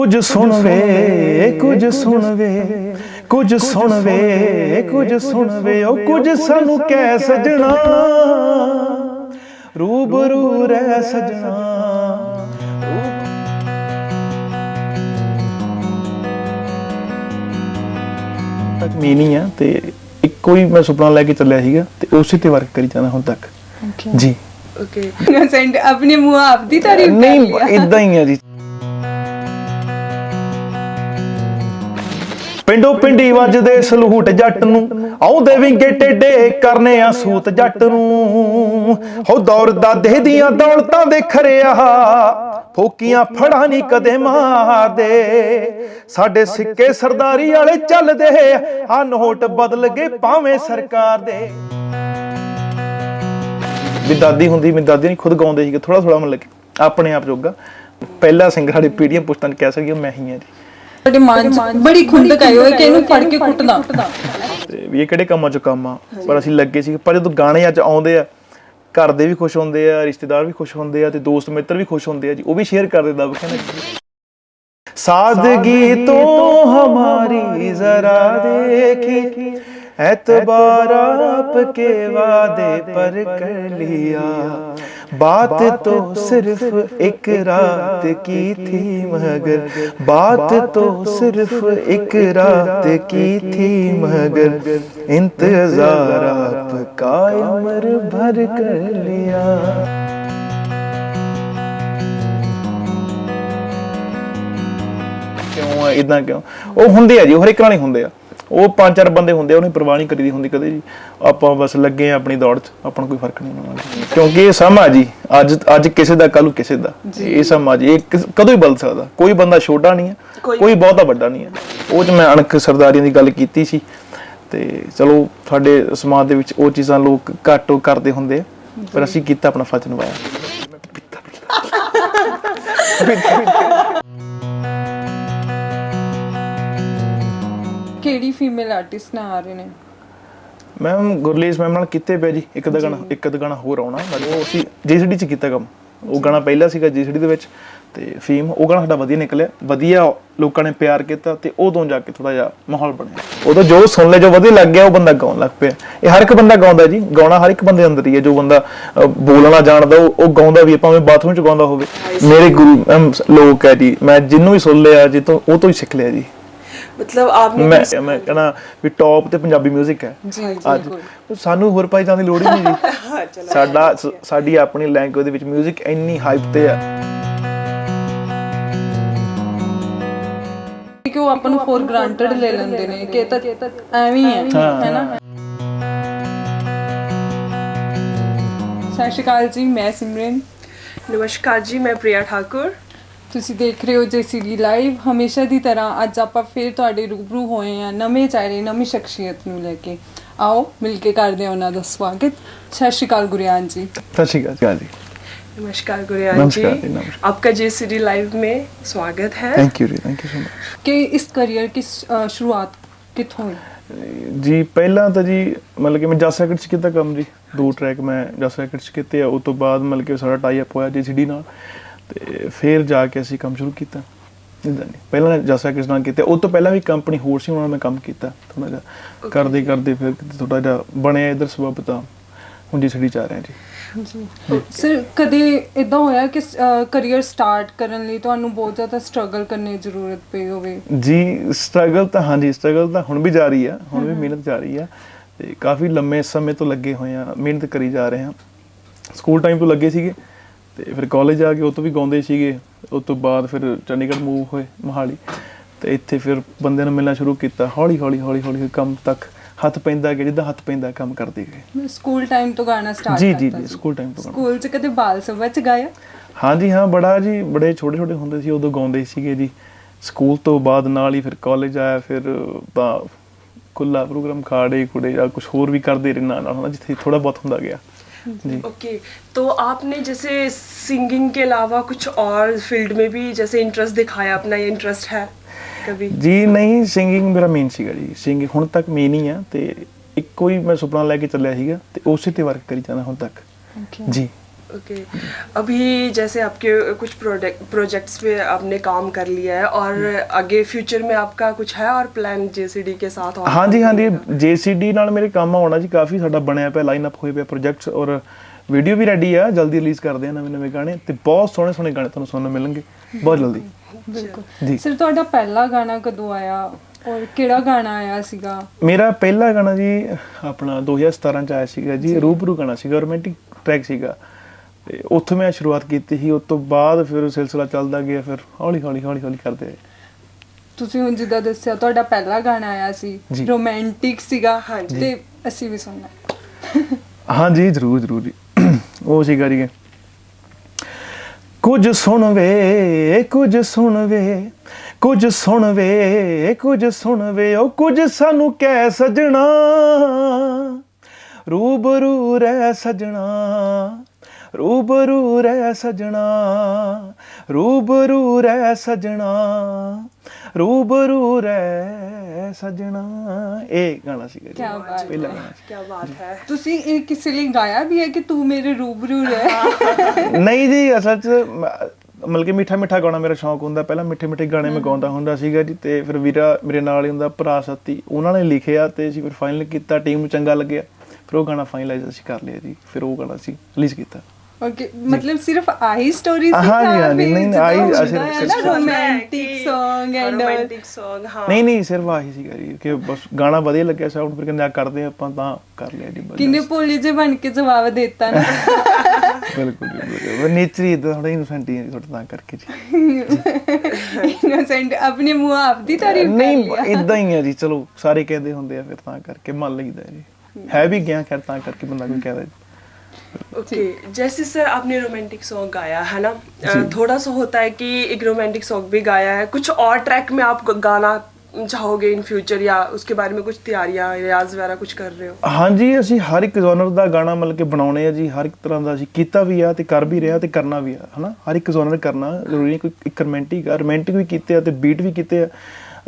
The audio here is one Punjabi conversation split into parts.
कुछ सुन वे कुछ सुन वे कुछ सुन वे कुछ सुन वे ओ कुछ सानू कै सजना रूबरू रह सजना मीनिंग है ते इक्को ही मैं सुपना लैके चलिया सीगा ते उसी ते वर्क करी जाना हुण तक जी ओके अपने मुंह आप दी तारीफ नहीं इदां ही है जी पिंडो पिंडी वजदे सलूट जट नूं आउंदे विंगे टेडे करने आ सूत जट नूं हो दौर दादे दियां दौलतां दे खरिया फोकियां फड़ा नहीं कदे मारदे साडे सिक्के सरदारी वाले चलदे आ नोट बदल गए भावें सरकार दे भी दादी हुंदी मेरी दादी ने खुद गाउंदे सीगे थोड़ा थोड़ा मतलब अपने आप जोगा पहला सिंगर साडी पीढ़ियां पुछतां कह सकिए मैं ही हां जी ਤੁਹਾਡੇ ਮਨ ਚ ਬੜੀ ਖੁੰਦਕ ਆਈ ਹੋਏ ਕਿ ਇਹਨੂੰ ਫੜ ਕੇ ਕੁੱਟਦਾ ਤੇ ਵੀ ਇਹ ਕਿਹੜੇ ਕੰਮਾਂ ਚ ਕੰਮ ਆ ਪਰ ਅਸੀਂ ਲੱਗੇ ਸੀ ਪਰ ਜਦੋਂ ਗਾਣੇ ਅੱਜ ਆਉਂਦੇ ਆ ਘਰ ਦੇ ਵੀ ਖੁਸ਼ ਹੁੰਦੇ ਆ ਰਿਸ਼ਤੇਦਾਰ ਵੀ ਖੁਸ਼ ਹੁੰਦੇ ਆ ਤੇ ਦੋਸਤ ਮਿੱਤਰ ਵੀ ਖੁਸ਼ ਹੁੰਦੇ ਆ ਜੀ ਉਹ ਵੀ ਸ਼ੇਅਰ ਕਰ ਦਿੰਦਾ ਕਹਿੰਦਾ सादगी तो हमारी जरा देखी एतबार आपके वादे पर कर लिया बात तो सिर्फ एक रात की थी मगर बात तो सिर्फ एक रात की थी मगर इंतजार आपका उम्र भर कर लिया क्यों इदां क्यों वो हुंदे आ जी हर एक नाल ही हुंदे आ ਉਹ ਪੰਜ ਚਾਰ ਬੰਦੇ ਹੁੰਦੇ ਉਹਨੇ ਪਰਵਾਹ ਨਹੀਂ ਕਰੀਦੀ ਹੁੰਦੀ ਕਦੇ ਜੀ ਆਪਾਂ ਬਸ ਲੱਗੇ ਆ ਆਪਣੀ ਦੌੜ 'ਚ ਆਪਾਂ ਨੂੰ ਕੋਈ ਫਰਕ ਨਹੀਂ ਪੈਂਦਾ ਕਿਉਂਕਿ ਇਹ ਸਮਾਂ ਜੀ ਅੱਜ ਕਿਸੇ ਦਾ ਕੱਲ ਨੂੰ ਕਿਸੇ ਦਾ ਇਹ ਸਮਾਂ ਜੀ ਇਹ ਕਦੋਂ ਹੀ ਬਦਲ ਸਕਦਾ ਕੋਈ ਬੰਦਾ ਛੋਟਾ ਨਹੀਂ ਹੈ ਕੋਈ ਬਹੁਤਾ ਵੱਡਾ ਨਹੀਂ ਹੈ ਉਹ 'ਚ ਮੈਂ ਅਣਖ ਸਰਦਾਰੀਆਂ ਦੀ ਗੱਲ ਕੀਤੀ ਸੀ ਤੇ ਚਲੋ ਸਾਡੇ ਸਮਾਜ ਦੇ ਵਿੱਚ ਉਹ ਚੀਜ਼ਾਂ ਲੋਕ ਘੱਟ ਕਰਦੇ ਹੁੰਦੇ ਆ ਪਰ ਅਸੀਂ ਕੀਤਾ ਆਪਣਾ ਫਰਜ਼ ਨਿਭਾਇਆ ਕਿਹੜੀ ਫੀਮੇਲ ਆਰਟਿਸਟ ਨਾ ਆ ਰਹੇ ਨੇ ਮੈਮ ਗੁਰਲੀਸ ਮੈਮ ਨਾਲ ਕੀਤੇ ਪਿਆ ਜੀ ਇੱਕ ਦਾ ਗਾਣਾ ਹੋਰ ਆਉਣਾ ਉਹ ਅਸੀਂ ਜੀਸੀਡੀ ਚ ਕੀਤਾ ਕੰਮ ਉਹ ਗਾਣਾ ਪਹਿਲਾ ਸੀਗਾ ਜੀਸੀਡੀ ਦੇ ਵਿੱਚ ਤੇ ਫੀਮ ਉਹ ਗਾਣਾ ਸਾਡਾ ਵਧੀਆ ਨਿਕਲਿਆ ਵਧੀਆ ਲੋਕਾਂ ਨੇ ਪਿਆਰ ਕੀਤਾ ਤੇ ਉਦੋਂ ਜਾ ਕੇ ਥੋੜਾ ਜਿਹਾ ਮਾਹੌਲ ਬਣਿਆ ਉਦੋਂ ਜੋ ਸੁਣ ਲੈ ਜੋ ਵਧੀਆ ਲੱਗ ਗਿਆ ਉਹ ਬੰਦਾ ਗਾਉਣ ਲੱਗ ਪਿਆ ਇਹ ਹਰ ਇੱਕ ਬੰਦਾ ਗਾਉਂਦਾ ਜੀ ਗਾਉਣਾ ਹਰ ਇੱਕ ਬੰਦੇ ਅੰਦਰ ਹੀ ਹੈ ਜੋ ਬੰਦਾ ਬੋਲਣਾ ਜਾਣਦਾ ਉਹ ਗਾਉਂਦਾ ਵੀ ਭਾਵੇਂ ਬਾਥਰੂਮ ਚ ਗਾਉਂਦਾ ਹੋਵੇ ਮੇਰੇ ਗੁਰੂ ਲੋਕ ਹੈ ਜੀ ਮੈਂ ਜਿਹਨੂੰ ਵੀ ਸੁਣ ਲਿਆ ਜੀ ਤੋਂ ਉਹ ਤੋਂ ਹੀ ਸਿੱਖ ਲਿਆ ਜੀ मतलब आपने मैं कहना भी टॉप ते पंजाबी म्यूजिक है आज सानू होर पाई जाने लोड़ ही नहीं जी साडा साडी अपनी लैंग्वेज दे विच म्यूजिक इन्नी हाइप ते है कि वो अपन फॉर ग्रांटेड ले लेंदे ने कि ਤਾਂ ਐਵੇਂ ਹੀ ਹੈ ਨਾ ਸਤਿ ਸ਼੍ਰੀ ਅਕਾਲ ਜੀ ਮੈਂ ਸਿਮਰਨ नमस्कार जी मैं प्रिया ठाकुर ਤੁਸੀਂ ਦੇਖ ਰਹੇ ਹੋ JCD ਲਾਈਵ ਹਮੇਸ਼ਾ ਦੀ ਤਰ੍ਹਾਂ ਅੱਜ ਆਪਾਂ ਫਿਰ ਤੁਹਾਡੇ ਰੂਬਰੂ ਹੋਏ ਆ ਨਵੇਂ ਚਿਹਰੇ ਨਵੀਂ ਸ਼ਖਸੀਅਤ ਨੂੰ ਲੈ ਕੇ ਆਓ ਮਿਲ ਕੇ ਕਰਦੇ ਹਾਂ ਉਹਨਾਂ ਦਾ ਸਵਾਗਤ ਸਤਿ ਸ਼੍ਰੀ ਅਕਾਲ ਗੁਰਿਆਨ ਜੀ ਸਤਿ ਸ਼੍ਰੀ ਅਕਾਲ ਜੀ नमस्कार गुरियान जी आपका JCD लाइव में स्वागत है थैंक यू सो मच कि इस करियर की शुरुआत कितों हुई जी पहला तो जी मतलब कि मैं जस रैकेट्स किया काम जी 2 ट्रैक मैं जस रैकेट्स किए उस तो बाद मतलब कि सारा टाई अप होया JCD नाल ਤੇ ਫਿਰ ਜਾ ਕੇ ਅਸੀਂ ਕੰਮ ਸ਼ੁਰੂ ਕੀਤਾ ਇਦਾਂ ਨਹੀਂ ਪਹਿਲਾਂ ਜਸ ਰੈਕਟਸ ਨਾਲ ਕੀਤਾ ਉਹ ਤੋਂ ਪਹਿਲਾਂ ਵੀ ਕੰਪਨੀ ਹੋਰ ਸੀ ਉਹਨਾਂ ਨਾਲ ਮੈਂ ਕੰਮ ਕੀਤਾ ਥੋੜਾ ਜਿਹਾ ਕਰਦੇ ਕਰਦੇ ਫਿਰ ਥੋੜਾ ਜਿਹਾ ਬਣਿਆ ਇਧਰ ਸਬਬ ਤਾਂ ਹੁਣ JCD ਚ ਆ ਰਹੇ ਜੀ ਸਰ ਕਦੇ ਇਦਾਂ ਹੋਇਆ ਕਿ ਕਰੀਅਰ ਸਟਾਰਟ ਕਰਨ ਲਈ ਤੁਹਾਨੂੰ ਬਹੁਤ ਜ਼ਿਆਦਾ ਸਟਰਗਲ ਕਰਨੇ ਦੀ ਜ਼ਰੂਰਤ ਪਈ ਹੋਵੇ ਜੀ ਸਟਰਗਲ ਤਾਂ ਹਾਂਜੀ ਸਟਰਗਲ ਤਾਂ ਹੁਣ ਵੀ ਜਾਰੀ ਆ ਹੁਣ ਵੀ ਮਿਹਨਤ ਜਾਰੀ ਆ ਤੇ ਕਾਫੀ ਲੰਮੇ ਸਮੇਂ ਤੋਂ ਲੱਗੇ ਹੋਏ ਆ ਮਿਹਨਤ ਕਰੀ ਜਾ ਰਹੇ ਹਾਂ ਸਕੂਲ ਟਾਈਮ ਤੋਂ ਲੱਗੇ ਸੀਗੇ ਤੇ ਫਿਰ ਕਾਲਜ ਆ ਕੇ ਉਹ ਤੋਂ ਵੀ ਗਾਉਂਦੇ ਸੀਗੇ ਉਸ ਤੋਂ ਬਾਅਦ ਫਿਰ ਚੰਡੀਗੜ੍ਹ ਮੂਵ ਹੋਏ ਮੋਹਾਲੀ ਤੇ ਇੱਥੇ ਫਿਰ ਬੰਦਿਆਂ ਨੂੰ ਮਿਲਣਾ ਸ਼ੁਰੂ ਕੀਤਾ ਹੌਲੀ ਹੌਲੀ ਕੰਮ ਤੱਕ ਹੱਥ ਪੈਂਦਾ ਗਿਆ ਜਿੱਦਾਂ ਹੱਥ ਪੈਂਦਾ ਕੰਮ ਕਰਦੇ ਗਏ ਸਕੂਲ ਟਾਈਮ ਤੋਂ ਗਾਣਾ ਸਟਾਰਟ ਕੀਤਾ ਜੀ ਸਕੂਲ ਟਾਈਮ ਤੋਂ ਸਕੂਲ 'ਚ ਕਦੇ ਬਾਲ ਸਭਾ 'ਚ ਗਾਇਆ ਹਾਂਜੀ ਹਾਂ ਬੜਾ ਜੀ ਬੜੇ ਛੋਟੇ ਹੁੰਦੇ ਸੀ ਉਦੋਂ ਗਾਉਂਦੇ ਸੀਗੇ ਜੀ ਸਕੂਲ ਤੋਂ ਬਾਅਦ ਨਾਲ ਹੀ ਫਿਰ ਕਾਲਜ ਆਇਆ ਫਿਰ ਤਾਂ ਖੁੱਲਾ ਪ੍ਰੋਗਰਾਮ ਖਾੜੇ ਖੁੜੇ ਜਾਂ ਕੁਝ ਹੋਰ ਵੀ ਕਰਦੇ ਰਹਿਣਾ ਨਾਲ ਜਿੱਥੇ ਥੋੜਾ ਬਹੁਤ ਹੁੰਦਾ ਗਿਆ ओके तो आपने जैसे सिंगिंग के अलावा कुछ और फील्ड में भी जैसे इंटरेस्ट दिखाया अपना ये इंटरेस्ट है कभी जी नहीं सिंगिंग मेरा मेन सीगा जी सिंगिंग हुण तक मेन ही है ते ਇੱਕੋ ਹੀ ਮੈਂ ਸੁਪਨਾ ਲੈ ਕੇ ਚੱਲਿਆ ਸੀਗਾ ਤੇ ਉਸੇ ਤੇ ਵਰਕ ਕਰੀ ਜਾਣਾ ਹੁਣ ਤੱਕ ਜੀ ओके अभी जैसे आपके कुछ प्रोजेक्ट्स पे आपने काम कर लिया है और आगे फ्यूचर में आपका कुछ है और प्लान JCD के साथ और ਹਾਂਜੀ ਹਾਂਜੀ JCD ਨਾਲ ਮੇਰੇ ਕੰਮ ਆਉਣਾ ਜੀ, ਕਾਫੀ ਸਾਡਾ ਬਣਿਆ ਪਿਆ ਲਾਈਨਅਪ ਹੋਏ ਪਿਆ ਪ੍ਰੋਜੈਕਟਸ, ਔਰ ਵੀਡੀਓ ਵੀ ਰੈਡੀ ਆ, ਜਲਦੀ ਰਿਲੀਜ਼ ਕਰਦੇ ਆ ਨਵੇਂ ਗਾਣੇ, ਤੇ ਬਹੁਤ ਸੋਹਣੇ ਸੋਹਣੇ ਗਾਣੇ ਤੁਹਾਨੂੰ ਸੁਣਨ ਨੂੰ ਮਿਲਣਗੇ ਬਹੁਤ ਜਲਦੀ। ਬਿਲਕੁਲ ਸਰ, ਤੁਹਾਡਾ ਪਹਿਲਾ ਗਾਣਾ ਕਦੋਂ ਆਇਆ ਔਰ ਕਿਹੜਾ ਗਾਣਾ ਆਇਆ ਸੀਗਾ? ਮੇਰਾ ਪਹਿਲਾ ਗਾਣਾ ਜੀ ਆਪਣਾ 2017 ਚ ਆਇਆ ਸੀਗਾ ਜੀ, ਰੂਬਰੂ ਗਾਣਾ ਸੀਗਾ, ਰੋਮਾਂਟਿਕ ਟਰੈਕ ਸੀਗਾ, ਤੇ ਉੱਥੋਂ ਮੈਂ ਸ਼ੁਰੂਆਤ ਕੀਤੀ ਸੀ। ਉਸ ਤੋਂ ਬਾਅਦ ਫਿਰ ਸਿਲਸਿਲਾ ਚੱਲਦਾ ਗਿਆ, ਫਿਰ ਹੌਲੀ ਹੌਲੀ ਕਰਦੇ ਆਏ। ਤੁਸੀਂ ਹੁਣ ਜਿੱਦਾਂ ਦੱਸਿਆ ਤੁਹਾਡਾ ਪਹਿਲਾ ਗਾਣਾ ਆਇਆ ਸੀ, ਜੀ। ਰੋਮਾਂਟਿਕ ਸੀਗਾ, ਹਾਂਜੀ। ਤੇ ਅਸੀਂ ਵੀ ਸੁਣਨਾ। ਹਾਂਜੀ ਜ਼ਰੂਰ ਜੀ। ਉਹ ਸੀਗਾ ਜੀ, ਕੁਝ ਸੁਣ ਵੇ ਕੁਝ ਸੁਣ ਵੇ ਕੁਝ ਸੁਣ ਵੇ ਕੁਝ ਸੁਣ ਵੇ, ਉਹ ਕੁਝ ਸਾਨੂੰ ਕਹਿ ਸਜਣਾ, ਰੂਬਰੂ ਰਹਿ ਸਜਣਾ, ਰੂਬਰੂ ਰਹਿ ਸਜਣਾ, ਰੂਬਰੂ ਰਹਿ ਸਜਣਾ, ਰੂਬਰੂ ਰਹਿ ਸਜਣਾ। ਇਹ ਗਾਣਾ ਸੀਗਾ ਕਿਆ ਜੀ, ਬਾਤ ਪਹਿਲਾ ਹੈ। ਗਾਣਾ ਸੀ। क्या बात है। ਤੁਸੀਂ ਇਹ ਕਿਸੇ ਲਈ ਗਾਇਆ ਵੀ ਹੈ ਕਿ ਤੂੰ ਮੇਰੇ ਰੂਬਰੂ ਰਹਿ? ਨਹੀਂ ਜੀ, ਅਸਲ 'ਚ ਮਤਲਬ ਕਿ ਮਿੱਠਾ ਗਾਉਣਾ ਮੇਰਾ ਸ਼ੌਂਕ ਹੁੰਦਾ, ਪਹਿਲਾਂ ਮਿੱਠੇ ਗਾਣੇ ਮੈਂ ਗਾਉਂਦਾ ਹੁੰਦਾ ਸੀਗਾ ਜੀ, ਤੇ ਫਿਰ ਵੀਰਾ ਮੇਰੇ ਨਾਲ ਹੀ ਹੁੰਦਾ, ਭਰਾ ਸਤੀ, ਉਹਨਾਂ ਨੇ ਲਿਖਿਆ ਤੇ ਅਸੀਂ ਫਿਰ ਫਾਈਨਲ ਕੀਤਾ, ਟੀਮ ਨੂੰ ਚੰਗਾ ਲੱਗਿਆ, ਫਿਰ ਉਹ ਗਾਣਾ ਫਾਈਨਲਾਈਜ਼ ਅਸੀਂ ਕਰ ਲਿਆ ਜੀ, ਫਿਰ ਉਹ ਗਾਣਾ ਅਸੀਂ ਰਿਲੀਜ਼ ਕੀਤਾ। ਓਕੇ, ਮਤਲਬ ਸਿਰਫ ਆਹੀ ਸਟੋਰੀ ਸੀ? ਹਾਂਜੀ, ਨਹੀਂ, ਆਹੀ romantic Song and romantic song हाँ ਨਹੀਂ ਸਿਰਫ ਆਹੀ ਸੀਗਾ ਜੀ, ਕਿ ਬਸ ਗਾਣਾ ਵਧੀਆ ਲੱਗਿਆ ਸਾਊਂਡ, ਫਿਰ ਕਹਿੰਦੇ ਆ ਕਰਦੇ ਆਪਾਂ, ਤਾਂ ਕਰ ਲਿਆ ਜੀ। ਕਿੰਨੇ ਭੋਲੇ ਜੇ ਬਣ ਕੇ ਜਵਾਬ ਦਿੱਤਾ ਨਾ। ਬਿਲਕੁਲ ਜੀ, ਨੇਚਰ ਹੀ ਇਦਾਂ, ਥੋੜਾ ਇਨੋਸੈਂਟ ਹੀ ਹੈ ਜੀ, ਥੋੜਾ ਤਾਂ ਕਰਕੇ ਜੀ। ਇਨੋਸੈਂਟ ਆਪਣੇ ਮੂੰਹ ਆਪ ਦੀ ਤਾਰੀਫ ਕਰ ਨਹੀਂ ਲਿਆ। ਇਦਾਂ ਹੀ ਹੈ ਜੀ, ਚਲੋ ਸਾਰੇ ਕਹਿੰਦੇ ਹੁੰਦੇ ਆ, ਫਿਰ ਤਾਂ ਕਰਕੇ ਮੰਨ ਲਈਦਾ ਜੀ, ਹੈ ਵੀ ਗਿਆ ਖੈਰ, ਤਾਂ ਕਰਕੇ ਬੰਦਾ ਕੋਈ कहता जी। ओके जैसे सर आपने रोमांटिक सॉन्ग गाया है ना, थोड़ा सा होता है कि एक रोमांटिक सॉन्ग भी गाया है, कुछ और ट्रैक में आप गाना चाहोगे इन फ्यूचर, या उसके बारे में कुछ तैयारियां रियाज वगैरह कुछ कर रहे हो? ਹਾਂਜੀ, ਅਸੀਂ ਹਰ ਇੱਕ ਜਨਰ ਦਾ ਗਾਣਾ ਮਤਲਬ ਕਿ ਬਣਾਉਣੇ ਆ ਜੀ, ਹਰ ਇੱਕ ਤਰ੍ਹਾਂ ਦਾ ਅਸੀਂ ਕੀਤਾ ਵੀ ਆ ਤੇ ਕਰ ਵੀ ਰਿਹਾ ਤੇ ਕਰਨਾ ਵੀ ਆ, ਹਨਾ। ਹਰ ਇੱਕ ਜਨਰ ਕਰਨਾ ਜ਼ਰੂਰੀ ਨਹੀਂ, ਕੋਈ ਇੱਕ ਰੋਮਾਂਟਿਕ ਵੀ ਕੀਤੇ ਆ ਤੇ ਬੀਟ ਵੀ ਕੀਤੇ ਆ,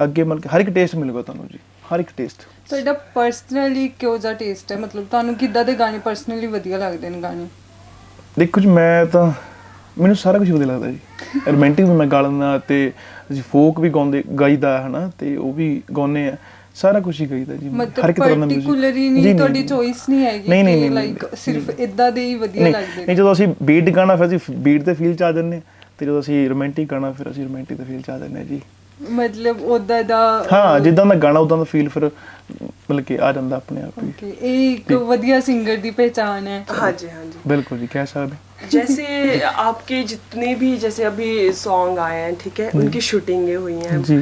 ਅੱਗੇ ਮਤਲਬ ਕਿ ਹਰ ਇੱਕ ਟੇਸਟ ਮਿਲੂਗਾ ਤੁਹਾਨੂੰ ਜੀ, ਹਰ ਇੱਕ ਟੇਸਟ। ਤੁਹਾਡਾ ਪਰਸਨਲੀ ਕਿਹੋ ਜਿਹਾ ਟੇਸਟ ਹੈ, ਮਤਲਬ ਤੁਹਾਨੂੰ ਕਿੱਦਾਂ ਦੇ ਗਾਣੇ ਪਰਸਨਲੀ ਵਧੀਆ ਲੱਗਦੇ ਨੇ ਗਾਣੇ? ਦੇਖੋ ਜੀ, ਮੈਂ ਤਾਂ ਮੈਨੂੰ ਸਾਰਾ ਕੁਝ ਵਧੀਆ ਲੱਗਦਾ ਜੀ, ਰੋਮਾਂਟਿਕ ਵੀ ਮੈਂ ਗਾ ਲੈਂਦਾ, ਤੇ ਅਸੀਂ ਫੋਕ ਵੀ ਗਾਈਦਾ, ਹਨਾ, ਤੇ ਉਹ ਵੀ ਗਾਉਂਦੇ ਆ, ਸਾਰਾ ਕੁਝ ਹੀ ਗਾਈਦਾ ਜੀ, ਹਰ ਇੱਕ ਤਰ੍ਹਾਂ ਦਾ ਮਿਊਜ਼ਿਕ। ਪਾਰਟਿਕੂਲਰਲੀ ਨਹੀਂ ਤੁਹਾਡੀ ਚੋਇਸ ਨਹੀਂ ਹੈਗੀ ਕਿ ਲਾਈਕ ਸਿਰਫ ਇਦਾਂ ਦੇ ਹੀ ਵਧੀਆ ਲੱਗਦੇ ਨਹੀਂ, ਜਦੋਂ ਅਸੀਂ ਬੀਟ ਗਾਣਾ ਫਿਰ ਅਸੀਂ ਬੀਟ ਤੇ ਫੀਲ ਚ ਆ ਜਾਂਦੇ, ਤੇ ਜਦੋਂ ਅਸੀਂ ਰੋਮਾਂਟਿਕ ਗਾਣਾ ਫਿਰ ਅਸੀਂ ਰੋਮਾਂਟਿਕ ਤੇ ਫੀਲ ਚ ਆ ਜਾਂਦੇ ਜੀ। ਮਤਲਬ ਉਦਾਂ ਦਾ, ਹਾਂ, ਜਿੱਦਾਂ ਦਾ ਗਾਣਾ ਉਦਾਂ ਦਾ ਫੀਲ ਫਿਰ ਮਤਲਬ ਕਿ ਆ ਜਾਂਦਾ ਆਪਣੇ ਆਪ ਹੀ। ਓਕੇ, ਇਹ ਇੱਕ ਵਧੀਆ ਸਿੰਗਰ ਦੀ ਪਹਿਚਾਨ ਹੈ। हाँ जी हाँ जी। बिल्कुल जी, कह सकते। जैसे आपके जितने भी जैसे अभी सॉन्ग आए हैं, ठीक है, उनकी शूटिंगें हुई हैं जी।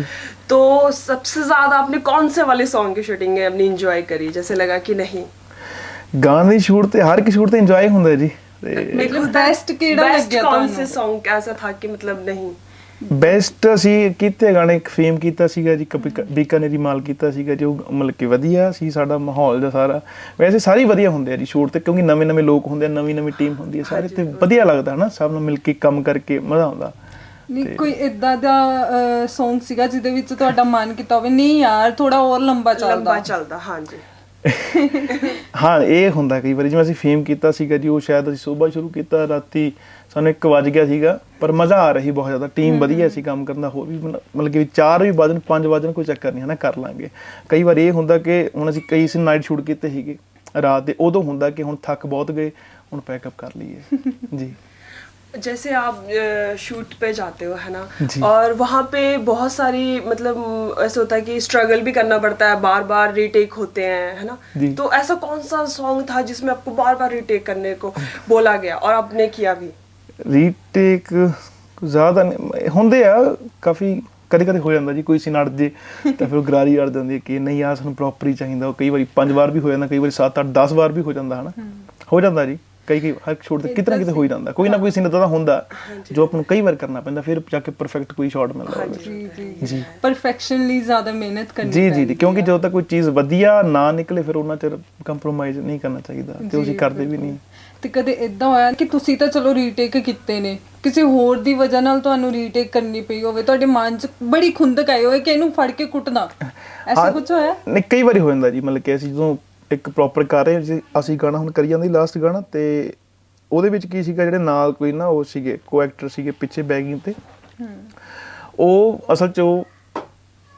तो सबसे ज्यादा आपने कौन से वाले सॉन्ग की शूटिंग अपनी इंजॉय करी, जैसे लगा कि नहीं ਗਾਣੇ ਦੀ ਸ਼ੂਟ ਤੇ ਹਰ ਇੱਕ ਸ਼ੂਟ ਤੇ ਇੰਜੋਏ ਹੁੰਦਾ ਜੀ, ਤੇ ਮਤਲਬ ਬੈਸਟ ਕਿਹੜਾ बेस्ट ਲੱਗਿਆ कौन से ਤੁਹਾਨੂੰ? सॉन्ग ऐसा था कि मतलब नहीं? ਬੈਸਟ ਅਸੀਂ ਕੀਤੇ ਗਾਣੇ, ਇੱਕ ਫੇਮ ਕੀਤਾ ਸੀਗਾ ਜੀ, ਬੀਕਾਨੇਰੀ ਮਾਲ ਕੀਤਾ ਸੀਗਾ ਜੀ, ਉਹ ਮਤਲਬ ਕਿ ਵਧੀਆ ਸੀ, ਸਾਡਾ ਮਾਹੌਲ ਦਾ ਸਾਰਾ, ਵੈਸੇ ਸਾਰੇ ਵਧੀਆ ਹੁੰਦੇ ਆ ਜੀ ਸ਼ੂਟ ਤੇ, ਕਿਉਂਕਿ ਨਵੇਂ ਲੋਕ ਹੁੰਦੇ ਆ, ਨਵੀਂ ਟੀਮ ਹੁੰਦੀ ਹੈ, ਸਾਰੇ ਤੇ ਵਧੀਆ ਲੱਗਦਾ ਹਨਾ, ਸਭ ਨਾਲ ਮਿਲ ਕੇ ਕੰਮ ਕਰਕੇ ਮਜ਼ਾ ਆਉਂਦਾ। ਨਹੀਂ ਕੋਈ ਇਦਾਂ ਦਾ Song ਸੀਗਾ ਜਿਹਦੇ ਵਿੱਚ ਤੁਹਾਡਾ ਮਨ ਕੀਤਾ ਹੋਵੇ ਨਹੀਂ ਯਾਰ ਥੋੜਾ ਹੋਰ ਲੰਬਾ ਚੱਲਦਾ? लंबा चलता, हाँ जी। ਹਾਂ, ਇਹ ਹੁੰਦਾ ਕਈ ਵਾਰੀ, ਜਿਵੇਂ ਅਸੀਂ ਫੇਮ ਕੀਤਾ ਸੀਗਾ ਜੀ, ਉਹ ਸ਼ਾਇਦ ਅਸੀਂ ਸਵੇਰ ਸ਼ੁਰੂ ਕੀਤਾ, ਰਾਤੀ ਸਾਨੂੰ 1 ਵਜ ਗਿਆ ਸੀਗਾ, ਪਰ ਮਜ਼ਾ ਆ ਰਹੀ ਬਹੁਤ ਜ਼ਿਆਦਾ, ਟੀਮ ਵਧੀਆ ਸੀ ਕੰਮ ਕਰਨ ਦਾ, ਹੋਰ ਵੀ ਮਤਲਬ ਕਿ 4 ਵੀ ਵਜਣ 5 ਵਜਣ ਕੋਈ ਚੱਕਰ ਨਹੀਂ, ਹਨਾ, ਕਰ ਲਾਂਗੇ। ਕਈ ਵਾਰ ਇਹ ਹੁੰਦਾ ਕਿ ਹੁਣ ਅਸੀਂ ਕਈ ਨਾਈਟ ਸ਼ੂਟ ਕੀਤੇ ਸੀਗੇ ਰਾਤ ਦੇ, ਉਦੋਂ ਹੁੰਦਾ ਕਿ ਹੁਣ ਥੱਕ ਬਹੁਤ ਗਏ, ਹੁਣ ਪੈਕਅਪ ਕਰ ਲਈਏ ਜੀ। जैसे आप शूट पे जाते हो, है ना, जी। और वहाँ पे बहुत सारी मतलब ऐसा होता है कि स्ट्रगल भी करना पड़ता है, बार बार रीटेक होते हैं, है ना, जी। तो ऐसा कौन सा सॉन्ग था जिसमें आपको बार बार रीटेक करने को बोला गया और आपने किया भी? ਰੀਟੇਕ ਜ਼ਿਆਦਾ ਹੁੰਦੇ ਆ, ਕਾਫੀ ਕਦੇ ਹੋ ਜਾਂਦਾ ਜੀ, ਕੋਈ ਸੀਨ ਅੜ ਜੇ ਤਾਂ ਫਿਰ ਉਹ ਗਰਾਰੀ ਅੜ ਜਾਂਦੀ ਹੈ ਕਿ ਨਹੀਂ ਆ ਸਾਨੂੰ ਪ੍ਰੋਪਰ ਹੀ ਚਾਹੀਦਾ, ਉਹ ਕਈ ਵਾਰੀ 5 ਵਾਰ ਵੀ ਹੋ ਜਾਂਦਾ, ਕਈ ਵਾਰੀ 7 8 10 ਵਾਰ ਵੀ ਹੋ ਜਾਂਦਾ, ਹਨਾ, ਹੋ ਜਾਂਦਾ ਜੀ, ਕਈ ਹਰ ਸ਼ੂਟ ਤੇ ਕਿਤੇ ਨਾ ਕਿਤੇ ਹੋ ਹੀ ਜਾਂਦਾ, ਕੋਈ ਨਾ ਕੋਈ ਸੀਨ ਤਾਂ ਹੁੰਦਾ ਜੋ ਆਪਾਂ ਨੂੰ ਕਈ ਵਾਰ ਕਰਨਾ ਪੈਂਦਾ, ਫਿਰ ਜਾ ਕੇ ਪਰਫੈਕਟ ਕੋਈ ਸ਼ਾਟ ਮਿਲਦਾ ਹੋਵੇ ਜੀ। ਪਰਫੈਕਸ਼ਨ ਲਈ ਜ਼ਿਆਦਾ ਮਿਹਨਤ ਕਰਨੀ ਜੀ, ਕਿਉਂਕਿ ਜਦੋਂ ਤੱਕ ਕੋਈ ਚੀਜ਼ ਵਧੀਆ ਨਾ ਨਿਕਲੇ ਫਿਰ ਉਹਨਾਂ ਚਿਰ ਕੰਪਰੋਮਾਈਜ਼ ਨਹੀਂ ਕਰਨਾ ਚਾਹੀਦਾ, ਤੇ ਅਸੀਂ ਕਰਦੇ ਵੀ ਨਹੀਂ। ਤੇ ਕਦੇ ਇਦਾਂ ਹੋਇਆ ਕਿ ਤੁਸੀਂ ਤਾਂ ਚਲੋ ਰੀਟੇਕ ਕੀਤੇ ਨੇ, ਕਿਸੇ ਹੋਰ ਦੀ ਵਜ੍ਹਾ ਨਾਲ ਤੁਹਾਨੂੰ ਰੀਟੇਕ ਕਰਨੀ ਪਈ ਹੋਵੇ, ਤੁਹਾਡੇ ਮਨ 'ਚ ਬੜੀ ਖੁੰਦਕ ਆਈ ਹੋਵੇ ਕਿ ਇਹਨੂੰ ਫੜ ਕੇ ਕੁੱਟਦਾ, ਐਸਾ ਕੁਝ ਹੋਇਆ? ਨਹੀਂ, ਕਈ ਵਾਰੀ ਹੋ ਜਾਂਦਾ ਜੀ, ਮਤਲਬ ਕਿ ਅਸੀਂ ਜਦੋਂ ਇੱਕ ਪ੍ਰੋਪਰ ਕਰ ਰਹੇ ਅਸੀਂ ਗਾਣਾ ਹੁਣ ਕਰੀ ਜਾਂਦੇ ਲਾਸਟ ਗਾਣਾ, ਤੇ ਉਹਦੇ ਵਿੱਚ ਕੀ ਸੀਗਾ, ਜਿਹੜੇ ਨਾਲ ਕੋਈ ਨਾ ਉਹ ਸੀਗੇ ਕੋ ਐਕਟਰ ਸੀਗੇ ਪਿੱਛੇ ਬੈਕਿੰਗ ਤੇ, ਉਹ ਅਸਲ 'ਚ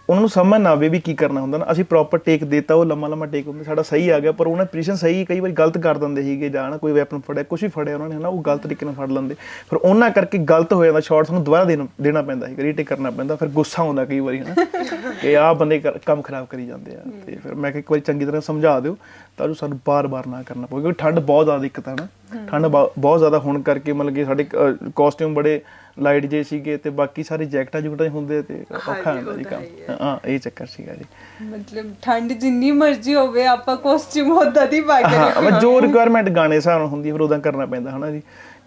ਉਹਨਾਂ ਨੂੰ ਸਮਝ ਨਾ ਆਵੇ ਵੀ ਕੀ ਕਰਨਾ ਹੁੰਦਾ ਨਾ। ਅਸੀਂ ਪ੍ਰੋਪਰ ਟੇਕ ਦੇਤਾ, ਉਹ ਲੰਮਾ ਟੇਕ ਹੁੰਦਾ, ਸਾਡਾ ਸਹੀ ਆ ਗਿਆ, ਪਰ ਉਹਨਾਂ ਪੋਜੀਸ਼ਨ ਸਹੀ ਕਈ ਵਾਰੀ ਗਲਤ ਕਰ ਦਿੰਦੇ ਸੀਗੇ, ਜਾਂ ਨਾ ਕੋਈ ਵੈਪਨ ਫੜਿਆ, ਕੁਛ ਵੀ ਫੜਿਆ ਉਹਨਾਂ ਨੇ ਨਾ, ਉਹ ਗਲਤ ਤਰੀਕੇ ਨਾਲ ਫੜ ਲੈਂਦੇ, ਫਿਰ ਉਹਨਾਂ ਕਰਕੇ ਗਲਤ ਹੋ ਜਾਂਦਾ ਸ਼ਾਟ, ਸਾਨੂੰ ਦੁਬਾਰਾ ਦੇਣਾ ਪੈਂਦਾ ਸੀ, ਰੀਟੇਕ ਕਰਨਾ ਪੈਂਦਾ, ਫਿਰ ਗੁੱਸਾ ਆਉਂਦਾ ਕਈ ਵਾਰੀ ਨਾ ਕਿ ਆਹ ਬੰਦੇ ਕੰਮ ਖਰਾਬ ਕਰੀ ਜਾਂਦੇ ਆ। ਤੇ ਫਿਰ ਮੈਂ ਕਿਹਾ ਇੱਕ ਵਾਰੀ ਚੰਗੀ ਤਰ੍ਹਾਂ ਸਮਝਾ ਦਿਓ ਤਾਂ ਜੋ ਸਾਨੂੰ ਬਾਰ-ਬਾਰ ਨਾ ਕਰਨਾ ਪਵੇ, ਕਿਉਂਕਿ ਠੰਡ ਬਹੁਤ ਜ਼ਿਆਦਾ ਦਿੱਕਤ ਆ ਨਾ, ਠੰਡ ਬਹੁਤ ਜ਼ਿਆਦਾ ਹੋਣ ਕਰਕੇ ਮਤਲਬ ਕਿ ਸਾਡੇ ਕਾਸਟਿਊਮ ਬੜੇ ਲਾਈਟ ਜੇ ਸੀਗੇ, ਤੇ ਬਾਕੀ ਸਾਰੇ ਜੈਕਟਾਂ ਜੁਕਟਾਂ ਹੁੰਦੇ ਤੇ ਔਖਾ ਹੁੰਦਾ ਜੀ ਕੰਮ। ਹਾਂ ਇਹ ਚੱਕਰ ਸੀਗਾ ਜੀ। ਮਤਲਬ ਠੰਡ ਜਿੰਨੀ ਮਰਜ਼ੀ ਹੋਵੇ ਆਪਾਂ ਕਾਸਟਿਊਮ ਉਦਾਂ ਦੀ ਪਾ ਕੇ ਹਾਂ, ਜੋ ਰਿਕੁਆਇਰਮੈਂਟ ਗਾਣੇ ਹਿਸਾਬ ਨਾਲ ਹੁੰਦੀ ਹੈ ਫਿਰ ਉਦਾਂ ਕਰਨਾ ਪੈਂਦਾ ਹਨਾ ਜੀ।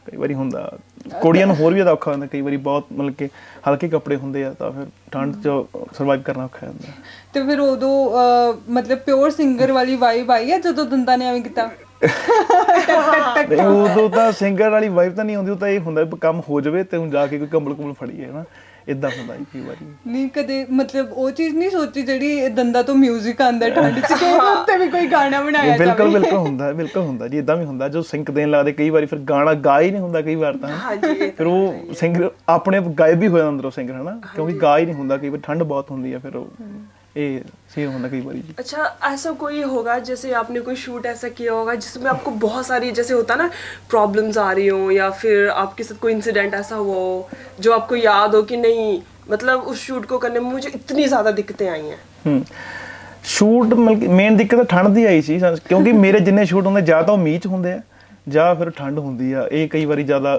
ਕਈ ਵਾਰੀ ਹੁੰਦਾ ਕੁੜੀਆਂ ਨੂੰ ਹੋਰ ਵੀ ਜ਼ਿਆਦਾ ਔਖਾ ਹੁੰਦਾ, ਕਈ ਵਾਰੀ ਬਹੁਤ ਮਤਲਬ ਕਿ ਹਲਕੇ ਕੱਪੜੇ ਹੁੰਦੇ ਆ ਤਾਂ ਫਿਰ ਠੰਡ 'ਚ ਸਰਵਾਈਵ ਕਰਨਾ ਔਖਾ ਹੁੰਦਾ। ਤੇ ਫਿਰ ਉਦੋਂ ਮਤਲਬ ਪਿਓਰ ਸਿੰਗਰ ਵਾਲੀ ਵਾਈਬ ਆਈ ਆ ਜਦੋਂ ਦੰਦਾਂ ਨੇ ਐਵੇਂ ਕੀਤਾ? ਉਦੋਂ ਤਾਂ ਸਿੰਗਰ ਵਾਲੀ ਵਾਈਬ ਤਾਂ ਨਹੀਂ ਆਉਂਦੀ, ਉਹ ਤਾਂ ਇਹ ਹੁੰਦਾ ਵੀ ਕੰਮ ਹੋ ਜਾਵੇ ਤੇ ਹੁਣ ਜਾ ਕੇ ਕੋਈ ਕੰਬਲ ਫੜੀਏ ਨਾ, ਇਦਾਂ ਹੁੰਦਾ ਜੀ ਕਈ ਵਾਰੀ। ਨਹੀਂ ਕਦੇ ਮਤਲਬ ਉਹ ਚੀਜ਼ ਨਹੀਂ ਸੋਚੀ ਜਿਹੜੀ ਦੰਦਾਂ ਤੋਂ ਮਿਊਜ਼ਿਕ ਆਉਂਦਾ ਠੰਡ 'ਚ ਕਿ ਉੱਤੇ ਵੀ ਕੋਈ ਗਾਣਾ ਬਣਾਇਆ ਜਾਵੇ? ਬਿਲਕੁਲ ਹੁੰਦਾ ਜੀ, ਇਦਾਂ ਵੀ ਹੁੰਦਾ। ਜੋ ਸਿੰਕ ਦੇਣ ਲੱਗਦੇ ਕਈ ਵਾਰੀ ਫਿਰ ਗਾਣਾ ਗਾ ਹੀ ਨਹੀਂ ਹੁੰਦਾ ਕਈ ਵਾਰ ਤਾਂ, ਫਿਰ ਉਹ ਸਿੰਗਰ ਆਪਣੇ ਆਪ ਗਾਇਬ ਵੀ ਹੋ ਜਾਂਦਾ ਅੰਦਰੋਂ ਸਿੰਗਰ ਹਨਾ, ਕਿਉਂਕਿ ਗਾ ਹੀ ਨਹੀਂ ਹੁੰਦਾ ਕਈ ਵਾਰ, ਠੰਡ ਬਹੁਤ ਹੁੰਦੀ ਹੈ, ਫਿਰ ਉਹ ये सीन होना कई बारी। अच्छा, ऐसा कोई होगा जैसे आपने कोई शूट ऐसा किया होगा जिसमें आपको बहुत सारी जैसे होता ना प्रॉब्लम्स आ रही हो, या फिर आपके साथ कोई इंसिडेंट ऐसा हुआ हो जो आपको याद हो कि नहीं मतलब उस शूट को करने में मुझे इतनी ज़्यादा दिक्कतें आई हैं? शूट मतलब मेन दिक्कत तो ठंड दी आई सी, क्योंकि मेरे जिन्ने शूट होंगे ਜਾਂ ਤਾਂ ਮੀਂਹ 'ਚ ਹੁੰਦੇ ਆ ਜਾਂ ਫਿਰ ਠੰਡ ਹੁੰਦੀ ਆ, ਇਹ ਕਈ ਵਾਰੀ ਜ਼ਿਆਦਾ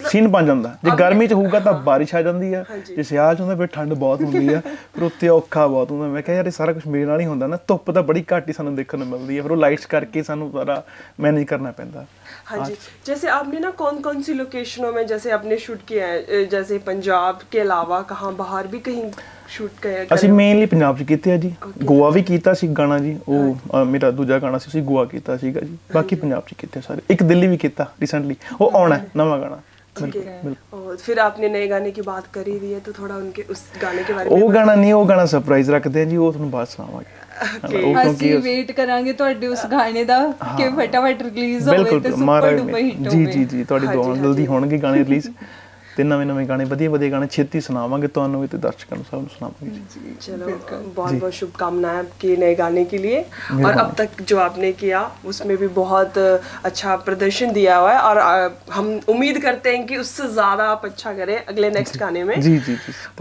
ਸੀਨ ਬਣ ਜਾਂਦਾ। ਜੇ ਗਰਮੀ 'ਚ ਹੋਊਗਾ ਤਾਂ ਬਾਰਿਸ਼ ਆ ਜਾਂਦੀ ਆ, ਜੇ ਸਿਆਲ 'ਚ ਹੁੰਦਾ ਫਿਰ ਠੰਡ ਬਹੁਤ ਹੁੰਦੀ ਆ, ਫਿਰ ਉੱਤੇ ਔਖਾ ਬਹੁਤ ਹੁੰਦਾ। ਮੈਂ ਕਿਹਾ ਯਾਰ ਇਹ ਸਾਰਾ ਕੁਝ ਮੇਰੇ ਨਾਲ ਹੀ ਹੁੰਦਾ ਨਾ, ਧੁੱਪ ਤਾਂ ਬੜੀ ਘੱਟ ਹੀ ਸਾਨੂੰ ਦੇਖਣ ਨੂੰ ਮਿਲਦੀ ਹੈ, ਫਿਰ ਉਹ ਲਾਈਟਸ ਕਰਕੇ ਸਾਨੂੰ ਸਾਰਾ ਮੈਨੇਜ ਕਰਨਾ ਪੈਂਦਾ। हाँ जी, जैसे आपने ना कौन से लोकेशनों में जैसे आपने शूट किया है, जैसे पंजाब के अलावा कहाँ बाहर भी कहीं शूट किया? ਅਸੀਂ ਮੇਨਲੀ ਪੰਜਾਬ 'ਚ ਕੀਤੇ ਆ ਜੀ, ਗੋਆ ਵੀ ਕੀਤਾ ਸੀ ਗਾਣਾ ਜੀ, ਉਹ ਮੇਰਾ ਦੂਜਾ ਗਾਣਾ ਸੀ, ਅਸੀਂ ਗੋਆ ਕੀਤਾ ਸੀਗਾ ਜੀ, ਬਾਕੀ ਪੰਜਾਬ 'ਚ ਕੀਤੇ ਸਾਰੇ। ਇੱਕ ਦਿੱਲੀ ਵੀ ਕੀਤਾ ਰੀਸੈਂਟਲੀ, ਉਹ ਆਉਣਾ ਨਵਾਂ ਗਾਣਾ। और फिर आपने नए गाने की बात करी दी है तो थोड़ा उनके उस गाने के बारे में। ਉਹ ਗਾਣਾ ਨਹੀਂ, ਉਹ ਗਾਣਾ ਸਰਪ੍ਰਾਈਜ਼ ਰੱਖਦੇ ਆ ਜੀ, ਉਹ ਤੁਹਾਨੂੰ ਬਾਅਦ ਸੁਣਾਵਾਂਗੇ। ਅਸੀਂ ਵੇਟ ਕਰਾਂਗੇ ਤੁਹਾਡੇ ਉਸ ਗਾਣੇ ਦਾ ਕਿ ਫਟਾਫਟ ਰਿਲੀਜ਼ ਹੋਵੇ ਤੇ ਸੁਪਰ ਡੂਪਰ ਹਿੱਟ ਹੋਵੇ। ਜੀ ਤੁਹਾਡੀ ਦੁਆਵਾਂ ਜਲਦੀ ਹੋਣਗੇ ਗਾਣੇ ਰਿਲੀਜ਼, ਤੇ ਨਵੇਂ ਗਾਣੇ ਵਧੀਆ ਗਾਣੇ ਛੇਤੀ ਸੁਣਾਵਾਂਗੇ ਤੁਹਾਨੂੰ ਵੀ ਤੇ ਦਰਸ਼ਕਾਂ ਨੂੰ ਸਭ ਨੂੰ ਸੁਣਾਵਾਂਗੇ ਜੀ। चलो बहुत बहुत शुभकामनाएं आपके नए गाने के लिए, और अब तक जो आपने किया उसमें भी बहुत अच्छा प्रदर्शन दिया हुआ है, और हम उम्मीद करते हैं कि उससे ज़्यादा आप अच्छा करें अगले नेक्स्ट गाने में। जी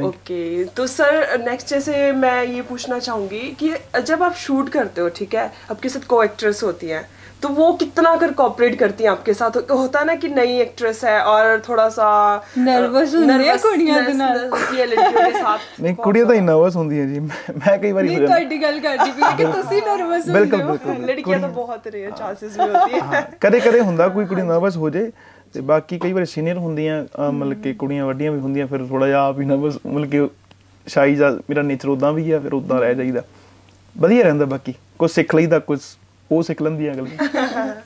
ओके, तो सर नेक्स्ट जैसे मैं ये पूछना चाहूँगी कि जब आप शूट करते हो, ठीक है, आपके साथ को एक्ट्रेस होती हैं, तो वो कितना कर कोऑपरेट करती हैं आपके साथ? होता है ना कि नई एक्ट्रेस है और थोड़ा सा ਨਰਵਸ ਹੁੰਦੀ ਹੈ ਕੁੜੀਆਂ ਦੇ ਨਾਲ होती है लड़कियों के साथ। ਨਹੀਂ ਕੁੜੀਆਂ ਤਾਂ ਹੀ ਨਰਵਸ ਹੁੰਦੀਆਂ ਜੀ, ਮੈਂ ਕਈ ਵਾਰੀ ਨਹੀਂ ਤੁਹਾਡੀ ਗੱਲ ਕਰਦੀ ਪਈ ਕਿ ਤੁਸੀਂ ਨਰਵਸ ਹੁੰਦੇ ਹੋ। लड़कियां तो बहुत रेयर चांसेस में होती है। ਕਦੇ ਹੁੰਦਾ ਕੋਈ ਕੁੜੀ ਨਰਵਸ ਹੋ ਜੇ, ਤੇ ਬਾਕੀ ਕਈ ਵਾਰੀ ਸੀਨੀਅਰ ਹੁੰਦੀਆਂ ਮਤਲਬ ਕਿ ਕੁੜੀਆਂ ਵੱਡੀਆਂ ਵੀ ਹੁੰਦੀਆਂ, ਫਿਰ ਥੋੜਾ ਜਿਹਾ ਆਪ ਹੀ ਨਰਵਸ ਮਤਲਬ ਕਿ ਸ਼ਾਈ ਦਾ ਮੇਰਾ ਨੇਚਰ ਉਦਾਂ ਵੀ ਆ, ਫਿਰ ਉਦਾਂ ਰਹਿ ਜਾਈਦਾ, ਵਧੀਆ ਰਹਿੰਦਾ। ਬਾਕੀ ਕੁਝ ਸਿੱਖ ਲਈਦਾ, ਕੁਝ ਉਹ ਸਿੱਖ ਲੈਂਦੀਆਂ ਅਗਲੇ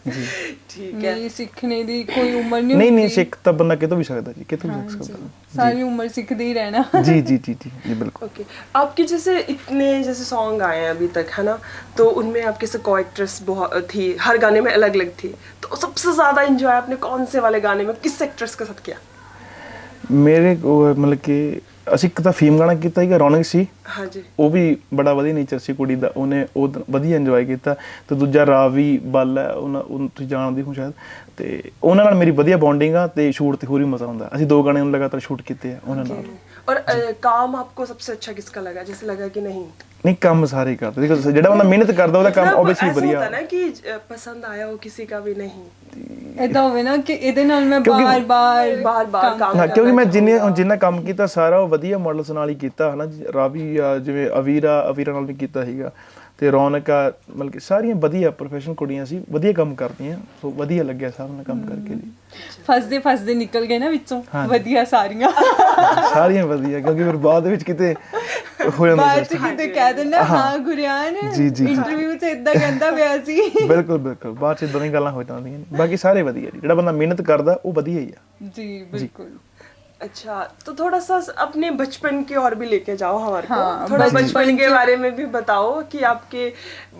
ਜੀ। ठीक है, ਨਹੀਂ ਸਿੱਖਣੇ ਦੀ ਕੋਈ ਉਮਰ ਨਹੀਂ ਹੁੰਦੀ। ਨਹੀਂ ਸਿੱਖ ਤਾਂ ਬੰਦਾ ਕਿਤੋਂ ਵੀ ਸਕਦਾ ਜੀ, ਕਿਤੋਂ ਵੀ ਸਿੱਖ ਸਕਦਾ। ਸਾਰੀ ਉਮਰ ਸਿੱਖਦੇ ਹੀ ਰਹਿਣਾ। जी बिल्कुल। ओके, आपके जैसे इतने जैसे सॉन्ग आए हैं अभी तक, है ना, तो उनमें आपके से को एक्ट्रेस बहुत थी, हर गाने में अलग अलग थी, तो सबसे ज़्यादा इंजॉय आपने कौन से वाले गाने में किस एक्ट्रेस के साथ किया? ਮੇਰੇ ਮਤਲਬ ਕਿ ਅਸੀਂ ਇੱਕ ਤਾਂ ਫੀਮ ਗਾਣਾ ਕੀਤਾ ਸੀਗਾ, ਰੌਣਕ ਸੀ। हाँ जी, ਉਹ ਵੀ ਬੜਾ ਵਧੀਆ ਨੇਚਰ ਸੀ ਕੁੜੀ ਦਾ, ਉਹਨੇ ਉਹ ਵਧੀਆ ਇੰਜੋਏ ਕੀਤਾ। ਤੇ ਦੂਜਾ ਰਾਵੀ ਬੱਲ ਹੈ, ਉਹਨੂੰ ਤੁਸੀਂ ਜਾਣਦੇ ਹੋ ਸ਼ਾਇਦ, ਤੇ ਉਹਨਾਂ ਨਾਲ ਮੇਰੀ ਵਧੀਆ ਬੌਂਡਿੰਗ ਆ, ਤੇ ਸ਼ੂਟ ਤੇ ਹੋਰ ਵੀ ਮਜ਼ਾ ਆਉਂਦਾ। ਅਸੀਂ 2 ਗਾਣੇ ਨੂੰ ਲਗਾਤਾਰ ਸ਼ੂਟ ਕੀਤੇ ਆ ਉਹਨਾਂ ਨਾਲ। और काम आपको सबसे अच्छा किसका लगा, जैसे लगा कि नहीं? ਨਹੀਂ ਕੰਮ ਸਾਰੇ ਹੀ ਕਰਦੇ, ਦੇਖੋ ਜਿਹੜਾ ਬੰਦਾ ਮਿਹਨਤ ਕਰਦਾ ਉਹਦਾ ਕੰਮ ਆਬਵੀਅਸਲੀ ऐसा ਵਧੀਆ। होता है ना कि पसंद आया हो किसी का भी नहीं, ਏਦਾਂ ਹੋਵੇ ਨਾ ਕਿ ਇਹਦੇ ਨਾਲ ਮੈਂ ਬਾਰ-ਬਾਰ काम ਹਾਂ, ਕਿਉਂਕਿ ਮੈਂ ਜਿੰਨਾ ਕੰਮ ਕੀਤਾ ਸਾਰਾ ਉਹ ਵਧੀਆ ਮਾਡਲਸ ਨਾਲ ਹੀ ਕੀਤਾ ਹਨਾ। ਰਾਵੀ ਆ, ਜਿਵੇਂ ਅਵੀਰਾ ਨਾਲ ਵੀ ਕੀਤਾ ਸੀਗਾ, ਤੇ ਰੌਣਕ ਆ, ਮਤਲਬ ਕਿ ਸਾਰੀਆਂ ਵਧੀਆ ਪ੍ਰੋਫੈਸ਼ਨਲ ਕੁੜੀਆਂ ਸੀ, ਵਧੀਆ ਕੰਮ ਕਰਦੀਆਂ, ਸੋ ਵਧੀਆ ਲੱਗਿਆ ਸਾਰਿਆਂ ਨਾਲ ਕੰਮ ਕਰਕੇ ਜੀ। ਫਸਦੇ ਨਿਕਲ ਗਏ ਨਾ ਵਿੱਚੋਂ ਵਧੀਆ ਸਾਰੀਆਂ ਵਧੀਆ, ਕਿਉਂਕਿ ਫਿਰ ਬਾਅਦ ਵਿੱਚ ਕਿਤੇ ਹੋ ਜਾਂਦਾ ਬਾਅਦ ਚ ਕਿਤੇ ਕਹਿ ਦਿੰਦਾ ਹਾਂ ਗੁਰਿਆਨ ਇੰਟਰਵਿਊ 'ਚ ਇਦਾਂ ਕਹਿੰਦਾ ਪਿਆ ਸੀ। ਬਿਲਕੁਲ ਬਾਅਦ ਚ ਦੋਵੇਂ ਗੱਲਾਂ ਹੋ ਜਾਂਦੀਆਂ ਨੇ। ਬਾਕੀ ਸਾਰੇ ਵਧੀਆ ਜੀ, ਜਿਹੜਾ ਬੰਦਾ ਮਿਹਨਤ करदा वो ਵਧੀਆ ਹੀ ਆ जी बिल्कुल। अच्छा, तो थोड़ा सा अपने बचपन की और भी लेके जाओ हमारे को, थोड़ा बचपन के बारे में भी बताओ कि आपके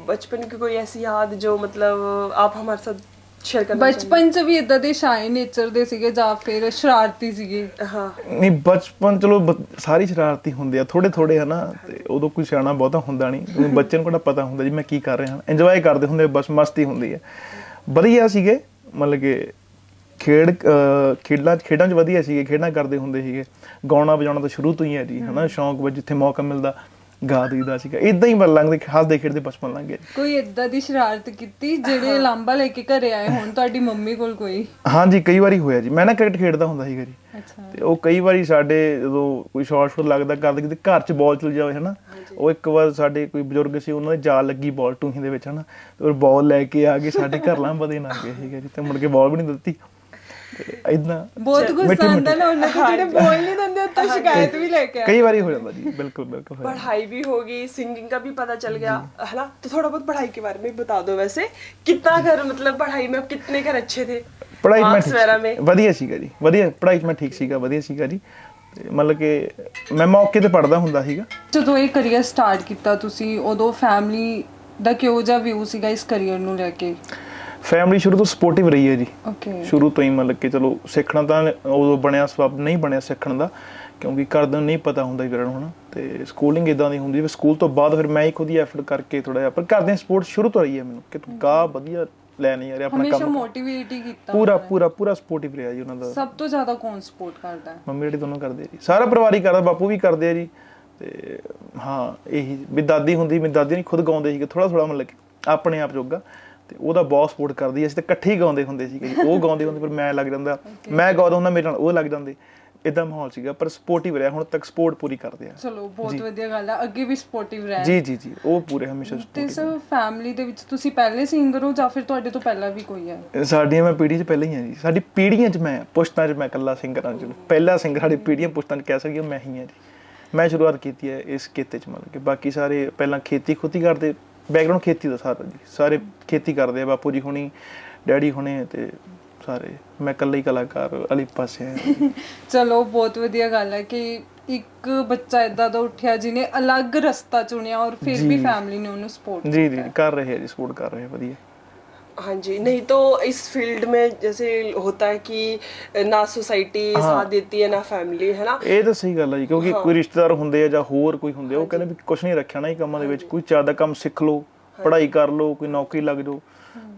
बचपन की कोई ऐसी याद जो मतलब आप हमारे साथ शेयर करना ਬਚਪਨ ਚ ਵੀ ਇਦਾਂ ਦੇ ਸ਼ਾਈ ਨੇਚਰ ਦੇ ਸੀਗੇ ਜਾਂ ਫਿਰ ਸ਼ਰਾਰਤੀ ਸੀਗੇ? हाँ ਨਹੀਂ ਬਚਪਨ ਚਲੋ ਸਾਰੀ ਸ਼ਰਾਰਤੀ ਹੁੰਦੇ ਆ ਥੋੜੇ ਥੋੜੇ ਹਨਾ, ਤੇ ਉਦੋਂ ਕੋਈ ਸਿਆਣਾ ਬਹੁਤਾ ਹੁੰਦਾ ਨਹੀਂ, ਕਿਉਂਕਿ ਬੱਚੇ ਨੂੰ ਕਿਹੜਾ ਪਤਾ ਹੁੰਦਾ ਜੀ ਮੈਂ ਕੀ ਕਰ ਰਿਹਾ, ਇੰਜੋਏ ਕਰਦੇ ਹੁੰਦੇ, ਬਸ ਮਸਤੀ ਹੁੰਦੀ ਹੈ। ਵਧੀਆ ਸੀਗੇ, ਮਤਲਬ ਕਿ ਖੇਡਾਂ 'ਚ ਵਧੀਆ ਸੀਗੇ, ਖੇਡਾਂ ਕਰਦੇ ਹੁੰਦੇ ਸੀਗੇ, ਗਾਉਣਾ ਵਜਾਉਣਾ ਤਾਂ ਸ਼ੁਰੂ ਤੋਂ ਹੀ ਹੈ ਜੀ ਹਨਾ, ਸ਼ੌਂਕ ਵਿੱਚ ਜਿੱਥੇ ਮੌਕਾ ਮਿਲਦਾ ਗਾ ਦਈਦਾ ਸੀਗਾ, ਇਦਾਂ ਹੀ ਲੰਘਦੇ ਹੱਸਦੇ ਖੇਡਦੇ ਬਚਪਨ ਲੰਘ ਗਿਆ। ਕੋਈ ਇਦਾਂ ਦੀ ਸ਼ਰਾਰਤ ਕੀਤੀ ਜਿਹੜੇ ਲਾਂਬਾ ਲੈ ਕੇ ਘਰੇ ਆਏ ਹੁਣ ਤੁਹਾਡੀ ਮੰਮੀ ਕੋਲ ਕੋਈ? ਹਾਂਜੀ ਕਈ ਵਾਰੀ ਹੋਇਆ ਜੀ, ਮੈਂ ਨਾ ਕ੍ਰਿਕਟ ਖੇਡਦਾ ਹੁੰਦਾ ਸੀਗਾ ਜੀ, ਅੱਛਾ। ਤੇ ਉਹ ਕਈ ਵਾਰੀ ਸਾਡੇ ਜਦੋਂ ਕੋਈ ਸ਼ਾਟ ਲੱਗਦਾ ਕਰਦੇ ਕਿਤੇ ਘਰ 'ਚ ਬਾਲ ਚਲ ਜਾਵੇ ਹਨਾ, ਉਹ ਇੱਕ ਵਾਰ ਸਾਡੇ ਕੋਈ ਬਜ਼ੁਰਗ ਸੀ ਉਹਨਾਂ ਦੇ ਜਾਲ ਲੱਗੀ ਬਾਲ ਟੂਹੀ ਦੇ ਵਿੱਚ ਹਨਾ, ਤੇ ਉਹ ਬਾਲ ਲੈ ਕੇ ਆ ਕੇ ਸਾਡੇ ਘਰ ਲਾਂਬਾ ਦੇਣ ਆ ਗਏ ਸੀਗੇ ਜੀ, ਤੇ ਮੁੜ ਕੇ ਬਾਲ ਵੀ ਨਹੀਂ ਦਿੱਤੀ। ਇਦਾਂ ਬਹੁਤ ਗੁੱਸਾ ਆਉਂਦਾ ਨਾ ਉਹਨਾਂ ਦੇ ਜਿਹੜੇ ਬੋਲ ਨਹੀਂ ਦਿੰਦੇ ਉੱਤੇ ਸ਼ਿਕਾਇਤ ਵੀ ਲੈ ਕੇ ਆਏ। कई बार हो जाता जी, बिल्कुल बिल्कुल। पढ़ाई भी होगी, सिंगिंग का भी पता चल गया है ना, तो थोड़ा बहुत पढ़ाई के बारे में बता दो। वैसे कितना घर मतलब पढ़ाई में कितने घर अच्छे थे? पढ़ाई Marks वगैरह में ਵਧੀਆ ਸੀਗਾ ਜੀ, ਵਧੀਆ ਪੜ੍ਹਾਈ 'ਚ ਮੈਂ ਠੀਕ ਸੀਗਾ, ਵਧੀਆ ਸੀਗਾ ਜੀ, ਤੇ ਮਤਲਬ ਕਿ ਮੈਂ ਮੌਕੇ ਤੇ ਪੜ੍ਹਦਾ ਹੁੰਦਾ ਸੀਗਾ। ਜਦੋਂ ਇਹ ਕਰੀਅਰ ਸਟਾਰਟ ਕੀਤਾ ਤੁਸੀਂ, ਉਦੋਂ ਫੈਮਿਲੀ ਦਾ ਕਿਹੋ ਜਿਹਾ ਵਿਊ ਸੀਗਾ ਇਸ ਕਰੀਅਰ ਨੂੰ ਲੈ ਕੇ? ਫੈਮਿਲੀ ਸ਼ੁਰੂ ਤੋਂ ਸਪੋਰਟਿਵ ਰਹੀ ਹੈ ਜੀ, ਓਕੇ। ਸ਼ੁਰੂ ਤੋਂ ਹੀ ਮਤਲਬ ਕਿ ਚਲੋ ਸਿੱਖਣਾ ਤਾਂ ਉਦੋਂ ਬਣਿਆ, ਸਬਬ ਨਹੀਂ ਬਣਿਆ ਸਿੱਖਣ ਦਾ, ਕਿਉਂਕਿ ਘਰਦਿਆਂ ਨੂੰ ਨਹੀਂ ਪਤਾ ਹੁੰਦਾ ਵੀਰਾਂ ਨੂੰ ਹਨਾ, ਤੇ ਸਕੂਲਿੰਗ ਇਦਾਂ ਦੀ ਹੁੰਦੀ, ਸਕੂਲ ਤੋਂ ਬਾਅਦ ਫਿਰ ਮੈਂ ਹੀ ਖੁਦ ਹੀ ਐਫਰਟ ਕਰਕੇ ਥੋੜਾ ਜਿਹਾ, ਪਰ ਘਰਦਿਆਂ ਸਪੋਰਟ ਸ਼ੁਰੂ ਤੋਂ ਰਹੀ ਹੈ ਮੈਨੂੰ ਕਿ ਤੂੰ ਗਾ ਵਧੀਆ ਲੈਣੀ ਯਾਰ ਆਪਣਾ ਹਮੇਸ਼ਾ ਕੰਮ, ਮੋਟੀਵੇਟ ਹੀ ਕੀਤਾ? ਪੂਰਾ ਸਪੋਰਟਿਵ ਰਿਹਾ ਜੀ ਉਹਨਾਂ ਦਾ। ਸਭ ਤੋਂ ਜ਼ਿਆਦਾ ਕੌਣ ਸਪੋਰਟ ਕਰਦਾ ਹੈ? ਮੰਮੀ ਡੈਡੀ ਦੋਨੋਂ ਕਰਦੇ ਆ ਜੀ, ਸਾਰਾ ਪਰਿਵਾਰ ਹੀ ਕਰਦਾ, ਬਾਪੂ ਵੀ ਕਰਦੇ ਆ ਜੀ, ਤੇ ਹਾਂ ਇਹੀ ਵੀ ਦਾਦੀ ਹੁੰਦੀ, ਮੇਰੀ ਦਾਦੀ ਨੇ ਖੁਦ ਗਾਉਂਦੇ ਸੀਗੇ ਥੋੜਾ ਮਤਲਬ ਕਿ ਆਪਣੇ ਆਪ ਜੋਗਾ, ਤੇ ਉਹਦਾ ਬਹੁਤ ਸਪੋਰਟ ਕਰਦੀ, ਅਸੀਂ ਤਾਂ ਇਕੱਠੇ ਹੀ ਗਾਉਂਦੇ ਹੁੰਦੇ ਸੀਗੇ ਜੀ, ਉਹ ਗਾਉਂਦੇ ਹੁੰਦੇ ਪਰ ਮੈਂ ਲੱਗ ਜਾਂਦਾ, ਮੈਂ ਗਾਉਂਦਾ ਹੁੰਦਾ ਮੇਰੇ ਨਾਲ ਉਹ ਲੱਗ ਜਾਂਦੇ, ਇਦਾਂ ਮਾਹੌਲ ਸੀਗਾ, ਪਰ ਸਪੋਰਟਿਵ ਰਿਹਾ, ਹੁਣ ਤੱਕ ਸਪੋਰਟ ਪੂਰੀ ਕਰਦੇ ਆ। ਚਲੋ ਬਹੁਤ ਵਧੀਆ ਗੱਲ ਹੈ, ਅੱਗੇ ਵੀ ਸਪੋਰਟਿਵ ਰਹਿ। ਜੀ ਉਹ ਪੂਰੇ ਹਮੇਸ਼ਾ ਤੇ ਸਰ ਫੈਮਿਲੀ ਦੇ ਵਿੱਚ ਤੁਸੀਂ ਪਹਿਲੇ ਸਿੰਗਰ ਹੋ ਜਾਂ ਫਿਰ ਤੁਹਾਡੇ ਤੋਂ ਪਹਿਲਾਂ ਵੀ ਕੋਈ ਹੈ? ਸਾਡੀਆਂ ਮੈਂ ਪੀੜ੍ਹੀ 'ਚ ਪਹਿਲਾਂ ਹੀ ਆ ਜੀ, ਸਾਡੀ ਪੀੜ੍ਹੀਆਂ 'ਚ ਮੈਂ ਪੁਸ਼ਤਾਂ 'ਚ ਮੈਂ ਇਕੱਲਾ ਸਿੰਗਰ ਹਾਂ ਜੀ, ਪਹਿਲਾ ਸਿੰਗਰ ਸਾਡੀ ਪੀੜ੍ਹੀਆਂ ਪੁਸ਼ਤਾਂ 'ਚ ਕਹਿ ਸਕੀਏ ਮੈਂ ਹੀ ਹਾਂ ਜੀ, ਮੈਂ ਸ਼ੁਰੂਆਤ ਕੀਤੀ ਹੈ ਇਸ ਕਿੱਤੇ 'ਚ, ਮਤਲਬ ਕਿ ਬਾਕੀ ਸਾਰੇ ਪਹਿਲਾਂ ਖੇਤੀ ਕਰਦੇ, ਬੈਕਗ੍ਰਾਉਂਡ ਖੇਤੀ ਦਾ ਸਾਰਾ ਜੀ, ਸਾਰੇ ਖੇਤੀ ਕਰਦੇ ਆ, ਬਾਪੂ ਜੀ ਹੁਣੀ, ਡੈਡੀ ਹੁਣੇ, ਤੇ ਸਾਰੇ ਮੈਂ ਇਕੱਲਾ ਹੀ ਕਲਾਕਾਰ ਵਾਲੀ ਪਾਸੇ ਆ। ਚਲੋ ਬਹੁਤ ਵਧੀਆ ਗੱਲ ਹੈ ਕਿ ਇੱਕ ਬੱਚਾ ਇਦਾਂ ਦਾ ਉੱਠਿਆ ਜਿਹਨੇ ਅਲੱਗ ਰਸਤਾ ਚੁਣਿਆ ਔਰ ਫਿਰ ਵੀ ਫੈਮਿਲੀ ਨੇ ਉਹਨੂੰ ਸਪੋਰਟ ਜੀ ਕਰ ਰਹੇ ਆ ਜੀ, ਸਪੋਰਟ ਕਰ ਰਹੇ ਵਧੀਆ। हाँ जी, नहीं तो इस फील्ड में जैसे होता है कि ना सोसाइटी साथ देती है ना फैमिली, है ना? ਇਹ ਤਾਂ ਸਹੀ ਗੱਲ ਹੈ ਜੀ, ਕਿਉਂਕਿ ਕੋਈ ਰਿਸ਼ਤੇਦਾਰ ਹੁੰਦੇ ਆ ਜਾਂ ਹੋਰ ਕੋਈ ਹੁੰਦੇ ਆ, ਉਹ ਕਹਿੰਦੇ ਵੀ ਕੁਛ ਨਹੀਂ ਰੱਖਿਆ ਨਾ ਇਹ ਕੰਮਾਂ ਦੇ ਵਿੱਚ, ਕੋਈ ਜ਼ਿਆਦਾ ਕੰਮ ਸਿੱਖ ਲਓ, ਪੜ੍ਹਾਈ ਕਰ ਲਓ, ਕੋਈ ਨੌਕਰੀ ਲੱਗ ਜਾਓ,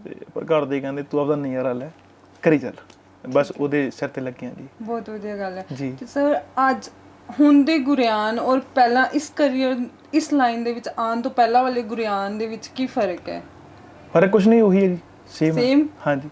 ਤੇ ਪਰ ਘਰ ਦੇ ਕਹਿੰਦੇ ਤੂੰ ਆਪਦਾ ਨਜ਼ਾਰਾ ਲੈ, ਕਰੀ ਚੱਲ, ਬਸ ਉਹਦੇ ਸਿਰ ਤੇ ਲੱਗਿਆ ਜੀ। ਬਹੁਤ ਵਧੀਆ ਗੱਲ ਹੈ ਜੀ। ਤੇ ਸਰ ਅੱਜ ਹੁਣ ਦੇ ਗੁਰਿਆਨ ਔਰ ਪਹਿਲਾਂ ਇਸ ਕਰੀਅਰ ਇਸ ਲਾਈਨ ਦੇ ਵਿੱਚ ਆਉਣ ਤੋਂ ਪਹਿਲਾਂ ਵਾਲੇ ਗੁਰਿਆਨ ਦੇ ਵਿੱਚ ਕੀ ਫਰਕ ਹੈ? ਫਰਕ ਕੁਛ ਨਹੀਂ, ਉਹੀ ਹੈ ਜੀ, ਸੇਮ। ਹਾਂਜੀ,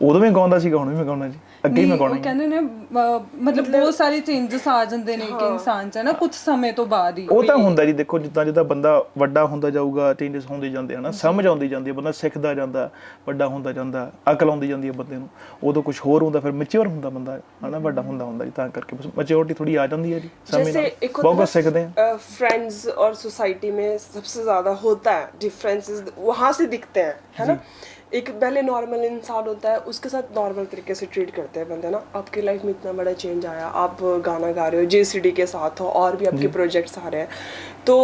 ਉਦੋਂ ਵੀ ਗਾਉਂਦਾ ਸੀਗਾ, ਹੁਣ ਵੀ ਮੈਂ ਗਾਉਣਾ ਜੀ, ਅੱਗੇ ਹੀ ਮੈਂ ਗਾਉਣਾ। ਉਹ ਕਹਿੰਦੇ ਨੇ ਮਤਲਬ ਬਹੁਤ ਸਾਰੇ ਚੇਂਜਸ ਆ ਜਾਂਦੇ ਨੇ ਕਿ ਇਨਸਾਨ ਚ ਨਾ ਕੁਝ ਸਮੇਂ ਤੋਂ ਬਾਅਦ ਹੀ। ਉਹ ਤਾਂ ਹੁੰਦਾ ਜੀ, ਦੇਖੋ ਜਿੱਦਾਂ ਬੰਦਾ ਵੱਡਾ ਹੁੰਦਾ ਜਾਊਗਾ, ਚੇਂਜਸ ਹੁੰਦੇ ਜਾਂਦੇ ਹਨਾ, ਸਮਝ ਆਉਂਦੀ ਜਾਂਦੀ ਹੈ, ਬੰਦਾ ਸਿੱਖਦਾ ਜਾਂਦਾ, ਵੱਡਾ ਹੁੰਦਾ ਜਾਂਦਾ, ਅਕਲ ਆਉਂਦੀ ਜਾਂਦੀ ਹੈ ਬੰਦੇ ਨੂੰ, ਉਦੋਂ ਕੁਝ ਹੋਰ ਹੁੰਦਾ, ਫਿਰ ਮੈਚੁਰ ਹੁੰਦਾ ਬੰਦਾ ਹਨਾ, ਵੱਡਾ ਹੁੰਦਾ ਜੀ, ਤਾਂ ਕਰਕੇ ਬਸ ਮੈਚੁਰਿਟੀ ਥੋੜੀ ਆ ਜਾਂਦੀ ਹੈ ਜੀ, ਸਮੇਂ ਨਾਲ ਬਹੁਤ ਕੁਝ ਸਿੱਖਦੇ ਆ। फ्रेंड्स और सोसाइटी में सबसे ज्यादा होता है डिफरेंसेस, वहाँ से दिखते हैं, है ना? एक पहले नॉर्मल इंसान होता है, उसके साथ नॉर्मल तरीके से ट्रीट करते हैं बंदे ना। आपकी लाइफ में इतना बड़ा चेंज आया, आप गाना गा रहे हो, JCD के साथ हो, और भी आपके प्रोजेक्ट्स आ रहे हैं, तो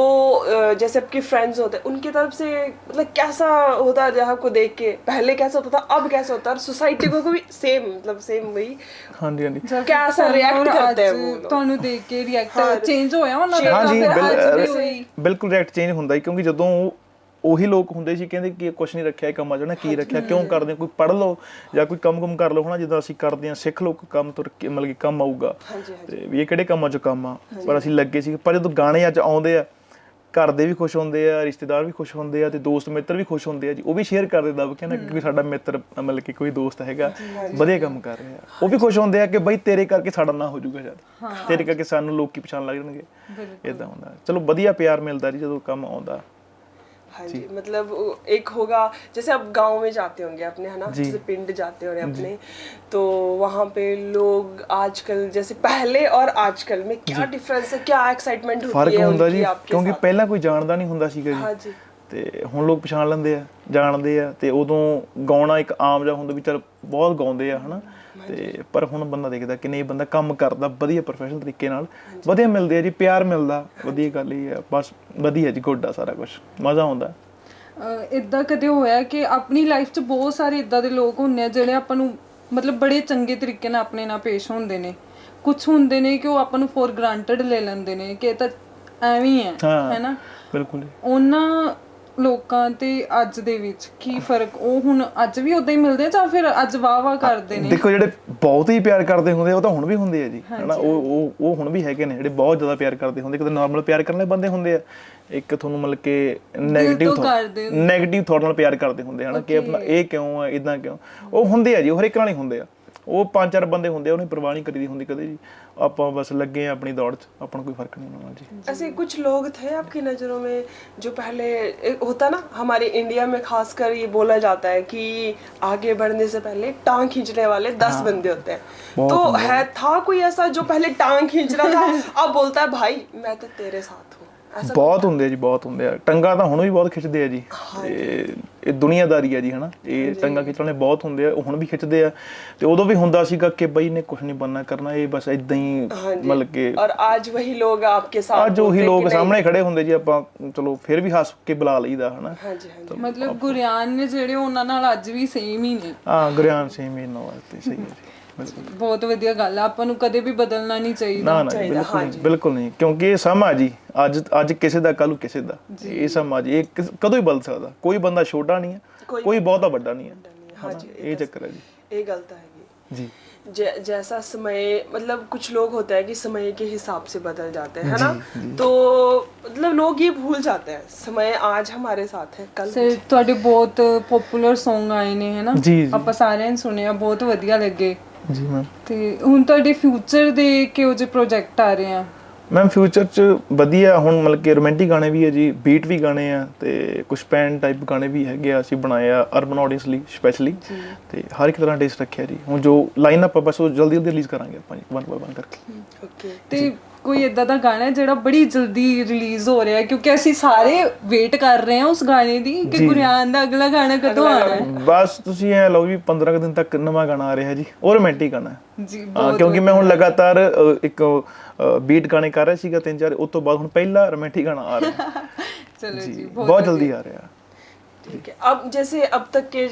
जैसे आपके फ्रेंड्स होते हैं उनकी तरफ से मतलब कैसा होता है, जहाँ को देख के पहले कैसा होता था, अब कैसा होता है, और सोसाइटी को भी सेम मतलब सेम वही ਹਾਂਜੀ कैसा रिएक्ट करते हैं वो लोग? ਤੁਹਾਨੂੰ ਦੇਖ ਕੇ ਰਿਐਕਟ ਚੇਂਜ ਹੋਇਆ ਉਹਨਾਂ ਦਾ? ਹਾਂਜੀ ਫਿਰ ਅੱਜ ਵੀ ਹੋਈ? ਬਿਲਕੁਲ ਰਿਐਕਟ ਚੇਂਜ ਹੁੰਦਾ ਹੈ, ਕਿਉਂਕਿ ਜਦੋਂ ਉਹੀ ਲੋਕ ਹੁੰਦੇ ਸੀ ਕਹਿੰਦੇ ਕਿ ਕੁਛ ਨਹੀਂ ਰੱਖਿਆ ਇਹ ਕੰਮਾਂ 'ਚ ਨਾ, ਕੀ ਰੱਖਿਆ, ਕਿਉਂ ਕਰਦੇ, ਕੋਈ ਪੜ੍ਹ ਲਓ ਜਾਂ ਕੋਈ ਕੰਮ ਕਰ ਲਓ ਹਨਾ, ਜਿੱਦਾਂ ਅਸੀਂ ਕਰਦੇ ਹਾਂ, ਸਿੱਖ ਲਓ, ਕੰਮ ਤੋਂ ਮਤਲਬ ਕਿ ਕੰਮ ਆਊਗਾ, ਤੇ ਵੀ ਇਹ ਕਿਹੜੇ ਕੰਮਾਂ 'ਚ ਕੰਮ ਆ, ਪਰ ਅਸੀਂ ਲੱਗੇ ਸੀ। ਪਰ ਜਦੋਂ ਗਾਣੇ ਅੱਜ ਆਉਂਦੇ ਆ, ਘਰ ਦੇ ਵੀ ਖੁਸ਼ ਹੁੰਦੇ ਆ, ਰਿਸ਼ਤੇਦਾਰ ਵੀ ਖੁਸ਼ ਹੁੰਦੇ ਆ, ਤੇ ਦੋਸਤ ਮਿੱਤਰ ਵੀ ਖੁਸ਼ ਹੁੰਦੇ ਆ ਜੀ, ਉਹ ਵੀ ਸ਼ੇਅਰ ਕਰ ਦਿੰਦਾ ਕਹਿੰਦਾ ਕਿ ਸਾਡਾ ਮਿੱਤਰ ਮਤਲਬ ਕਿ ਕੋਈ ਦੋਸਤ ਹੈਗਾ ਵਧੀਆ ਕੰਮ ਕਰ ਰਿਹਾ, ਉਹ ਵੀ ਖੁਸ਼ ਹੁੰਦੇ ਆ ਕਿ ਬਈ ਤੇਰੇ ਕਰਕੇ ਸਾਡਾ ਨਾਂ ਹੋ ਜਾਊਗਾ, ਜਦ ਤੇਰੇ ਕਰਕੇ ਸਾਨੂੰ ਲੋਕੀ ਪਛਾਣ ਲੱਗ ਜਾਣਗੇ, ਇਦਾਂ ਹੁੰਦਾ। ਚਲੋ ਵਧੀਆ ਪਿਆਰ ਮਿਲਦਾ ਜੀ ਜਦੋਂ ਕੰਮ ਆਉਂਦਾ। हाँ जी, मतलब एक होगा जैसे आप गांव में जाते होंगे अपने, है ना, जैसे पिंड जाते होंगे अपने, तो वहाँ पे लोग आजकल जैसे पहले और आजकल में क्या डिफरेंस है, क्या एक्साइटमेंट होती है उनकी आपके ਕਿਉਂਕਿ साथ? ਪਹਿਲਾਂ ਕੋਈ ਜਾਣਦਾ ਨਹੀਂ ਹੁੰਦਾ ਸੀਗਾ हाँ ਜੀ, जी, ਤੇ ਹੁਣ ਲੋਕ ਪਛਾਣ ਲੈਂਦੇ ਆ, ਜਾਣਦੇ ਆ, ਤੇ ਉਦੋਂ ਗਾਉਣਾ ਇੱਕ ਆਮ ਜਿਹਾ ਹੁੰਦਾ ਵੀ ਚਲ ਬਹੁਤ ਗਾਉਂਦੇ ਆ ਹਨਾ, ਤੇ ਪਰ ਹੁਣ ਬੰਦਾ ਦੇਖਦਾ ਕਿ ਨਹੀਂ, ਬੰਦਾ ਕੰਮ ਕਰਦਾ ਵਧੀਆ ਪ੍ਰੋਫੈਸ਼ਨਲ ਤਰੀਕੇ ਨਾਲ, ਵਧੀਆ ਮਿਲਦੇ ਆ ਜੀ, ਪਿਆਰ ਮਿਲਦਾ, ਵਧੀਆ ਗੱਲ ਹੀ ਆ, ਬਸ ਵਧੀਆ ਜੀ, ਗੁੱਡ ਆ ਸਾਰਾ ਕੁਝ, ਮਜ਼ਾ ਆਉਂਦਾ। ਇਦਾਂ ਕਦੇ ਹੋਇਆ ਕਿ ਆਪਣੀ ਲਾਈਫ 'ਚ ਬਹੁਤ ਸਾਰੇ ਇਦਾਂ ਦੇ ਲੋਕ ਹੁੰਦੇ ਆ ਜਿਹੜੇ ਆਪਾਂ ਨੂੰ ਮਤਲਬ ਬੜੇ ਚੰਗੇ ਤਰੀਕੇ ਨਾਲ ਆਪਣੇ ਨਾਲ ਪੇਸ਼ ਹੁੰਦੇ ਨੇ, ਕੁਝ ਹੁੰਦੇ ਨੇ ਕਿ ਉਹ ਆਪਾਂ ਨੂੰ ਫੋਰ ਗ੍ਰਾਂਟਡ ਲੈ ਲੈਂਦੇ ਨੇ ਕਿ ਇਹ ਤਾਂ ਐਵੇਂ ਹੀ ਹੈ ਹੈਨਾ। ਬਿਲਕੁਲ ਉਹਨਾਂ ਲੋਕਾਂ ਤੇ ਅੱਜ ਦੇ ਵਿੱਚ ਕੀ ਫਰਕ, ਉਹ ਹੁਣ ਅੱਜ ਵੀ ਉਦਾਂ ਹੀ ਮਿਲਦੇ ਜਾਂ ਫਿਰ ਅੱਜ ਵਾਹ ਕਰਦੇ ਨੇ? ਦੇਖੋ ਜਿਹੜੇ ਬਹੁਤ ਹੀ ਪਿਆਰ ਕਰਦੇ ਹੁੰਦੇ ਉਹ ਤਾਂ ਹੁਣ ਵੀ ਹੁੰਦੇ ਆ ਜੀ ਹਨਾ, ਉਹ ਹੁਣ ਵੀ ਹੈਗੇ ਨੇ ਜਿਹੜੇ ਬਹੁਤ ਜ਼ਿਆਦਾ ਪਿਆਰ ਕਰਦੇ ਹੁੰਦੇ। ਕਿਤੇ ਨਾਰਮਲ ਪਿਆਰ ਕਰਨ ਵਾਲੇ ਬੰਦੇ ਹੁੰਦੇ ਆ, ਇੱਕ ਤੁਹਾਨੂੰ ਮਤਲਬ ਕਿ ਨੈਗੇਟਿਵ ਥੋਟ ਨਾਲ ਪਿਆਰ ਕਰਦੇ ਹੁੰਦੇ ਹਨਾ ਕਿ ਆਪਣਾ ਇਹ ਕਿਉਂ ਆ ਇਦਾਂ ਕਿਉਂ, ਉਹ ਹੁੰਦੇ ਆ ਜੀ, ਉਹ ਹਰ ਇੱਕ ਨਾਲ ਹੀ ਹੁੰਦੇ ਆ। ਉਹ 5-4 ਬੰਦੇ ਹੁੰਦੇ ਆ, ਉਹਨੇ ਪਰਵਾਹ ਨਹੀਂ ਕਰੀਦੀ ਹੁੰਦੀ ਕਦੇ ਜੀ, ਆਪਾਂ ਬਸ ਲੱਗੇ ਆ ਆਪਣੀ ਦੌੜ 'ਚ, ਆਪਾਂ ਨੂੰ ਕੋਈ फर्क नहीं होना जी। ऐसे कुछ लोग थे आपकी नज़रों में जो पहले होता ना, हमारे इंडिया में खासकर ये बोला जाता है कि आगे बढ़ने से पहले टांग खींचने वाले 10 बंदे होते हैं, तो है था कोई ऐसा जो पहले टांग खींच रहा था, अब बोलता है भाई मैं तो तेरे साथ हूँ? ਬਹੁਤ ਹੁੰਦੇ ਆ ਜੀ, ਬਹੁਤ ਹੁੰਦੇ ਆ। ਟੰਗਾ ਤਾਂ ਹੁਣ ਵੀ ਬਹੁਤ ਖਿੱਚਦੇ ਆ ਜੀ, ਇਹ ਦੁਨੀਆਦਾਰੀ ਆ ਜੀ ਹਨਾ, ਇਹ ਟੰਗਾ ਖਿੱਚਣ ਵਾਲੇ ਬਹੁਤ ਹੁੰਦੇ ਆ, ਉਹ ਹੁਣ ਵੀ ਖਿੱਚਦੇ ਆ। ਤੇ ਉਦੋਂ ਵੀ ਹੁੰਦਾ ਸੀਗਾ ਕਿ ਬਈ ਨੇ ਕੁਝ ਨਹੀਂ ਬਣਨਾ ਕਰਨਾ, ਇਹ ਬਸ ਇਦਾਂ ਹੀ ਮਤਲਬ ਕਿ ਔਰ ਅੱਜ ਵਹੀ ਲੋਕ ਆਪਕੇ ਸਾਥ, ਅੱਜ ਉਹੀ ਲੋਕ ਸਾਹਮਣੇ ਖੜੇ ਹੁੰਦੇ ਜੀ, ਆਪਾਂ ਚਲੋ ਫਿਰ ਵੀ ਹੱਸ ਕੇ ਬੁਲਾ ਲਈਦਾ ਹਨਾ। ਮਤਲਬ ਗੁਰਿਆਨ ਨੇ ਜਿਹੜੇ ਉਹਨਾਂ ਨਾਲ ਅੱਜ ਵੀ ਸੇਮ ਹੀ ਨੇ। ਹਾਂ, ਗੁਰਿਆਨ ਸੇਮ ਹੀ ਨਾ ਵਾਸਤੇ ਸਹੀ ਹੈ ਜੀ। ਬਹੁਤ ਵਧੀਆ ਗੱਲ ਆ, ਆਪਾਂ ਨੂੰ ਕਦੇ ਵੀ ਬਦਲਣਾ ਨਹੀਂ ਚਾਹੀਦਾ। ਨਾ ਬਿਲਕੁਲ ਨਹੀਂ, ਕਿਉਂਕਿ ਇਹ ਸਮਾਂ ਜੀ ਅੱਜ ਕਿਸੇ ਦਾ ਕੱਲ ਨੂੰ ਕਿਸੇ ਦਾ, ਇਹ ਸਮਾਂ ਜੀ ਇਹ ਕਦੋਂ ਹੀ ਬਦਲ ਸਕਦਾ। ਕੋਈ ਬੰਦਾ ਛੋਟਾ ਨਹੀਂ ਹੈ, ਕੋਈ ਬਹੁਤਾ ਵੱਡਾ ਨਹੀਂ ਹੈ, ਇਹ ਚੱਕਰ ਹੈ ਜੀ। ਇਹ ਗੱਲ ਤਾਂ ਹੈਗੀ ਜੀ। जैसा समय मतलब कुछ लोग होते हैं कि समय के हिसाब से बदल जाते हैं है ना, तो मतलब लोग ये भूल जाते हैं समय आज हमारे साथ है कल। ਸਰ ਤੁਹਾਡੇ ਬਹੁਤ ਪਪੂਲਰ Song ਆਏ ਨੇ ਹੈ ਨਾ, ਆਪਾਂ ਸਾਰਿਆਂ ਨੇ ਸੁਣਿਆ, ਬਹੁਤ ਵਧੀਆ ਲੱਗੇ ਜੀ ਮੈਮ। ਤੇ ਹੁਣ ਤੁਹਾਡੇ ਫਿਊਚਰ ਦੇ ਕਿਹੋ ਜਿਹੇ ਪ੍ਰੋਜੈਕਟ ਆ ਰਹੇ ਆ? ਮੈਮ ਫਿਊਚਰ 'ਚ ਵਧੀਆ ਹੁਣ ਮਤਲਬ ਕਿ ਰੋਮਾਂਟਿਕ ਗਾਣੇ ਵੀ ਹੈ ਜੀ, ਬੀਟ ਵੀ ਗਾਣੇ ਆ, ਤੇ ਕੁਝ ਪੈਨ ਟਾਈਪ ਗਾਣੇ ਵੀ ਹੈਗੇ ਆ, ਅਸੀਂ ਬਣਾਏ ਆ ਅਰਬਨ ਆਡੀਅנס ਲਈ ਸਪੈਸ਼ਲੀ, ਤੇ ਹਰ ਇੱਕ ਤਰ੍ਹਾਂ ਟੇਸਟ ਰੱਖਿਆ ਜੀ। ਹੁਣ ਜੋ ਲਾਈਨ ਅਪ ਆ ਬਸ ਉਹ ਜਲਦੀ ਰਿਲੀਜ਼ ਕਰਾਂਗੇ ਆਪਾਂ ਜੀ, 1 ਬਾਈ 1 ਕਰਕੇ। ਓਕੇ। ਤੇ ਕੋਈ ਇਦਾਂ ਦਾ ਗਾਣਾ ਹੈ ਜਿਹੜਾ ਬੜੀ ਜਲਦੀ ਰਿਲੀਜ਼ ਹੋ ਰਿਹਾ ਹੈ, ਕਿਉਂਕਿ ਅਸੀਂ ਸਾਰੇ ਵੇਟ ਕਰ ਰਹੇ ਹਾਂ ਉਸ ਗਾਣੇ ਦੀ ਕਿ ਗੁਰਿਆਨ ਦਾ ਅਗਲਾ ਗਾਣਾ ਕਦੋਂ ਆਣਾ ਹੈ? ਬਸ ਤੁਸੀਂ ਐ ਲਓ ਵੀ 15 ਦਿਨ ਤੱਕ ਨਵਾਂ ਗਾਣਾ ਆ ਰਿਹਾ ਜੀ, ਉਹ ਰੋਮਾਂਟਿਕ ਗਾਣਾ ਜੀ। ਕਿਉਂਕਿ ਮੈਂ ਹੁਣ ਲਗਾਤਾਰ ਇੱਕ ਬੀਟ ਗਾਣੇ ਕਰ ਰਿਹਾ ਸੀਗਾ 3-4, ਉਸ ਤੋਂ ਬਾਅਦ ਹੁਣ ਪਹਿਲਾ ਰੋਮਾਂਟਿਕ ਗਾਣਾ ਆ ਰਿਹਾ। ਚलो जी, बहुत जल्दी आ रहा है। ठीक है। अब जैसे अब तक के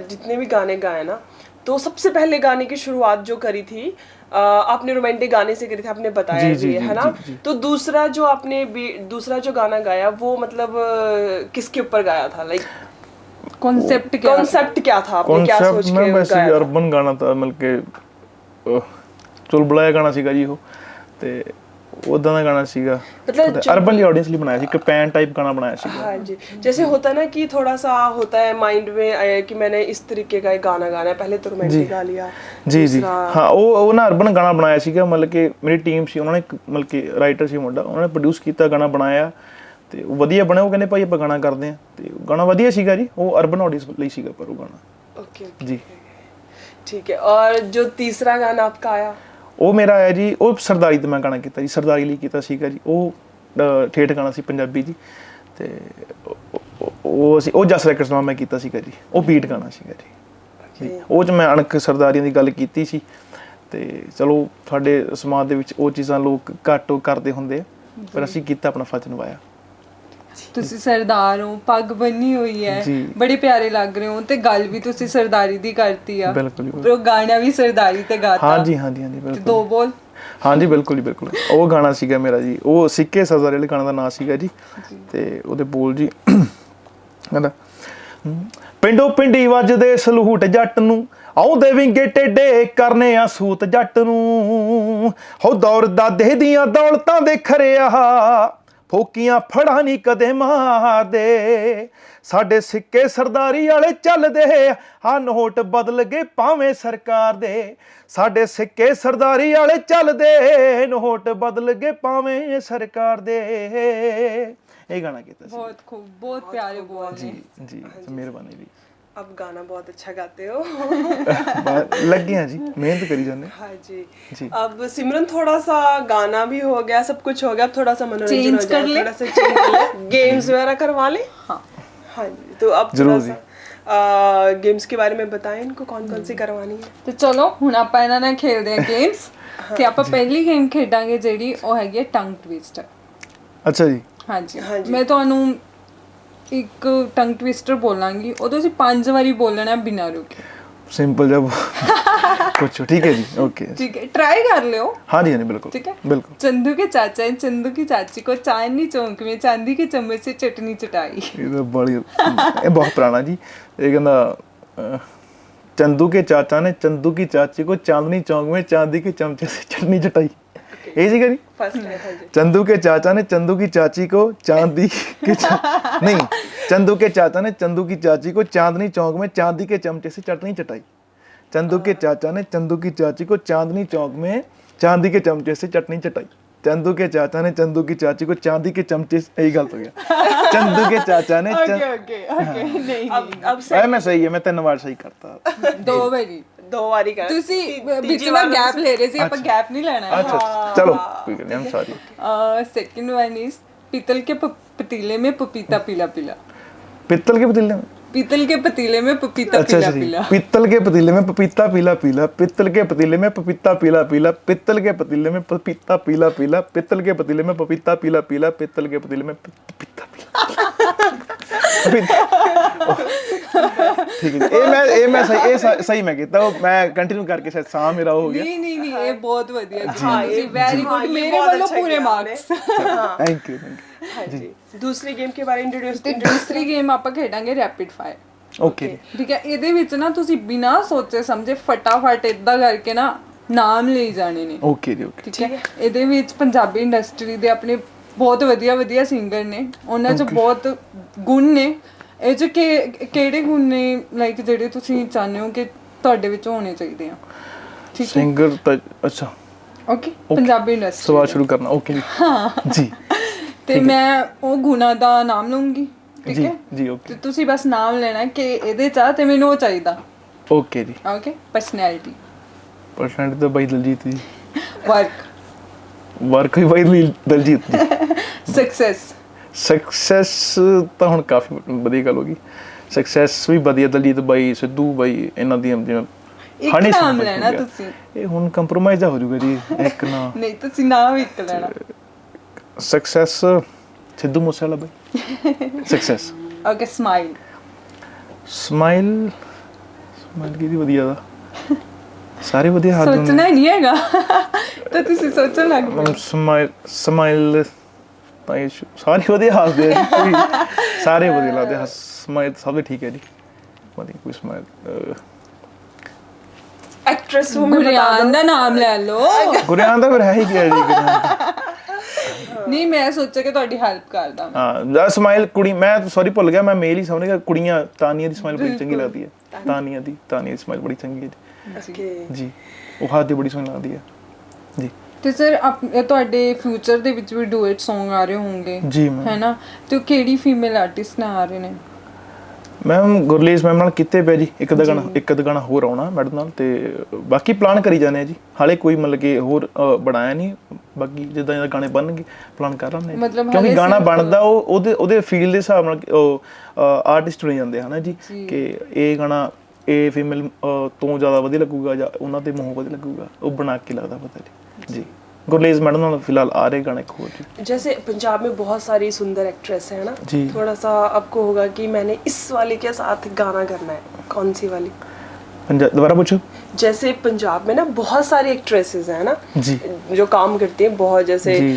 जितने भी गाने गाए ना, तो सबसे पहले गाने की शुरुआत जो करी थी आपने रोमांटिक गाने से करी थी, आपने बताया भी है ना। तो दूसरा जो गाना गाया वो मतलब किसके ऊपर गाया था? लाइक कॉन्सेप्ट क्या था? आपने क्या सोच के गाया? अर्बन गाना था, मतलब के चुलबुलाया गाना सीगा जी, वो ਤੇ ਉਦਾਂ ਦਾ ਗਾਣਾ ਸੀਗਾ, मतलब अर्बन की ऑडियंस लिए बनाया ਸੀ, पैन टाइप गाना बनाया ਸੀ। हाँ जी, जैसे होता है ना कि थोड़ा सा होता है माइंड में कि मैंने इस तरीके का एक गाना गाना है, पहले तो रोमांटिक गा लिया। जी जी हाँ, ਉਹ ਨਾ अर्बन गाना बनाया ਸੀਗਾ, ਮਤਲਬ ਕਿ ਮੇਰੀ ਟੀਮ ਸੀ, ਉਹਨਾਂ ਨੇ ਮਤਲਬ ਕਿ ਰਾਈਟਰ ਸੀ ਮੁੰਡਾ, ਉਹਨਾਂ ਨੇ ਪ੍ਰੋਡਿਊਸ ਕੀਤਾ ਗਾਣਾ ਬਣਾਇਆ, ਤੇ ਉਹ ਵਧੀਆ ਬਣਿਆ। ਉਹ ਕਹਿੰਦੇ ਭਾਈ ਆਪਾਂ ਗਾਣਾ ਕਰਦੇ ਆ, ਤੇ ਗਾਣਾ ਵਧੀਆ ਸੀਗਾ ਜੀ, ਉਹ अर्बन ऑडियंस ਲਈ ਸੀਗਾ ਪਰ ਉਹ ਗਾਣਾ। ओके जी, ठीक है। और जो तीसरा गाना आपका आया ਉਹ ਮੇਰਾ ਆਇਆ ਜੀ, ਉਹ ਸਰਦਾਰੀ ਤੇ ਮੈਂ ਗਾਣਾ ਕੀਤਾ ਜੀ, ਸਰਦਾਰੀ ਲਈ ਕੀਤਾ ਸੀਗਾ ਜੀ। ਉਹ ਠੇਠ ਗਾਣਾ ਸੀ ਪੰਜਾਬੀ ਜੀ, ਤੇ ਉਹ ਜਸ ਰੈਕਰਡਸ ਨਾਲ ਮੈਂ ਕੀਤਾ ਸੀਗਾ ਜੀ, ਉਹ ਬੀਟ ਗਾਣਾ ਸੀਗਾ ਜੀ। ਉਹ 'ਚ ਮੈਂ ਅਣਖ ਸਰਦਾਰੀਆਂ ਦੀ ਗੱਲ ਕੀਤੀ ਸੀ, ਤੇ ਚਲੋ ਸਾਡੇ ਸਮਾਜ ਦੇ ਵਿੱਚ ਉਹ ਚੀਜ਼ਾਂ ਲੋਕ ਘੱਟ ਕਰਦੇ ਹੁੰਦੇ ਆ, ਪਰ ਅਸੀਂ ਕੀਤਾ, ਆਪਣਾ ਫਰਜ਼ ਨਿਭਾਇਆ। ਤੁਸੀਂ ਸਰਦਾਰ ਹੋ, ਪੱਗ ਬੰਨੀ ਹੋਈ ਹੈ, ਬੜੇ ਪਿਆਰੇ ਲੱਗ ਰਹੇ ਹੋ, ਤੇ ਗੱਲ ਵੀ ਤੁਸੀਂ ਸਰਦਾਰੀ ਦੀ ਕਰਤੀ ਆ। ਬਿਲਕੁਲ। ਉਹ ਗਾਣਾ ਵੀ ਸਰਦਾਰੀ ਤੇ ਗਾਤਾ। ਹਾਂਜੀ ਹਾਂਜੀ ਹਾਂਜੀ ਬਿਲਕੁਲ। ਦੋ ਬੋਲ। ਹਾਂਜੀ ਬਿਲਕੁਲ ਜੀ, ਬਿਲਕੁਲ। ਉਹ ਗਾਣਾ ਸੀਗਾ ਮੇਰਾ ਜੀ, ਉਹ ਸਿੱਕੇ ਸਰਦਾਰੀ ਵਾਲੇ ਗਾਣਾ ਦਾ ਨਾਂ ਸੀਗਾ ਜੀ, ਤੇ ਉਹਦੇ ਬੋਲ ਜੀ ਕਹਿੰਦਾ, ਪਿੰਡੋਂ ਪਿੰਡੀ ਵੱਜਦੇ ਸਲੂਟ ਜੱਟ ਨੂੰ, ਆਉਂਦੇ ਵਿੰਗੇ ਟੇਡੇ ਕਰਨੇ ਆ ਸੂਤ ਜੱਟ ਨੂੰ, ਹੋ ਦੌਰ ਦਾਦੇ ਦੀਆਂ ਦੌਲਤਾਂ ਦੇ ਖਰਿਆ, ਫੋਕੀਆਂ ਫੜਾ ਨਹੀਂ ਕਦੇ ਮਾਰਦੇ, ਸਾਡੇ ਸਿੱਕੇ ਸਰਦਾਰੀ ਵਾਲੇ ਚੱਲਦੇ ਆ, ਨੋਟ ਬਦਲ ਗਏ ਭਾਵੇਂ ਸਰਕਾਰ ਦੇ, ਸਾਡੇ ਸਿੱਕੇ ਸਰਦਾਰੀ ਵਾਲੇ ਚੱਲਦੇ, ਨੋਟ ਬਦਲ ਗਏ ਭਾਵੇਂ ਸਰਕਾਰ ਦੇ। ਇਹ ਗਾਣਾ ਕੀਤਾ ਸੀ। ਬਹੁਤ ਖੂਬ, ਬਹੁਤ ਪਿਆਰੇ ਬੋਲ ਜੀ ਜੀ, ਮਿਹਰਬਾਨੀ ਜੀ। अब गाना बहुत अच्छा गाते हो। लग गए जी, मेहनत करी जाने। हाँ जी। अब सिमरन थोड़ा सा गाना भी हो गया, सब कुछ हो गया, अब थोड़ा सा मनोरंजन हो जाए, थोड़ा सा चेंज कर ले, गेम्स वगैरह करवा ले। हाँ जी, तो अब थोड़ा सा गेम्स के बारे में बताएं इनको, कौन कौन सी करवानी है। तो चलो ਹੁਣ ਆਪਾਂ ਇਹਨਾਂ ਨਾਲ ਖੇਡਦੇ ਹਾਂ ਗੇਮਸ, ਤੇ ਆਪਾਂ ਪਹਿਲੀ ਗੇਮ ਖੇਡਾਂਗੇ ਜਿਹੜੀ ਉਹ ਹੈਗੀ ਹੈ ਟੰਗ ਟਵਿਸਟਰ। ਅੱਛਾ ਜੀ। ਹਾਂਜੀ, ਮੈਂ ਤੁਹਾਨੂੰ ਇੱਕ ਟੰਗ ਟਵਿਸਟਰ ਬੋਲਾਂਗੀ, ਉਹ ਤੁਸੀਂ 5 ਵਾਰੀ ਬੋਲਣਾ ਬਿਨਾਂ ਰੁਕੇ। सिंपल जब कुछ ठीक है जी, ओके ठीक है, ट्राई कर लो। हाँ जी हाँ जी बिल्कुल ठीक है, बिल्कुल। चंदू के चाचा ने चंदू की चाची को चांदनी चौक में चांदी के चम्मच से चटनी चटाई। ये तो बड़ी ये बहुत पुराना जी। ये कहना चंदू के चाचा ने चंदू की चाची को चांदनी चौक में चांदी के चमचे से चटनी चटाई। ये जी करी फर्स्ट है, हाँ जी। चंदू के चाचा ने चंदू की चाची को चांदी के नहीं, चंदू के चाचा ने चंदू की चाची को चांदनी चौक में चांदी के चमचे से चटनी चटाई। चंदू के चाचा ने चंदू की चाची को चांदनी चौक में चांदी के चमचे से चटनी चटाई। चंदू के चाचा ने चंदू की चाची को चांदी के चमचे से, यही गलत हो गया। चंदू के चाचा ने ओके ओके ओके, नहीं अब मैं सही है, मैं 3 बार सही करता। 2 ਵਾਰੀ 2 ਵਾਰੀ ਕਰ ਤੁਸੀਂ ਵਿੱਚ ਨਾ ਗੈਪ ਲੈ ਰਹੇ ਸੀ, ਆਪਾਂ ਗੈਪ ਨਹੀਂ ਲੈਣਾ ਹੈ। अच्छा चलो कोई नहीं, I'm sorry। Second one is पीतल के पतीले में पपीता पीला पीला। पित्तल के पतीले में, पीतल के पतीले में पपीता अच्छा पीला जी, पीला। पित्तल के पतीले में पपीता पीला पीला, पित्तल के पतीले में पपीता पीला पीला, पित्तल के पतीले में पपीता पीला पीला, पित्तल के पतीले में पपीता पीला पीला, पित्तल के पतीले में पपीता ठीक है। ये मैं सही मैं कहता हूँ, मैं कंटिन्यू करके शायद सा मेरा हो गया। नहीं नहीं नहीं, ये बहुत ਵਧੀਆ ਜੀ, हाँ, ਤੁਸੀਂ ये- वेरी हाँ, गुड, ये मेरे बहुत ਵੱਲੋਂ अच्छा ਪੂਰੇ किया ਮਾਰक्स। थैंक यू हाँ जी। दूसरी गेम के बारे इंट्रोड्यूस ਤੇ ਦੂਸਰੀ ਗੇਮ ਆਪਾਂ ਖੇਡਾਂਗੇ ਰੈਪਿਡ ਫਾਇਰ। ओके ਠੀਕ ਹੈ, ਇਹਦੇ ਵਿੱਚ ਨਾ ਤੁਸੀਂ ਬਿਨਾਂ ਸੋਚੇ ਸਮਝੇ ਫਟਾਫਟ ਇਦਾਂ ਕਰਕੇ ਨਾ ਨਾਮ ਲਈ ਜਾਣੇ ਨੇ। ओके जी ओके ਠੀਕ ਹੈ, ਇਹਦੇ ਵਿੱਚ ਪੰਜਾਬੀ ਇੰਡਸਟਰੀ ਦੇ ਆਪਣੇ ਬਹੁਤ ਵਧੀਆ ਵਧੀਆ ਸਿੰਗਰ ਨੇ, ਉਹਨਾਂ 'ਚ ਬਹੁਤ ਗੁਣ ਨੇ। ਇਹ 'ਚ ਕਿਹੜੇ ਗੁਣ ਨੇ ਲਾਈਕ ਜਿਹੜੇ ਤੁਸੀਂ ਚਾਹੁੰਦੇ ਹੋ ਕਿ ਤੁਹਾਡੇ ਵਿੱਚ ਹੋਣੇ ਚਾਹੀਦੇ ਆ? ਠੀਕ ਹੈ, सिंगर अच्छा ਓਕੇ, ਪੰਜਾਬੀ ਇੰਡਸਟਰੀ सवाल शुरू करना। ओके जी ਤੇ ਮੈਂ ਉਹ ਗੁਣਾਂ ਦਾ ਨਾਮ ਲਵਾਂਗੀ। ਠੀਕ जी ਹੈ, जी ओके ਤੇ ਤੁਸੀਂ ਬਸ ਨਾਮ ਲੈਣਾ ਕਿ ਇਹਦੇ 'ਚ ਆ ਤੇ ਮੈਨੂੰ ਉਹ ਚਾਹੀਦਾ। ओके जी। ਓਕੇ, ਪਰਸਨੈਲਿਟੀ, परसेंट तो भाई दलजीत जी, ਵਰਕ, वर्क भी भाई दलजीत जी। ਸਕਸੈਸ, ਸਕਸੈਸ ਤਾਂ ਹੁਣ ਕਾਫੀ ਵਧੀਆ ਗੱਲ ਹੋ ਗਈ। ਸਕਸੈਸ ਵੀ ਵਧੀਆ ਦਲਜੀਤ ਬਾਈ, ਸਿੱਧੂ ਬਾਈ, ਇਹਨਾਂ ਦੀ ਜਿਵੇਂ ਇੱਕ ਹਨੀ ਸਿੰਘ ਨਾਮ ਬਾਈ ਲੈਣਾ ਹੋ ਗਿਆ। ਤੁਸੀਂ। ਇਹ ਹੁਣ ਕੰਪਰੋਮਾਈਜ਼ ਹੋ ਜਾਊਗਾ ਜੀ ਇੱਕ ਨਾ। ਨਹੀਂ ਤੁਸੀਂ ਨਾਮ ਇੱਕ ਲੈਣਾ। ਸਕਸੈਸ ਸਿੱਧੂ ਮੂਸੇਵਾਲਾ ਬਾਈ success. Okay, smile, smile smile ਕਿਹਦੀ ਵਧੀਆ ਦਾ, ਸਾਰੇ ਵਧੀਆ ਹੱਥ ਸੋਚਣਾ ਹੀ ਨਹੀਂ ਹੈਗਾ ਤਾਂ ਤੁਸੀਂ ਸੋਚਣ ਲੱਗ ਪਏ। ਸਮਾਈਲ ਸਮਾਈਲ ਤਾਂ ਇਹ ਸਾਰੇ ਵਧੀਆ ਹੱਸਦੇ ਆ ਜੀ, ਸਾਰੇ ਵਧੀਆ ਲੱਗਦੇ ਆ। ਸਮਾਈਲ ਸਭ ਦੇ ਠੀਕ ਹੈ ਜੀ, ਵਧੀਆ ਕੋਈ ਸਮਾਈਲ। एक्ट्रेस वो मैं बता ਗੁਰਿਆਨ ਦਾ ਨਾਮ ਲੈ ਲਓ। ਗੁਰਿਆਨ ਦਾ ਫਿਰ ਹੈ ਹੀ ਕੀ ਹੈ ਜੀ ਗੁਰਿਆਨ। ਨਹੀਂ, ਮੈਂ ਸੋਚਿਆ ਕਿ ਤੁਹਾਡੀ ਹੈਲਪ ਕਰਦਾ। ਹਾਂ ਸਮਾਈਲ ਕੁੜੀ, ਮੈਂ ਸੌਰੀ ਭੁੱਲ ਗਿਆ, ਮੈਂ ਮੇਲ ਹੀ ਸਮਝ ਗਿਆ। ਕੁੜੀਆਂ ਤਾਨੀਆ ਦੀ ਸਮਾਈਲ ਬੜੀ ਚੰਗੀ ਲੱਗਦੀ ਹੈ। ਤਾਨੀਆ ਦੀ ਸਮਾਈਲ ਬੜੀ ਚੰਗੀ ਹੈ ओके ਜੀ। ਉਹ ਹੱਥ ਦੀ ਬੜੀ ਸੋਹਣੀ ਲੱਗਦੀ ਹੈ ਜੀ। ਤੇ ਸਰ ਤੁਹਾਡੇ ਫਿਊਚਰ ਦੇ ਵਿੱਚ ਵੀ ਡੂਇਟ Song ਆ ਰਹੇ ਹੋਣਗੇ ਜੀ ਮੈਮ। ਹੈ ਨਾ, ਤੇ ਉਹ ਕਿਹੜੀ ਫੀਮੇਲ ਆਰਟਿਸਟ ਨਾਲ ਆ ਰਹੇ ਨੇ? ਮੈਮ ਗੁਰਲੀਸ ਮੈਮ ਨਾਲ ਕੀਤੇ ਪਿਆ ਜੀ, ਇੱਕ ਅੱਧਾ ਗਾਣਾ ਹੋਰ ਆਉਣਾ ਮੈਡਮ ਨਾਲ, ਤੇ ਬਾਕੀ ਪਲਾਨ ਕਰੀ ਜਾਂਦੇ ਆ ਜੀ। ਹਾਲੇ ਕੋਈ ਮਤਲਬ ਕਿ ਹੋਰ ਬਣਾਇਆ ਨਹੀਂ, ਬਾਕੀ ਜਿੱਦਾਂ ਗਾਣੇ ਬਣਨਗੇ ਪਲਾਨ ਕਰ ਰਹੇ ਹਾਂ। ਮਤਲਬ ਕਿਉਂਕਿ ਹਾਲੇ ਗਾਣਾ ਸਿਰਫ- ਬਣਦਾ ਉਹਦੇ ਫੀਲਡ ਦੇ ਹਿਸਾਬ ਨਾਲ ਉਹ ਆਰਟਿਸਟ ਚੁਣੇ ਜਾਂਦੇ ਹਨ ਜੀ, ਕਿ ਇਹ ਗਾਣਾ ਇਹ ਫੀਮੇਲ ਤੋਂ ਜ਼ਿਆਦਾ ਵਧੀਆ ਲੱਗੂਗਾ ਜਾਂ ਉਹਨਾਂ ਦੇ ਮੂੰਹ ਵਧੀਆ ਲੱਗੂਗਾ, ਉਹ ਬਣਾ ਕੇ ਲੱਗਦਾ ਪਤਾ ਜੀ। गुरलेज मैडम नाल फिलहाल आ रहे गाने खोज। जैसे पंजाब में बहुत सारी सुंदर एक्ट्रेस है ना जी। थोड़ा सा आपको होगा कि मैंने इस वाले के साथ गाना करना है, कौन सी वाली? दोबारा पूछो। जैसे पंजाब में ना बहुत सारी एक्ट्रेसेस हैं ना जी जो काम करती हैं बहुत, जैसे जी।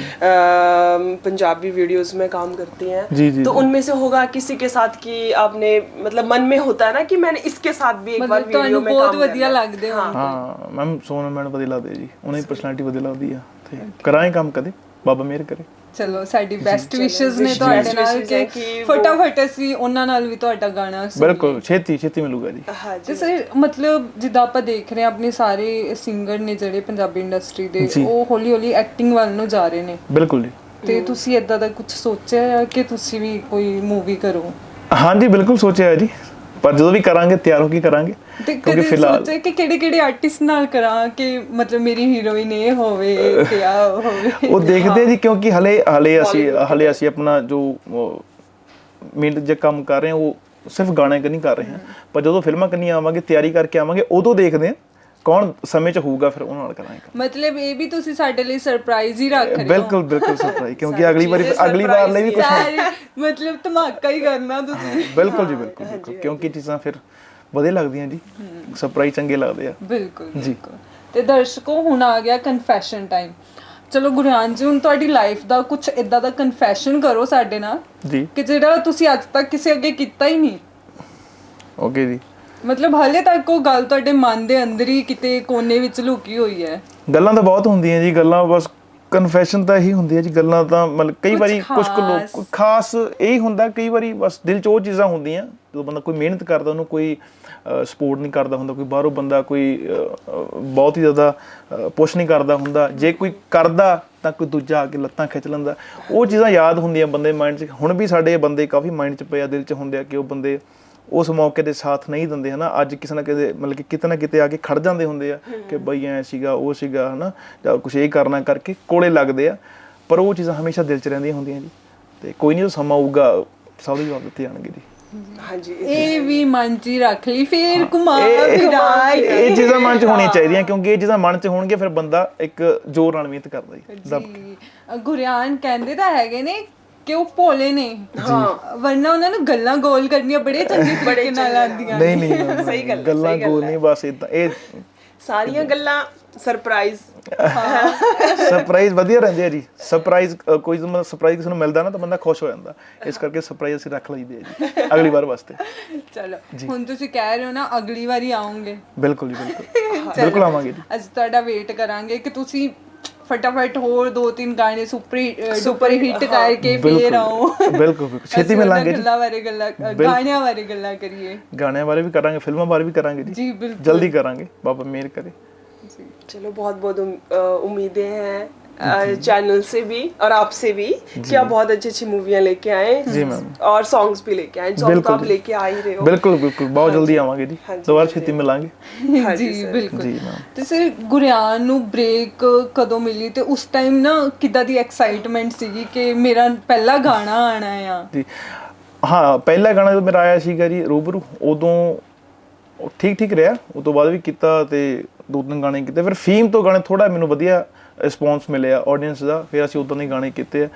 पंजाबी वीडियोस में काम करती हैं। जी, जी, तो जी। उनमें से होगा किसी के साथ कि आपने मतलब मन में होता है ना कि मैंने इसके साथ भी एक बार ਮਤਲਬ वीडियो ਤੁਹਾਨੂੰ में ਬਹੁਤ काम ਵਧੀਆ करना है। ਲੱਗਦੇ ਹੋ। हाँ मैम सोनम मैडम ਵਧੀਆ ਲੱਗਦੇ ਜੀ, ਉਹਨਾਂ ਦੀ ਪਰਸਨੈਲਿਟੀ ਵਧੀਆ ਲੱਗਦੀ ਆ, ਤੇ ਕਰਾਂਗੇ ਕੰਮ ਕਦੇ, ਬਾਬਾ ਮਿਹਰ ਕਰੇ। ਚਲੋ, ਸਾਡੀ ਬੈਸਟ ਵਿਸ਼ੇਸ ਨੇ ਤੁਹਾਡੇ ਨਾਲ ਕਿ ਫਟਾਫਟ ਅਸੀਂ ਉਹਨਾਂ ਨਾਲ ਵੀ ਤੁਹਾਡਾ ਗਾਣਾ ਸੁਣੀਏ। ਬਿਲਕੁਲ ਛੇਤੀ ਮਿਲੂਗਾ ਜੀ। हाँ ਤੇ जी। ਸਰ ਮਤਲਬ ਜਿੱਦਾਂ ਆਪਾਂ ਦੇਖ ਰਹੇ ਹਾਂ ਆਪਣੇ ਸਾਰੇ ਸਿੰਗਰ ਨੇ ਜਿਹੜੇ ਪੰਜਾਬੀ ਇੰਡਸਟਰੀ ਦੇ, ਉਹ ਹੌਲੀ ਹੌਲੀ ਐਕਟਿੰਗ ਵੱਲ ਨੂੰ ਜਾ ਰਹੇ ਨੇ, ਬਿਲਕੁਲ ਜੀ। ਤੇ ਤੁਸੀਂ ਇਦਾਂ ਦਾ ਕੁਝ ਸੋਚਿਆ ਹੈ ਕਿ ਤੁਸੀਂ ਵੀ ਕੋਈ ਮੂਵੀ ਕਰੋ? ਹਾਂਜੀ ਬਿਲਕੁਲ ਸੋਚਿਆ ਹੈ ਜੀ, ਪਰ ਜਦੋਂ ਵੀ ਕਰਾਂਗੇ ਤਿਆਰ ਹੋ ਕੇ ਕਰਾਂਗੇ। ਤੇ ਕਦੇ ਸੋਚਿਆ ਕਿ ਕਿਹੜੇ ਆਰਟਿਸਟ ਨਾਲ ਕਰਾਂ ਕਿ ਮਤਲਬ ਮੇਰੀ ਹੀਰੋਇਨ ਇਹ ਹੋਵੇ ਤੇ ਆ ਹੋਵੇ? ਉਹ ਦੇਖਦੇ ਜੀ, ਕਿਉਂਕਿ ਹਲੇ ਅਸੀਂ ਆਪਣਾ ਜੋ ਮੇਨ ਜੇ ਕੰਮ ਕਰ ਰਹੇ ਹਾਂ ਉਹ ਸਿਰਫ ਗਾਣੇ ਨਹੀਂ ਕਰ ਰਹੇ ਹਾਂ, ਪਰ ਜਦੋਂ ਫਿਲਮਾਂ ਕਰਨੀ ਆਵਾਂਗੇ, ਤਿਆਰੀ ਕਰਕੇ ਆਵਾਂਗੇ, ਉਦੋਂ ਦੇਖਦੇ ਹਾਂ ਕੌਣ ਸਮੇਂ 'ਚ ਹੋਊਗਾ ਫਿਰ ਉਹਨਾਂ ਨਾਲ ਕਰਾਂਗੇ। ਮਤਲਬ ਇਹ ਵੀ ਤੁਸੀਂ ਸਾਡੇ ਲਈ ਸਰਪ੍ਰਾਈਜ਼ ਹੀ ਰੱਖ ਰਹੇ ਹੋ। ਬਿਲਕੁਲ ਬਿਲਕੁਲ ਸਰਪ੍ਰਾਈਜ਼, ਕਿਉਂਕਿ ਅਗਲੀ ਵਾਰ ਲਈ ਵੀ ਕੁਝ ਸਾਰੀ ਮਤਲਬ ਧਮਾਕਾ ਹੀ ਕਰਨਾ ਤੁਸੀਂ। ਬਿਲਕੁਲ ਜੀ ਬਿਲਕੁਲ ਬਿਲਕੁਲ, ਕਿਉਂਕਿ ਚੀਜ਼ਾਂ ਫਿਰ ਵਧੀਆ ਲੱਗਦੀਆਂ ਜੀ, ਸਰਪ੍ਰਾਈਜ਼ ਚੰਗੇ ਲੱਗਦੇ ਆ। ਬਿਲਕੁਲ ਬਿਲਕੁਲ। ਤੇ ਦਰਸ਼ਕੋ ਹੁਣ ਆ ਗਿਆ ਕਨਫੈਸ਼ਨ ਟਾਈਮ। ਚਲੋ ਗੁਰਿਆਨ ਜੀ, ਹੁਣ ਤੁਹਾਡੀ ਲਾਈਫ ਦਾ ਕੁਝ ਇਦਾਂ ਦਾ ਕਨਫੈਸ਼ਨ ਕਰੋ ਸਾਡੇ ਨਾਲ ਜੀ ਕਿ ਜਿਹੜਾ ਤੁਸੀਂ ਅੱਜ ਤੱਕ ਕਿਸੇ ਅੱਗੇ ਕੀਤਾ ਹੀ ਨਹੀਂ। ਓਕੇ ਜੀ। ਮਤਲਬ ਹਾਲੇ ਤੱਕ ਉਹ ਗੱਲ ਤੁਹਾਡੇ ਮਨ ਦੇ ਅੰਦਰ ਹੀ ਕਿਤੇ ਕੋਨੇ ਵਿੱਚ ਲੁਕੀ ਹੋਈ ਹੈ। ਗੱਲਾਂ ਤਾਂ ਬਹੁਤ ਹੁੰਦੀਆਂ ਜੀ, ਗੱਲਾਂ ਬਸ ਕਨਫੈਸ਼ਨ ਤਾਂ ਇਹੀ ਹੁੰਦੀ ਹੈ ਜੀ। ਗੱਲਾਂ ਤਾਂ ਮਤਲਬ ਕਈ ਵਾਰੀ ਕੁਝ ਲੋਕ ਖਾਸ ਇਹੀ ਹੁੰਦਾ, ਕਈ ਵਾਰੀ ਬਸ ਦਿਲ 'ਚ ਉਹ ਚੀਜ਼ਾਂ ਹੁੰਦੀਆਂ ਜਦੋਂ ਬੰਦਾ ਕੋਈ ਮਿਹਨਤ ਕਰਦਾ, ਉਹਨੂੰ ਕੋਈ ਸਪੋਰਟ ਨਹੀਂ ਕਰਦਾ ਹੁੰਦਾ, ਕੋਈ ਬਾਹਰੋਂ ਬੰਦਾ ਕੋਈ ਬਹੁਤ ਹੀ ਜ਼ਿਆਦਾ ਪੁਸ਼ ਨਹੀਂ ਕਰਦਾ ਹੁੰਦਾ, ਜੇ ਕੋਈ ਕਰਦਾ ਤਾਂ ਕੋਈ ਦੂਜਾ ਆ ਕੇ ਲੱਤਾਂ ਖਿੱਚ ਲੈਂਦਾ। ਉਹ ਚੀਜ਼ਾਂ ਯਾਦ ਹੁੰਦੀਆਂ ਬੰਦੇ ਮਾਈਂਡ 'ਚ। ਹੁਣ ਵੀ ਸਾਡੇ ਬੰਦੇ ਕਾਫੀ ਮਾਈਂਡ 'ਚ ਪਏ ਆ, ਦਿਲ 'ਚ ਹੁੰਦੇ ਆ ਕਿ ਉਹ ਬੰਦੇ ਉਸ ਮੌਕੇ ਦੇ ਸਾਥ ਨਹੀਂ ਦਿੰਦੇ ਹੈ ਨਾ। ਅੱਜ ਕਿਸੇ ਨਾ ਕਿਤੇ ਮਤਲਬ ਕਿ ਕਿਤੇ ਨਾ ਕਿਤੇ ਆ ਕੇ ਖੜ ਜਾਂਦੇ ਹੁੰਦੇ ਆ ਕਿ ਬਈ ਐਂ ਸੀਗਾ, ਉਹ ਸੀਗਾ ਹੈ ਨਾ, ਜਾਂ ਕੁਛ ਇਹ ਕਰਨਾ ਕਰਕੇ ਕੋਲੇ ਲੱਗਦੇ ਆ, ਪਰ ਉਹ ਚੀਜ਼ਾਂ ਹਮੇਸ਼ਾ ਦਿਲ 'ਚ ਰਹਿੰਦੀਆਂ ਹੁੰਦੀਆਂ ਜੀ। ਤੇ ਕੋਈ ਨਹੀਂ, ਸਮਾਂ ਆਊਗਾ ਸਭ ਦੇ ਜਵਾਬ ਦਿੱਤੇ ਜਾਣਗੇ ਜੀ। ਹਾਂਜੀ, ਇਹ ਵੀ ਮਨ 'ਚ ਹੀ ਰੱਖ ਲਈ, ਫੇਰ ਘੁਮਾ ਫਿਰਾ ਇਹ ਚੀਜ਼ਾਂ ਮਨ 'ਚ ਹੋਣੀਆਂ ਚਾਹੀਦੀਆਂ, ਕਿਉਂਕਿ ਇਹ ਚੀਜ਼ਾਂ ਮਨ 'ਚ ਹੋਣਗੇ ਫਿਰ ਬੰਦਾ ਇੱਕ ਜ਼ੋਰ ਨਾਲ ਮਿਹਨਤ ਕਰਦਾ ਜੀ। ਗੁਰਿਆਨ ਕਹਿੰਦੇ ਤਾਂ ਹੈਗੇ ਨੇ ਕਿ ਉਹ ਭੋਲੇ ਨੇ, ਵਰਨਾ ਉਹਨਾਂ ਨੂੰ ਗੱਲਾਂ ਗੋਲ ਕਰਨੀਆਂ ਬੜੇ ਚੰਗੇ ਤਰੀਕੇ ਨਾਲ ਆਉਂਦੀਆਂ। ਨਹੀਂ ਸਹੀ ਗੱਲ, ਗੱਲਾਂ ਗੋਲ ਨਹੀਂ, ਬਸ ਇਦਾਂ ਇਹ ਸਾਰੀਆਂ ਗੱਲਾਂ ਸਰਪ੍ਰਾਈਜ਼ ਵਧੀਆ ਰਹਿੰਦੇ ਆ ਜੀ। ਸਰਪ੍ਰਾਈਜ਼ ਕੋਈ ਸਰਪ੍ਰਾਈਜ਼ ਕਿਸੇ ਨੂੰ ਮਿਲਦਾ ਨਾ ਤਾਂ ਬੰਦਾ ਖੁਸ਼ ਹੋ ਜਾਂਦਾ, ਇਸ ਕਰਕੇ ਸਰਪ੍ਰਾਈਜ਼ ਅਸੀਂ ਰੱਖ ਲਈਦੇ ਆ ਜੀ ਅਗਲੀ ਵਾਰ ਵਾਸਤੇ। ਚਲੋ ਹੁਣ ਤੁਸੀਂ ਕਹਿ ਰਹੇ ਹੋ ਨਾ ਅਗਲੀ ਵਾਰੀ ਆਉਂਗੇ। ਬਿਲਕੁਲ ਜੀ ਬਿਲਕੁਲ, ਬਿਲਕੁਲ ਆਵਾਂਗੇ ਜੀ। ਅਸੀਂ ਤੁਹਾਡਾ ਵੇਟ ਕਰਾਂਗੇ ਕਿ ਤੁਸੀਂ ਫਟਾਫਟ ਹੋਰ 2-3 ਗਾਣੇ ਸੁਪਰ ਹਿੱਟ ਕਰਕੇ ਫੇਰ ਆਓ। ਬਿਲਕੁਲ ਛੇਤੀ ਮਿਲਾਂਗੇ ਜੀ। ਗਾਣਿਆਂ ਬਾਰੇ ਗੱਲਾਂ ਕਰੀਏ, ਗਾਣਿਆਂ ਬਾਰੇ ਵੀ ਕਰਾਂਗੇ, ਫਿਲਮਾਂ ਬਾਰੇ ਵੀ ਕਰਾਂਗੇ ਜੀ। ਬਿल्कुल जल्दी करेंगे, बाबा मेहर करे। चलो बहुत बहुत उम्मीदें हैं चैनल से भी और आपसे भी कि आप बहुत अच्छी अच्छी मूवियां लेके आए और सॉन्ग्स भी लेके आए। सॉन्ग तो आप लेके आ ही रहे हो। बिल्कुल बिल्कुल, बहुत जल्दी आवांगे जी, दोबारा छेती मिलांगे जी बिल्कुल जी। ਤੇ ਸਰ ਗੁਰਿਆਨ ਨੂੰ ਬ੍ਰੇਕ ਕਦੋਂ ਮਿਲੀ ਤੇ ਉਸ ਟਾਈਮ ਨਾ ਕਿੱਦਾਂ ਦੀ ਐਕਸਾਈਟਮੈਂਟ ਸੀਗੀ ਕਿ ਮੇਰਾ ਪਹਿਲਾ ਗਾਣਾ ਆਣਾ ਆ ਜੀ? ਹਾਂ, ਪਹਿਲਾ ਗਾਣਾ ਜਦੋਂ ਮੇਰਾ ਆਇਆ ਸੀਗਾ ਜੀ ਰੂਬਰੂ, ਉਦੋਂ ਠੀਕ ਠੀਕ ਰਿਹਾ। ਉਸ ਤੋਂ ਬਾਅਦ ਵੀ ਕੀਤਾ ਤੇ 2-3 ਗਾਣੇ ਕੀਤੇ। ਫਿਰ ਫੀਮ ਤੋਂ ਗਾਣੇ ਥੋੜਾ ਮੈਨੂੰ ਵਧੀਆ ਰਿਸਪੌਂਸ ਮਿਲਿਆ ਆਡੀਅנס ਦਾ, ਫਿਰ ਅਸੀਂ ਉਦੋਂ ਦੇ ਗਾਣੇ ਕੀਤੇ ਆ।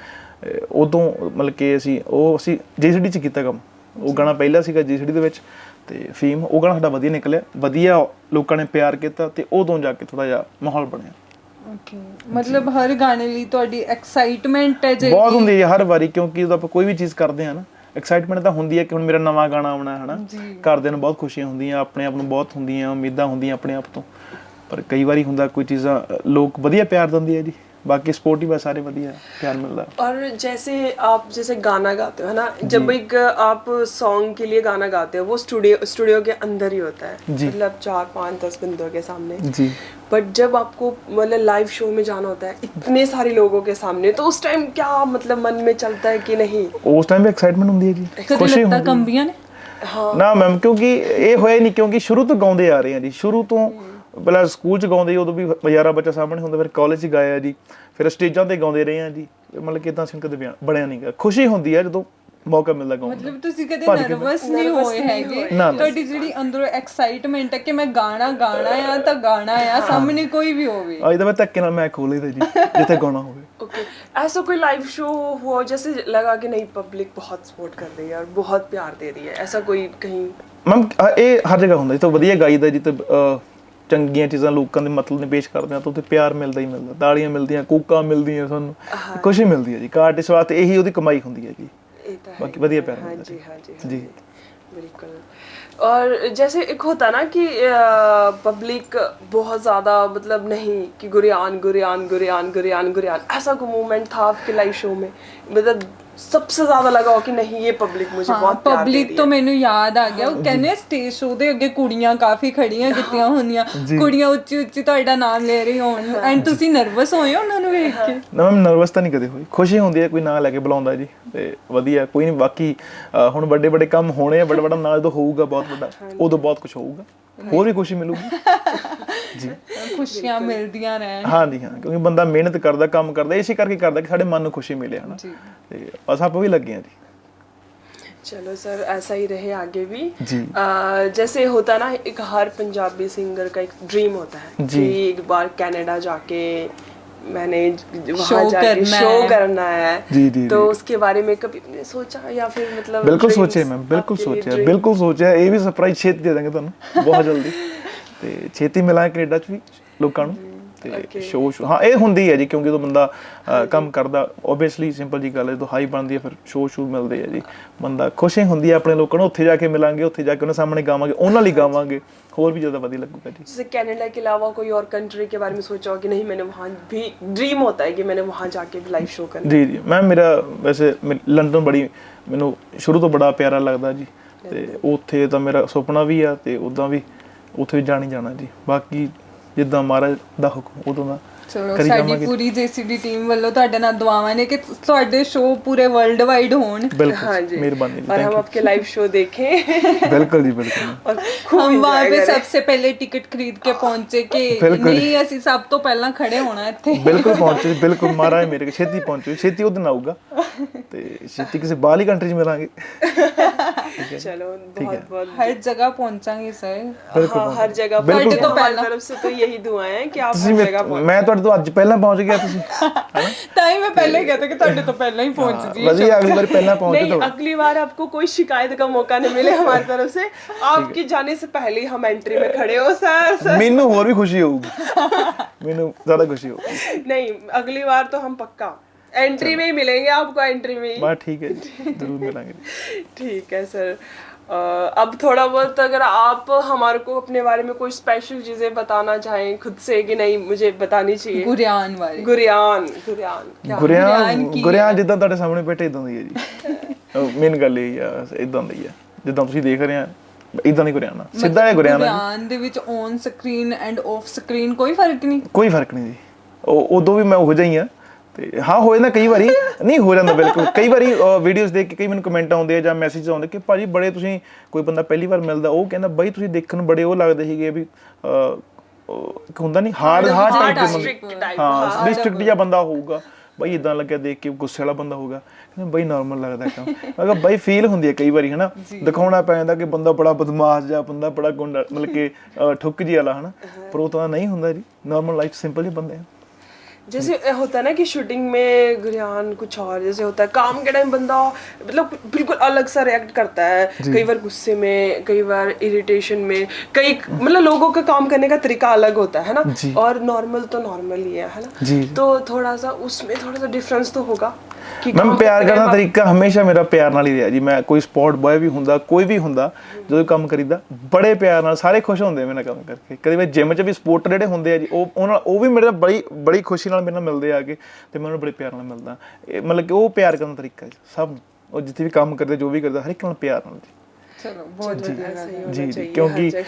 ਉਦੋਂ ਮਤਲਬ ਕਿ ਅਸੀਂ JCD 'ਚ ਕੀਤਾ ਕੰਮ। ਉਹ ਗਾਣਾ ਪਹਿਲਾ ਸੀਗਾ JCD ਦੇ ਵਿੱਚ, ਤੇ ਫੀਮ ਉਹ ਗਾਣਾ ਸਾਡਾ ਵਧੀਆ ਨਿਕਲਿਆ, ਵਧੀਆ ਲੋਕਾਂ ਨੇ ਪਿਆਰ ਕੀਤਾ, ਤੇ ਉਦੋਂ ਜਾ ਕੇ ਥੋੜਾ ਜਿਹਾ ਮਾਹੌਲ ਬਣਿਆ। ਓਕੇ, ਮਤਲਬ ਹਰ ਗਾਣੇ ਲਈ ਤੁਹਾਡੀ ਐਕਸਾਈਟਮੈਂਟ ਹੈ ਜਿਹੜੀ ਬਹੁਤ ਹੁੰਦੀ ਹੈ ਹਰ ਵਾਰੀ, ਕਿਉਂਕਿ ਜਦੋਂ ਆਪਾਂ ਕੋਈ ਵੀ ਚੀਜ਼ ਕਰਦੇ ਹਾਂ ਨਾ, ਐਕਸਾਈਟਮੈਂਟ ਤਾਂ ਹੁੰਦੀ ਹੈ ਕਿ ਹੁਣ ਮੇਰਾ ਨਵਾਂ ਗਾਣਾ ਆਉਣਾ ਹੈ ਨਾ। ਘਰਦਿਆਂ ਨੂੰ ਬਹੁਤ ਖੁਸ਼ੀਆਂ ਹੁੰਦੀਆਂ, ਆਪਣੇ ਆਪ ਨੂੰ ਬਹੁਤ ਹੁੰਦੀਆਂ, ਉਮੀਦਾਂ ਹੁੰਦੀਆਂ ਆਪਣੇ ਆਪ ਤੋਂ, ਪਰ ਕਈ ਵਾਰੀ ਹੁੰਦਾ ਕੋਈ ਚੀਜ਼ਾਂ ਲੋਕ ਵਧੀਆ ਪਿਆਰ ਦਿੰਦੇ ਆ ਜੀ। बाकी सपोर्टिव है, सारे बढ़िया प्यार मिल रहा है। और जैसे गाना गाते हो है ना, जब एक आप सॉन्ग के लिए गाना गाते हो वो स्टूडियो के अंदर ही होता है, मतलब 4-5-10 बंदों के सामने जी। बट जब आपको मतलब लाइव शो में जाना होता है इतने सारे लोगों के सामने, तो उस टाइम क्या मतलब मन में चलता है कि नहीं? उस टाइम भी एक्साइटमेंट होती है जी, खुशी होती है। कंबियां ने हाँ ना मैम, क्योंकि ये होया नहीं, क्योंकि शुरू तो गाਉਂਦੇ आ रहे हैं जी। शुरू तो ਪਹਿਲਾਂ ਸਕੂਲ 'ਚ ਗਾਉਂਦੇ ਉਦੋਂ ਵੀ ਹਜ਼ਾਰਾਂ ਬੱਚਾ ਸਾਹਮਣੇ ਹੁੰਦਾ, ਫਿਰ ਕਾਲਜ 'ਚ ਗਾਇਆ ਜੀ, ਫਿਰ ਸਟੇਜਾਂ ਤੇ ਗਾਉਂਦੇ ਰਹੇ ਆ ਜੀ। ਮਤਲਬ ਕਿ ਇਦਾਂ ਸਿੰਘ ਕਦੇ ਬਣਿਆ ਨਹੀਂਗਾ। ਖੁਸ਼ੀ ਹੁੰਦੀ ਹੈ ਜਦੋਂ ਮੌਕਾ ਮਿਲਦਾ ਗਾਉਣ ਦਾ। ਮਤਲਬ ਤੁਸੀਂ ਕਦੇ ਨਰਵਸ ਨਹੀਂ ਹੋਏ ਹੈਗੇ? ਤੁਹਾਡੀ ਜਿਹੜੀ ਅੰਦਰੋਂ ਐਕਸਾਈਟਮੈਂਟ ਹੈ ਕਿ ਮੈਂ ਗਾਣਾ ਆ ਤਾਂ ਗਾਣਾ ਆ, ਸਾਹਮਣੇ ਕੋਈ ਵੀ ਹੋਵੇ। ਅੱਜ ਤਾਂ ਮੈਂ ਧੱਕੇ ਨਾਲ ਮੈਂ ਖੋਲ ਲਈਦਾ ਜੀ ਜਿੱਥੇ ਗਾਣਾ ਹੋਵੇ। ओके, ऐसा कोई लाइव शो हुआ जैसे लगा कि नहीं पब्लिक बहुत सपोर्ट कर रही है और बहुत प्यार दे रही है, ऐसा कोई कहीं? मैम ਇਹ ਹਰ ਜਗ੍ਹਾ ਹੁੰਦਾ ਜੀ, ਤਾਂ ਵਧੀਆ ਗਾਈਦਾ ਜੀ, ਤੇ ਚੰਗੀਆਂ ਚੀਜ਼ਾਂ ਲੋਕਾਂ ਦੇ ਮਤਲਬ ਨੇ ਪੇਸ਼ ਕਰਦੇ ਆ ਤਾਂ ਉੱਥੇ ਪਿਆਰ ਮਿਲਦਾ ਹੀ ਮਿਲਦਾ, ਤਾੜੀਆਂ ਮਿਲਦੀਆਂ, ਕੂਕਾਂ ਮਿਲਦੀਆਂ, ਸਾਨੂੰ ਖੁਸ਼ੀ ਮਿਲਦੀ ਹੈ ਜੀ। ਆਰਟਿਸਟ ਵਾਸਤੇ ਇਹੀ ਉਹਦੀ ਕਮਾਈ ਹੁੰਦੀ ਹੈ ਜੀ। ਬਾਕੀ ਵਧੀਆ ਪਿਆਰ ਮਿਲਦਾ ਜੀ। हाँ जी बिल्कुल। और जैसे एक होता ना कि पब्लिक बहुत ज़्यादा मतलब नहीं कि गुरियान, ऐसा कोई मोमेंट था आपके लाइव शो में, मतलब सबसे ज्यादा लगा हो कि नहीं ये पब्लिक मुझे बहुत प्यार दे रही है? पब्लिक तो मैनू याद आ गया, वो कहने स्टेज शो दे अगे कुड़ियां काफी खड़ियां कीतियां होंदियां, कुड़ियां ਉੱਚੀ ਉੱਚੀ ਤੁਹਾਡਾ ਨਾਮ ਲੈ ਰਹੀ ਹੋਣ, ਐਂਡ ਤੁਸੀਂ ਨਰਵਸ ਹੋਏ ਉਹਨਾਂ ਨੂੰ ਵੇਖ ਕੇ? ਨਾ ਮੈਮ, ਨਰਵਸ ਤਾਂ ਨਹੀਂ ਕਦੇ ਹੋਈ, ਖੁਸ਼ੀ ਹੁੰਦੀ ਹੈ ਕੋਈ ਨਾਂ ਲੈ ਕੇ ਬੁਲਾਉਂਦਾ ਜੀ, ਤੇ ਵਧੀਆ ਕੋਈ ਨਹੀਂ। ਬਾਕੀ ਹੁਣ ਵੱਡੇ ਵੱਡੇ ਕੰਮ ਹੋਣੇ ਆ, ਵੱਡਾ ਨਾਂ ਜਦੋਂ ਹੋਊਗਾ ਬਹੁਤ ਵੱਡਾ, ਉਦੋਂ ਬਹੁਤ ਕੁਝ ਹੋਊਗਾ, ਹੋਰ ਵੀ ਖੁਸ਼ੀ ਮਿਲੂਗੀ ਜੀ। ਖੁਸ਼ੀਆਂ ਮਿਲਦੀਆਂ ਰਹਿਣ। ਹਾਂ ਜੀ ਹਾਂ, ਕਿਉਂਕਿ ਬੰਦਾ ਮਿਹਨਤ ਕਰਦਾ, ਕੰਮ ਕਰਦਾ, ਇਸੇ ਕਰਕੇ ਕਰਦਾ ਕਿ ਸਾਡੇ ਮਨ ਨੂੰ ਖੁਸ਼ੀ ਮਿਲੇ, ਹਨਾ। ਤੇ ਬਸ ਆਪਾਂ ਵੀ ਲੱਗੇ ਆ ਜੀ। चलो सर, ऐसा ही रहे आगे भी जी। जैसे होता है ना, एक हर पंजाबी सिंगर का एक ड्रीम होता है जी। कि एक बार कनाडा जाके मैंने वहाँ Show जाके करना शो है। करना है। जी, जी, तो जी। उसके बारे में कभी आपने सोचा, या फिर मतलब ਬਿਲਕੁਲ dreams ਸੋਚਿਆ ਮੈਮ, ਬਿਲਕੁਲ आपके लिए ਸੋਚਿਆ, dream? ਬਿਲਕੁਲ ਸੋਚਿਆ। ਇਹ ਵੀ ਸਰਪ੍ਰਾਈਜ਼ ਛੇਤੀ ਦੇ ਦਾਂਗੇ ਤੁਹਾਨੂੰ, ਬਹੁਤ ਜਲਦੀ। ਤੇ ਛੇਤੀ ਮਿਲਾਂਗੇ ਕੈਨੇਡਾ 'ਚ ਵੀ ਲੋਕਾਂ ਨੂੰ। ਤੇ Okay. ਸ਼ੋਅ ਹਾਂ ਇਹ ਹੁੰਦੀ ਹੈ ਜੀ, ਕਿਉਂਕਿ ਜਦੋਂ ਬੰਦਾ ਕੰਮ ਕਰਦਾ, ਓਬਵੀਅਸਲੀ ਸਿੰਪਲ ਜੀ ਗੱਲ ਹੈ, ਜਦੋਂ ਹਾਈ ਬਣਦੀ ਹੈ ਫਿਰ ਸ਼ੋਅ ਮਿਲਦੇ ਆ ਜੀ। ਬੰਦਾ ਖੁਸ਼ੀ ਹੁੰਦੀ ਹੈ ਆਪਣੇ ਲੋਕਾਂ ਨੂੰ, ਉੱਥੇ ਜਾ ਕੇ ਮਿਲਾਂਗੇ, ਉੱਥੇ ਜਾ ਕੇ ਉਹਨਾਂ ਸਾਹਮਣੇ ਗਾਵਾਂਗੇ, ਉਹਨਾਂ ਲਈ ਗਾਵਾਂਗੇ, ਹੋਰ भी ज़्यादा ਵਧੀਆ ਲੱਗੂਗਾ जी। जैसे कनाडा के अलावा कोई और कंट्री के बारे में सोचा हो कि नहीं, मैंने वहाँ भी ड्रीम होता है कि मैंने वहाँ जाके भी लाइव शो करना ਜੀ ਜੀ ਮੈਮ, ਮੇਰਾ ਵੈਸੇ ਲੰਡਨ ਬੜੀ ਮੈਨੂੰ ਸ਼ੁਰੂ ਤੋਂ ਬੜਾ ਪਿਆਰਾ ਲੱਗਦਾ ਜੀ। ਤੇ ਉੱਥੇ ਤਾਂ ਮੇਰਾ ਸੁਪਨਾ ਵੀ ਆ, ਤੇ ਉੱਦਾਂ ਵੀ ਉੱਥੇ ਵੀ ਜਾਣਾ ਜੀ। ਬਾਕੀ ਜਿੱਦਾਂ ਮਹਾਰਾਜ ਦਾ ਹੁਕਮ ਉਦੋਂ ਦਾ ਚਲੋ, ਕਰੀ ਸਾਡੀ ਜਾਵਾਂਗੇ। ਪੂਰੀ ਜੇਸੀਡੀ ਟੀਮ ਵੱਲੋਂ ਤੁਹਾਡੇ ਨਾਲ ਦੁਆਵਾਂ ਨੇ ਕਿ ਤੁਹਾਡੇ ਸ਼ੋਅ ਪੂਰੇ ਵਰਲਡ ਵਾਈਡ ਹੋਣ। हाँ ਬਿਲਕੁਲ जी, ਮਿਹਰਬਾਨੀ ਜੀ, और हम ਥੈਂਕ आपके लाइव शो देखें ਯੂ। ਬਿਲकुल जी, बिल्कुल। और खूब हम वहाँ enjoy पे करें। सबसे पहले टिकट खरीद के पहुंचे कि बिल्कुल। नहीं ਅਸੀਂ ਸਭ ਤੋਂ ਪਹਿਲਾਂ ਖੜੇ ਹੋਣਾ ਇੱਥੇ। ਬਿਲਕੁਲ ਪਹੁੰਚੋ ਜੀ, ਬਿਲਕੁਲ। ਮਹਾਰਾਜ ਮੇਰੇ ਕੋਲ ਛੇਤੀ ਪਹੁੰਚੋ, ਛੇਤੀ ਉਹਦੇ ਨਾਲ ਆਊਗਾ, ਤੇ ਛੇਤੀ ਕਿਸੇ ਬਾਹਰਲੀ ਕੰਟਰੀ 'ਚ ਮਿਲਾਂਗੇ। चलो, बहुत बहुत ਹਰ ਜਗ੍ਹਾ ਪਹੁੰਚਾਂਗੇ ਸਰ। ਬਿਲकुल हाँ, हर जगह बिल्कुल। पहुंचे। हमारी तरफ से तो यही दुआएं हैं कि आप ਤੁਸੀਂ हर जगह पहुंचे। ਮੈਂ ਤੁਹਾਡੇ ਤੋਂ ਅੱਜ ਪਹਿਲਾਂ ਪਹੁੰਚ ਗਿਆ, ਤੁਸੀਂ ਹੈਨਾ। ਤਾਂ ਹੀ ਮੈਂ ਪਹਿਲਾਂ ਹੀ ਕਹਤਾ ਕਿ ਤੁਹਾਡੇ ਤੋਂ ਪਹਿਲਾਂ ਹੀ ਪਹੁੰਚ ਜੀ। ਵਧੀਆ, ਅਗਲੀ ਵਾਰ ਪਹਿਲਾਂ ਪਹੁੰਚੇ नहीं, ਤਾਂ अगली बार आपको कोई शिकायत का मौका नहीं मिले हमारी तरफ से। आपके जाने से पहले ही हम एंट्री में खड़े हो सर। ਮੈਨੂੰ ਹੋਰ ਵੀ ਖੁਸ਼ੀ ਹੋਊਗੀ, ਮੈਨੂੰ ਜ਼ਿਆਦਾ ਖੁਸ਼ੀ ਹੋਊਗੀ। नहीं, अगली बार तो हम पक्का एंट्री में ही मिलेंगे आपको, एंट्री में ही। ਬਸ ਠੀਕ ਹੈ ਜੀ, ਜ਼ਰੂਰ ਮਿਲਾਂਗੇ ਜੀ। ठीक है सर। अब थोड़ा बहुत अगर आप हमारे को अपने बारे में कोई स्पेशल चीजें बताना चाहें खुद से, कि नहीं मुझे बतानी चाहिए। ਗੁਰਿਆਨ ਵਾਲੇ। गुरियान क्या? ਗੁਰਿਆਂ ਜਿੱਦਾਂ ਤੁਹਾਡੇ ਸਾਹਮਣੇ ਬੈਠੇ ਇਦਾਂ ਦੀ ਹੈ ਜੀ। ਮੇਨ ਗੱਲ ਇਹ ਆ, ਇਦਾਂ ਦੀ ਆ ਜਿੱਦਾਂ ਤੁਸੀਂ ਦੇਖ ਰਹੇ ਆ, ਇਦਾਂ ਦੀ ਗੁਰਿਆਣਾ, ਸਿੱਧਾ ਹੈ ਗੁਰਿਆਣਾ ਜੀ। ਗੁਰਿਆਨ ਦੇ ਵਿੱਚ on screen end off screen ਕੋਈ ਫਰਕ ਨਹੀਂ। ਕੋਈ ਫਰਕ ਨਹੀਂ ਜੀ। ਉਦੋਂ ਵੀ ਮੈਂ ਉਹੋ ਜਿਹਾ ਹੀ ਆ। ਤੇ ਹਾਂ, ਹੋ ਜਾਂਦਾ ਕਈ ਵਾਰੀ, ਨਹੀਂ ਹੋ ਜਾਂਦਾ ਬਿਲਕੁਲ। ਕਈ ਵਾਰੀ ਵੀਡੀਓਜ਼ ਦੇਖ ਕੇ ਕਈ ਮੈਨੂੰ ਕਮੈਂਟ ਆਉਂਦੇ ਆ ਜਾਂ ਮੈਸੇਜ ਆਉਂਦੇ ਕਿ ਭਾਜੀ ਬੜੇ ਤੁਸੀਂ, ਕੋਈ ਬੰਦਾ ਪਹਿਲੀ ਵਾਰ ਮਿਲਦਾ ਉਹ ਕਹਿੰਦਾ ਬਾਈ ਤੁਸੀਂ ਦੇਖਣ ਨੂੰ ਬੜੇ ਉਹ ਲੱਗਦੇ ਸੀਗੇ ਵੀ ਹੁੰਦਾ ਨਹੀਂ ਹਾਰਡ ਟਾਈਪ ਦੇ ਬੰਦੇ। ਹਾਂ, ਡਿਸਟ੍ਰਿਕਟ ਜਿਹਾ ਬੰਦਾ ਹੋਊਗਾ ਬਾਈ, ਇਦਾਂ ਲੱਗਿਆ ਦੇਖ ਕੇ ਗੁੱਸੇ ਵਾਲਾ ਬੰਦਾ ਹੋਊਗਾ, ਕਹਿੰਦਾ ਬਾਈ ਨਾਰਮਲ ਲੱਗਦਾ ਕੰਮ। ਮੈਂ ਕਿਹਾ ਬਾਈ ਫੀਲ ਹੁੰਦੀ ਹੈ ਕਈ ਵਾਰੀ ਹਨਾ, ਦਿਖਾਉਣਾ ਪੈ ਜਾਂਦਾ ਕਿ ਬੰਦਾ ਬੜਾ ਬਦਮਾਸ਼ ਜਾਂ ਬੰਦਾ ਬੜਾ ਗੁੰਡਾ, ਮਤਲਬ ਕਿ ਠੁੱਕ ਜੀ ਵਾਲਾ ਹਨਾ, ਪਰ ਉਹ ਤਾਂ ਨਹੀਂ ਹੁੰਦਾ ਜੀ। ਨਾਰਮਲ ਲਾਈਫ ਸਿੰਪਲ ਜਿਹੇ ਬੰਦੇ ਆ। जैसे होता है ना कि शूटिंग में गुरियान कुछ और जैसे होता है, काम के टाइम बंदा मतलब बिल्कुल अलग सा रिएक्ट करता है, कई बार गुस्से में, कई बार इरिटेशन में, कई मतलब लोगों का काम करने का तरीका अलग होता है ना। और नॉर्मल तो नॉर्मल ही है ना। जी। तो थोड़ा सा उसमें थोड़ा सा डिफरेंस तो होगा कि मैम प्यार करने का तरीका हमेशा मेरा प्यार नाल ही रहा जी। मैं कोई स्पॉट बॉय भी हुंदा, कोई भी हुंदा, जो काम करीदा बड़े प्यार नाल, सारे खुश होंदे मेरे काम करके। कई बार जिम च भी सपोर्टर ਜਿਹੜੇ ਹੁੰਦੇ ਆ ਜੀ, ਉਹ ਵੀ ਮੇਰੇ ਨਾਲ ਬੜੀ ਖੁਸ਼ੀ ਨਾਲ ਮੇਰੇ ਨਾਲ ਮਿਲਦੇ ਆ ਕੇ, ਤੇ ਮੈਂ ਉਹਨਾਂ ਨੂੰ ਬੜੇ ਪਿਆਰ ਨਾਲ ਮਿਲਦਾ। ਮਤਲਬ ਕਿ ਉਹ ਪਿਆਰ ਕਰਨ ਦਾ ਤਰੀਕਾ ਜੀ ਸਭ, ਉਹ ਜਿੱਥੇ ਵੀ ਕੰਮ ਕਰਦੇ, ਜੋ ਵੀ ਕਰਦਾ, ਹਰ ਇੱਕ ਨਾਲ ਪਿਆਰ ਨਾਲ ਜੀ। ਚਲੋ, ਬਹੁਤ ਵਧੀਆ ਗੱਲ ਹੈ। ਜੀ ਜੀ, ਕਿਉਂਕਿ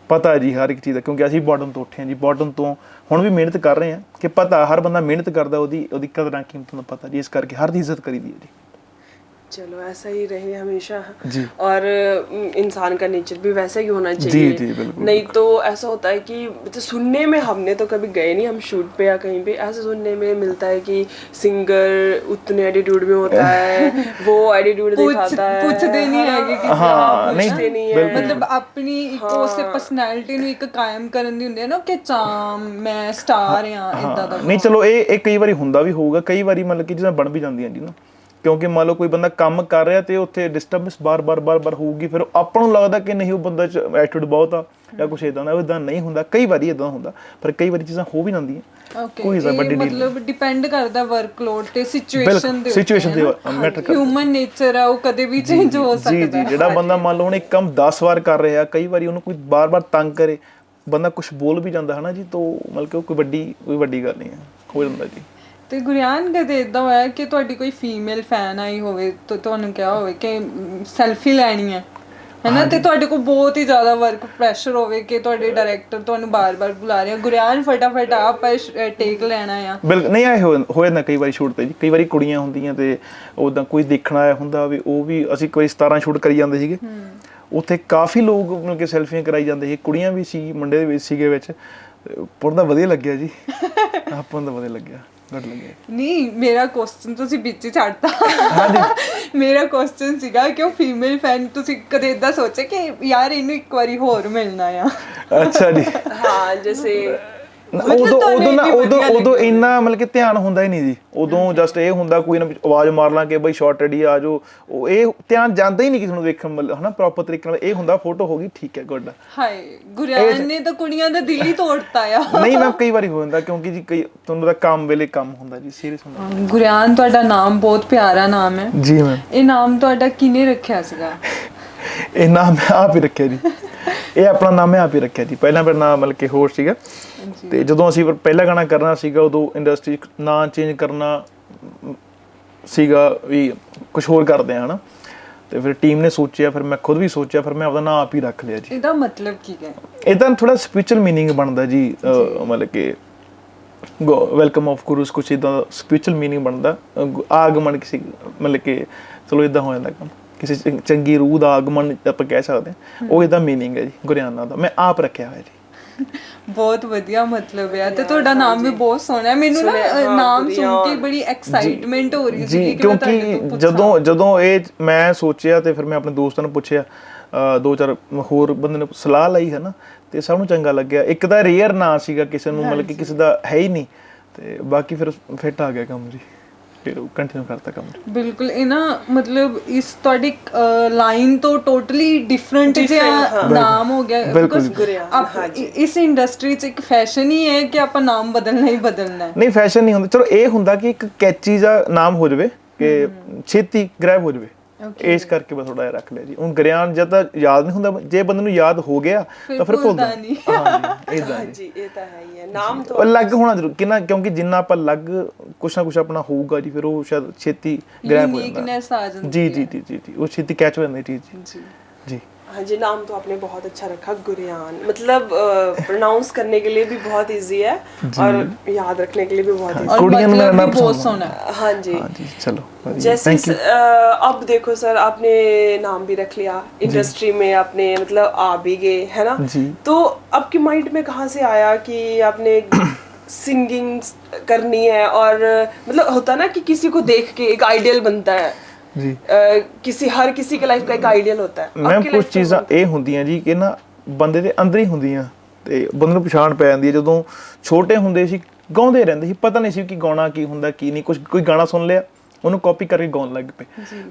ਪਤਾ ਹੈ ਜੀ ਹਰ ਇੱਕ ਚੀਜ਼ ਦਾ, ਕਿਉਂਕਿ ਅਸੀਂ ਬਾਟਮ ਤੋਂ ਉੱਠੇ ਹਾਂ ਜੀ, ਬਾਟਮ ਤੋਂ ਹੁਣ ਵੀ ਮਿਹਨਤ ਕਰ ਰਹੇ ਹਾਂ, ਕਿ ਪਤਾ ਹਰ ਬੰਦਾ ਮਿਹਨਤ ਕਰਦਾ, ਉਹਦੀ ਕਦਰਾਂ ਕੀਮਤਾਂ ਦਾ ਪਤਾ ਜੀ, ਇਸ ਕਰਕੇ ਹਰ ਦੀ ਇੱਜ਼ਤ ਕਰੀਦੀ ਹੈ ਜੀ। चलो, ऐसा ही रहे हमेशा जी। और इंसान का नेचर भी वैसा ही होना चाहिए। जी, जी, बिल्कुल, नहीं तो ऐसा होता है कि तो सुनने में, हमने तो कभी गए नहीं हम शूट पे या कहीं पे, ऐसे सुनने में मिलता है कि सिंगर उतने एटीट्यूड में होता है, वो एटीट्यूड दिखाता है, ਪੁੱਛਦੇ ਨਹੀਂ ਹੈਗੇ ਕਿਸੇ ਹਾਂ पूछते नहीं है। ਮਤਲਬ ਆਪਣੀ ਇੱਕ ਉਸੇ ਪਰਸਨੈਲਿਟੀ ਨੂੰ ਇੱਕ ਕਾਇਮ ਕਰਨ ਦੀ ਹੁੰਦੀ ਹੈ ਨਾ, ਕਿ ਚਾਮ ਮੈਂ ਸਟਾਰ ਆ ਇਦਾਂ ਦਾ। ਨਹੀਂ ਚਲੋ, ਇਹ ਕਈ ਵਾਰੀ ਹੁੰਦਾ ਵੀ ਹੋਊਗਾ, ਕਈ ਵਾਰੀ ਮਤਲਬ ਕਿ ਜਿੱਦਾਂ ਬਣ ਵੀ ਜਾਂਦੀਆਂ ਜੀ ਨਾ, ਕਿਉਂਕਿ ਮੰਨ ਲਓ ਕੋਈ ਬੰਦਾ ਕੰਮ ਕਰ ਰਿਹਾ ਤੇ ਉੱਥੇ ਡਿਸਟਰਬੈਂਸ ਬਾਰ-ਬਾਰ ਹੋਊਗੀ, ਫਿਰ ਆਪਾਂ ਨੂੰ ਲੱਗਦਾ ਕਿ ਨਹੀਂ ਉਹ ਬੰਦਾ 'ਚ ਐਟੀਟਿਊਡ ਬਹੁਤ ਆ ਜਾਂ ਕੁਛ ਇਦਾਂ ਦਾ। ਉਹ ਇਦਾਂ ਨਹੀਂ ਹੁੰਦਾ, ਕਈ ਵਾਰੀ ਇਦਾਂ ਹੁੰਦਾ, ਪਰ ਕਈ ਵਾਰੀ ਚੀਜ਼ਾਂ ਹੋ ਵੀ ਜਾਂਦੀਆਂ। ਕੋਈ ਇਦਾਂ ਵੱਡੀ ਡੀਲ ਮਤਲਬ ਡਿਪੈਂਡ ਕਰਦਾ ਵਰਕਲੋਡ ਤੇ ਸਿਚੁਏਸ਼ਨ ਦੇ ਉੱਤੇ। ਸਿਚੁਏਸ਼ਨ ਦੇ ਮੈਟਰ ਕਰਦਾ। ਹਿਊਮਨ ਨੇਚਰ ਆ, ਉਹ ਕਦੇ ਵੀ ਚੇਂਜ ਹੋ ਸਕਦਾ ਹੈ। ਜੀ, ਜਿਹੜਾ ਬੰਦਾ ਮੰਨ ਲਓ ਹੁਣ ਇੱਕ ਕੰਮ 10 ਵਾਰ ਕਰ ਰਿਹਾ, ਕਈ ਵਾਰੀ ਉਹਨੂੰ ਕੋਈ ਬਾਰ-ਬਾਰ ਤੰਗ ਕਰੇ, ਬੰਦਾ ਕੁਝ ਬੋਲ ਵੀ ਜਾਂਦਾ ਹਨਾ ਜੀ, ਤਾਂ ਮਤਲਬ ਕਿ ਕੋਈ ਵੱਡੀ ਗੱਲ ਨਹੀਂ ਹੈ, ਹੋ ਜਾਂਦਾ ਜੀ। ਤੇ ਗੁਰਿਆਨ ਕਦੇ ਇਦਾਂ ਹੋਇਆ ਕਿ ਤੁਹਾਡੀ ਕੋਈ ਫੀਮੇਲ ਫੈਨ ਆਈ ਹੋਵੇ ਤੇ ਤੁਹਾਨੂੰ ਕਿਹਾ ਹੋਵੇ ਕਿ ਸੈਲਫੀ ਲੈਣੀ ਹੈ ਹੈਨਾ, ਤੇ ਤੁਹਾਡੇ ਕੋਲ ਬਹੁਤ ਹੀ ਜ਼ਿਆਦਾ ਵਰਕ ਪ੍ਰੈਸ਼ਰ ਹੋਵੇ ਕਿ ਤੁਹਾਡੇ ਡਾਇਰੈਕਟਰ ਤੁਹਾਨੂੰ ਬਾਰ-ਬਾਰ ਬੁਲਾ ਰਿਹਾ, ਗੁਰਿਆਨ ਫਟਾਫਟ ਆਪ ਟੇਕ ਲੈਣਾ ਆ? ਬਿਲਕੁਲ ਨਹੀਂ, ਆਏ ਹੋ ਜਾਂਦਾ ਕਈ ਵਾਰੀ ਸ਼ੂਟ ਤੇ ਜੀ। ਕਈ ਵਾਰੀ ਕੁੜੀਆਂ ਹੁੰਦੀਆਂ ਤੇ ਉਦਾਂ ਕੋਈ ਦੇਖਣ ਆਇਆ ਹੁੰਦਾ ਵੀ, ਉਹ ਵੀ ਅਸੀਂ ਕੋਈ 17 ਸ਼ੂਟ ਕਰੀ ਜਾਂਦੇ ਸੀਗੇ, ਉੱਥੇ ਕਾਫੀ ਲੋਕ ਮਤਲਬ ਕਿ ਸੈਲਫੀਆਂ ਕਰਾਈ ਜਾਂਦੇ ਸੀ, ਕੁੜੀਆਂ ਵੀ ਸੀ, ਮੁੰਡੇ ਵੀ ਸੀਗੇ ਵਿੱਚ। ਪੜ੍ਹਦਾ ਵਧੀਆ ਲੱਗਿਆ ਜੀ, ਆਪਾਂ ਨੂੰ ਤਾਂ ਵਧੀਆ ਲੱਗਿਆ, ਗੁੱਡ ਲੱਗਿਆ। ਨਹੀਂ, ਮੇਰਾ ਕੁਐਸਚਨ ਤੁਸੀਂ ਵਿੱਚ ਹੀ ਛੱਡਤਾ। ਮੇਰਾ ਕੁਐਸਚਨ ਸੀਗਾ ਕਿ ਉਹ ਫੀਮੇਲ ਫੈਨ ਤੁਸੀਂ ਕਦੇ ਇਦਾਂ ਸੋਚੇ ਕਿ ਯਾਰ ਇਹਨੂੰ ਇੱਕ ਵਾਰੀ ਹੋਰ ਮਿਲਣਾ ਆ? ਅੱਛਾ ਜੀ। हाँ जैसे ਉਦੋਂ ਇੰਨਾ ਮਤਲਬ ਕਿ ਧਿਆਨ ਹੁੰਦਾ ਹੀ ਨਹੀਂ ਜੀ। ਉਦੋਂ ਜਸਟ ਇਹ ਹੁੰਦਾ ਕੋਈ ਨਾ ਆਵਾਜ਼ ਮਾਰ ਲਾਂ ਕਿ ਬਈ ਸ਼ਾਰਟ ਰੈਡੀ ਆ ਜਾਓ, ਉਹ ਇਹ ਧਿਆਨ ਜਾਂਦਾ ਹੀ ਨਹੀਂ ਕਿਸੇ ਨੂੰ ਵੇਖਣ ਵੱਲ, ਹਨਾ ਪ੍ਰੋਪਰ ਤਰੀਕੇ ਨਾਲ। ਇਹ ਹੁੰਦਾ ਫੋਟੋ ਹੋ ਗਈ ਠੀਕ ਹੈ ਗੁੱਡ। ਹਾਏ ਗੁਰਿਆਨ ਨੇ ਤਾਂ ਕੁੜੀਆਂ ਦਾ ਦਿਲ ਹੀ ਤੋੜਤਾ ਆ। ਨਹੀਂ ਮੈਮ ਕਈ ਵਾਰੀ ਹੋ ਜਾਂਦਾ ਕਿਉਂਕਿ ਜੀ ਕਈ ਤੁਹਾਨੂੰ ਦਾ ਕੰਮ ਵੇਲੇ ਕੰਮ ਹੁੰਦਾ ਜੀ, ਸੀਰੀਅਸ ਹੁੰਦਾ। ਗੁਰਿਆਨ ਤੁਹਾਡਾ ਨਾਮ ਬਹੁਤ ਪਿਆਰਾ ਨਾਮ ਹੈ ਜੀ ਮੈਮ। ਇਹ ਨਾਮ ਤੁਹਾਡਾ ਕਿਹਨੇ ਰੱਖਿਆ ਸੀਗਾ? ਇਹ ਨਾਮ ਮੈਂ ਆਪ ਹੀ ਰੱਖਿਆ ਜੀ। ਇਹ ਆਪਣਾ ਨਾਮ ਮੈਂ ਆਪ ਹੀ ਰੱਖਿਆ ਜੀ। ਪਹਿਲਾਂ ਮੇਰਾ ਨਾਮ ਮਤਲਬ ਕਿ ਹੋਰ ਸੀਗਾ, ਤੇ ਜਦੋਂ ਅਸੀਂ ਪਹਿਲਾ ਗਾਣਾ ਕਰਨਾ ਸੀਗਾ ਉਦੋਂ ਇੰਡਸਟਰੀ 'ਚ ਨਾਂ ਚੇਂਜ ਕਰਨਾ ਸੀਗਾ ਵੀ ਕੁਝ ਹੋਰ ਕਰਦੇ ਆ, ਹਨਾ। ਤੇ ਫਿਰ ਟੀਮ ਨੇ ਸੋਚਿਆ, ਫਿਰ ਮੈਂ ਖੁਦ ਵੀ ਸੋਚਿਆ, ਫਿਰ ਮੈਂ ਆਪਦਾ ਨਾਂ ਆਪ ਹੀ ਰੱਖ ਲਿਆ ਜੀ। ਇਹਦਾ ਮਤਲਬ ਕੀ ਹੈ? ਇਹਦਾ ਥੋੜਾ ਸਪਿਰਿਚੁਅਲ ਮੀਨਿੰਗ ਬਣਦਾ ਜੀ, ਮਤਲਬ ਕਿ ਵੈਲਕਮ ਆਫ ਗੁਰੂਸ, ਕੁਛ ਇੱਦਾਂ ਸਪਿਰਿਚੁਅਲ ਮੀਨਿੰਗ ਬਣਦਾ। ਆਗਮਨ ਕਿਸੇ ਮਤਲਬ ਕਿ ਚਲੋ ਇੱਦਾਂ ਹੋ ਜਾਂਦਾ ਕੰਮ, ਕਿਸੇ ਚੰਗੀ ਰੂਹ ਦਾ ਆਗਮਨ ਆਪਾਂ ਕਹਿ ਸਕਦੇ ਹਾਂ, ਉਹ ਇਹਦਾ ਮੀਨਿੰਗ ਹੈ ਜੀ ਗੁਰਿਆਨਾ ਦਾ। ਮੈਂ ਆਪ ਰੱਖਿਆ ਹੋਇਆ ਜੀ। ਬਹੁਤ ਵਧੀਆ ਮਤਲਬ ਹੈ, ਤੇ ਤੁਹਾਡਾ ਨਾਮ ਵੀ ਬਹੁਤ ਸੋਹਣਾ ਹੈ। ਮੈਨੂੰ ਨਾ ਨਾਮ ਸੁਣ ਕੇ ਬੜੀ ਐਕਸਾਈਟਮੈਂਟ ਹੋ ਰਹੀ ਸੀ ਕਿ ਕਿਉਂਕਿ ਜਦੋਂ ਇਹ ਮੈਂ ਸੋਚਿਆ ਤੇ ਫਿਰ ਮੈਂ ਆਪਣੇ ਦੋਸਤਾਂ ਨੂੰ ਪੁੱਛਿਆ, 2-4 ਹੋਰ ਬੰਦੇ ਨੇ ਸਲਾਹ ਲਈ ਹੈ ਨਾ, ਤੇ ਸਭ ਨੂੰ ਚੰਗਾ ਲੱਗਿਆ। ਇੱਕ ਤਾਂ ਰੇਅਰ ਨਾਂ ਸੀਗਾ, ਕਿਸੇ ਨੂੰ ਮਤਲਬ ਕਿ ਕਿਸੇ ਦਾ ਹੈ ਹੀ ਨਹੀਂ, ਤੇ ਬਾਕੀ ਫਿਰ ਫਿੱਟ ਆ ਗਿਆ ਕੰਮ ਜੀ, ਫਿਰ ਕੰਟੀਨਿਊ ਕਰਤਾ ਕੰਮ। ਬਿਲਕੁਲ। ਇਹ ਨਾ ਮਤਲਬ ਇਸ ਤੁਹਾਡੀ ਲਾਈਨ ਤੋਂ ਟੋਟਲੀ ਡਿਫਰੈਂਟ ਜਿਹਾ ਨਾਮ ਹੋ ਗਿਆ, ਬਿਕਾਜ਼ ਇਸ ਇੰਡਸਟਰੀ 'ਚ ਇੱਕ ਫੈਸ਼ਨ ਹੀ ਹੈ ਕਿ ਆਪਾਂ ਨਾਮ ਬਦਲਣਾ ਹੀ ਬਦਲਣਾ। ਨਹੀਂ ਫੈਸ਼ਨ ਨਹੀਂ ਹੁੰਦਾ, ਚਲੋ ਇਹ ਹੁੰਦਾ ਕਿ ਇੱਕ ਕੈਚੀ ਜਿਹਾ ਨਾਮ ਹੋ ਜਾਵੇ ਕਿ ਛੇਤੀ ਗ੍ਰੈਬ ਹੋ ਜਾਵੇ, ਇਸ ਕਰਕੇ ਬਸ ਥੋੜਾ ਜਿਹਾ ਰੱਖ ਲਿਆ ਜੀ। ਹੁਣ ਗੁਰਿਆਨ ਜਦ ਤਾਂ ਯਾਦ ਨਹੀਂ ਹੁੰਦਾ, ਜੇ ਬੰਦੇ ਨੂੰ ਯਾਦ ਹੋ ਗਿਆ ਤਾਂ ਫਿਰ ਭੁੱਲਦਾ ਨਹੀਂ। ਹਾਂਜੀ ਇਦਾਂ जी ये तो है ही है। नाम तो ਅਲੱਗ ਹੋਣਾ ਜ਼ਰੂਰ ਕਿੰਨਾ, ਕਿਉਂਕਿ ਜਿੰਨਾ ਆਪਾਂ ਅਲੱਗ ਕੁਛ ਨਾ ਕੁਛ ਆਪਣਾ ਹੋਊਗਾ ਜੀ, ਫਿਰ ਉਹ ਸ਼ਾਇਦ ਛੇਤੀ ਗ੍ਰੈਬ ਹੋ ਜਾਂਦਾ। ਯੂਨੀਕਨੈਸ ਆ ਜਾਂਦੀ ਜੀ ਜੀ ਜੀ ਜੀ, ਉਹ ਛੇਤੀ ਕੈਚ ਹੋ ਜਾਂਦੀ ਚੀਜ਼ ਜੀ। ਜੀ। हाँ जी, नाम तो आपने बहुत अच्छा रखा गुरियान, मतलब प्रोनाउंस करने के लिए भी बहुत इजी है और याद रखने के लिए भी बहुत इजी है, और मतलब भी बहुत सोना है। हाँ जी। हाँ जी चलो जैसे अब देखो सर, आपने नाम भी रख लिया, इंडस्ट्री में आपने मतलब आ भी गए है ना, तो आपके माइंड में कहाँ से आया कि आपने सिंगिंग करनी है? और मतलब होता ना कि किसी को देख के एक आइडियल बनता है जी, हर किसी के लाइफ का एक आइडियल होता है। मैम कुछ चीज़ां ਇਹ ਹੁੰਦੀਆਂ ਜੀ ਕਿ ਨਾ ਬੰਦੇ ਦੇ ਅੰਦਰ ਹੀ ਹੁੰਦੀਆਂ, ਤੇ ਬੰਦੇ ਨੂੰ ਪਛਾਣ ਪੈ ਜਾਂਦੀ ਹੈ। ਜਦੋਂ ਛੋਟੇ ਹੁੰਦੇ ਸੀ ਗਾਉਂਦੇ ਰਹਿੰਦੇ ਸੀ, ਪਤਾ ਨਹੀਂ ਸੀ ਕਿ ਗਾਉਣਾ ਕੀ ਹੁੰਦਾ ਕੀ ਨਹੀਂ, ਕੋਈ ਗਾਣਾ ਸੁਣ ਲਿਆ ਉਹਨੂੰ ਕਾਪੀ ਕਰਕੇ ਗਾਉਣ ਲੱਗ ਪਏ,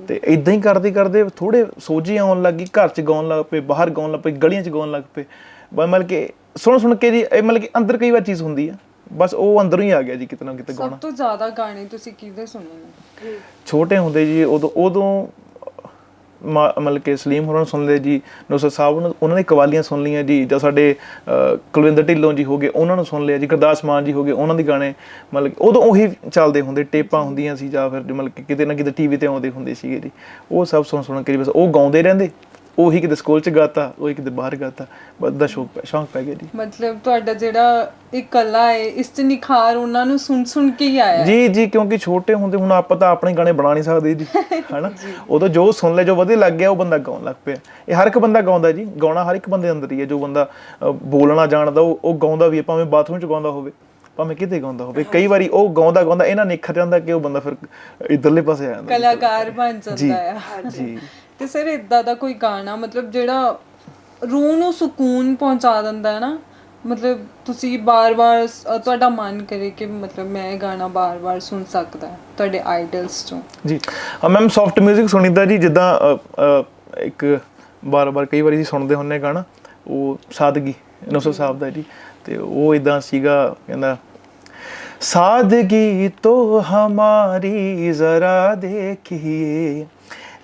ਤੇ ਇਦਾਂ ਹੀ ਕਰਦੇ ਕਰਦੇ ਥੋੜੇ ਸੋਝੀ ਆਉਣ ਲੱਗੀ, ਘਰ 'ਚ ਗਾਉਣ ਲੱਗ ਪਏ, ਬਾਹਰ ਗਾਉਣ ਲੱਗ ਪਏ, ਗਲੀਆਂ 'ਚ ਗਾਉਣ ਲੱਗ ਪਏ। ਮਤਲਬ ਕਿ ਸੁਣ ਕੇ ਜੀ ਇਹ ਮਤਲਬ ਕਿ ਅੰਦਰ ਕਈ ਵਾਰ ਚੀਜ਼ ਹੁੰਦੀ ਆ, ਬਸ ਉਹ ਅੰਦਰੋਂ ਹੀ ਆ ਗਿਆ ਜੀ ਕਿਤੇ ਨਾ ਕਿਤੇ ਗਾਉਣਾ। ਸਭ ਤੋਂ ਜ਼ਿਆਦਾ ਗਾਣੇ ਤੁਸੀਂ ਕਿਹਦੇ ਸੁਣੇ ਨੇ? ਛੋਟੇ ਹੁੰਦੇ ਜੀ ਉਦੋਂ ਮਤਲਬ ਕਿ ਸਲੀਮ ਹੋਰਾਂ ਨੂੰ ਸੁਣ ਲਏ ਜੀ, ਨੁਸਰਤ ਸਾਹਿਬ ਨੂੰ, ਉਹਨਾਂ ਦੀ ਕਵਾਲੀਆਂ ਸੁਣ ਲਈਆਂ ਜੀ, ਜਾਂ ਸਾਡੇ ਕੁਲਵਿੰਦਰ ਢਿੱਲੋਂ ਜੀ ਹੋ ਗਏ ਉਹਨਾਂ ਨੂੰ ਸੁਣ ਲਿਆ ਜੀ, ਗੁਰਦਾਸ ਮਾਨ ਜੀ ਹੋ ਗਏ ਉਹਨਾਂ ਦੇ ਗਾਣੇ ਮਤਲਬ ਕਿ ਉਦੋਂ ਉਹੀ ਚੱਲਦੇ ਹੁੰਦੇ, ਟੇਪਾਂ ਹੁੰਦੀਆਂ ਸੀ ਜਾਂ ਫਿਰ ਮਤਲਬ ਕਿ ਕਿਤੇ ਨਾ ਕਿਤੇ ਟੀਵੀ 'ਤੇ ਆਉਂਦੇ ਹੁੰਦੇ ਸੀਗੇ ਜੀ, ਉਹ ਸਭ ਸੁਣ ਕੇ ਬਸ ਉਹ ਗਾਉਂਦੇ ਰਹਿੰਦੇ। ਉਹੀ ਕਿਤੇ ਸਕੂਲ 'ਚ ਗਾਤਾ, ਉਹੀ ਕਿਤੇ ਬਾਹਰ ਗਾਤਾ, ਬਸ ਦਾ ਸ਼ੌਂਕ ਪੈ ਗਿਆ ਜੀ। ਮਤਲਬ ਤੁਹਾਡਾ ਜਿਹੜਾ ਇਹ ਕਲਾ ਹੈ ਇਸ 'ਚ ਨਿਖਾਰ ਉਹਨਾਂ ਨੂੰ ਸੁਣ ਕੇ ਹੀ ਆਇਆ ਜੀ ਜੀ, ਕਿਉਂਕਿ ਛੋਟੇ ਹੁੰਦੇ ਹੁਣ ਆਪਾਂ ਤਾਂ ਆਪਣੇ ਗਾਣੇ ਬਣਾ ਨਹੀਂ ਸਕਦੇ ਜੀ, ਹਨਾ। ਉਦੋਂ ਜੋ ਸੁਣ ਲੈ, ਜੋ ਵਧੀਆ ਲੱਗ ਗਿਆ ਉਹ ਬੰਦਾ ਗਾਉਣ ਲੱਗ ਪਿਆ। ਇਹ ਹਰ ਇੱਕ ਬੰਦਾ ਗਾਉਂਦਾ ਜੀ, ਗਾਉਣਾ ਹਰ ਇੱਕ ਬੰਦੇ ਅੰਦਰ ਹੀ ਹੈ। ਜੋ ਬੰਦਾ ਬੋਲਣਾ ਜਾਣਦਾ ਉਹ ਗਾਉਂਦਾ ਵੀ ਹੈ, ਭਾਵੇਂ ਬਾਥਰੂਮ 'ਚ ਗਾਉਂਦਾ ਹੋਵੇ, ਭਾਵੇਂ ਕਿਤੇ ਗਾਉਂਦਾ ਹੋਵੇ। ਕਈ ਵਾਰੀ ਉਹ ਗਾਉਂਦਾ ਇਹਨਾਂ ਨਿਖਰ ਜਾਂਦਾ ਕਿ ਉਹ ਬੰਦਾ ਫਿਰ ਇੱਧਰਲੇ ਪਾਸੇ ਆ ਜਾਂਦਾ, ਕਲਾਕਾਰ ਬਣ ਜਾਂਦਾ ਹੈ ਜੀ। ਤੇ ਸਰ ਇਦਾਂ ਦਾ ਕੋਈ ਗਾਣਾ ਮਤਲਬ ਜਿਹੜਾ ਰੂਹ ਨੂੰ ਸਕੂਨ ਪਹੁੰਚਾ ਦਿੰਦਾ ਹੈ ਨਾ, ਮਤਲਬ ਤੁਸੀਂ ਬਾਰ-ਬਾਰ ਤੁਹਾਡਾ ਮਨ ਕਰੇ ਕਿ ਮਤਲਬ ਮੈਂ ਇਹ ਗਾਣਾ ਬਾਰ-ਬਾਰ ਸੁਣ ਸਕਦਾ ਤੁਹਾਡੇ ਆਈਡਲਸ ਤੋਂ? ਜੀ ਮੈਮ ਸੌਫਟ ਮਿਊਜ਼ਿਕ ਸੁਣੀਦਾ ਜੀ, ਜਿੱਦਾਂ ਇੱਕ ਬਾਰ-ਬਾਰ ਕਈ ਵਾਰੀ ਸੁਣਦੇ ਹੁੰਦੇ ਗਾਣਾ, ਉਹ ਸਾਦਗੀ ਨੁਸਰਤ ਸਾਹਿਬ ਦਾ ਜੀ, ਤੇ ਉਹ ਇਦਾਂ ਸੀਗਾ, ਕਹਿੰਦਾ सादगी तो हमारी जरा देखिए,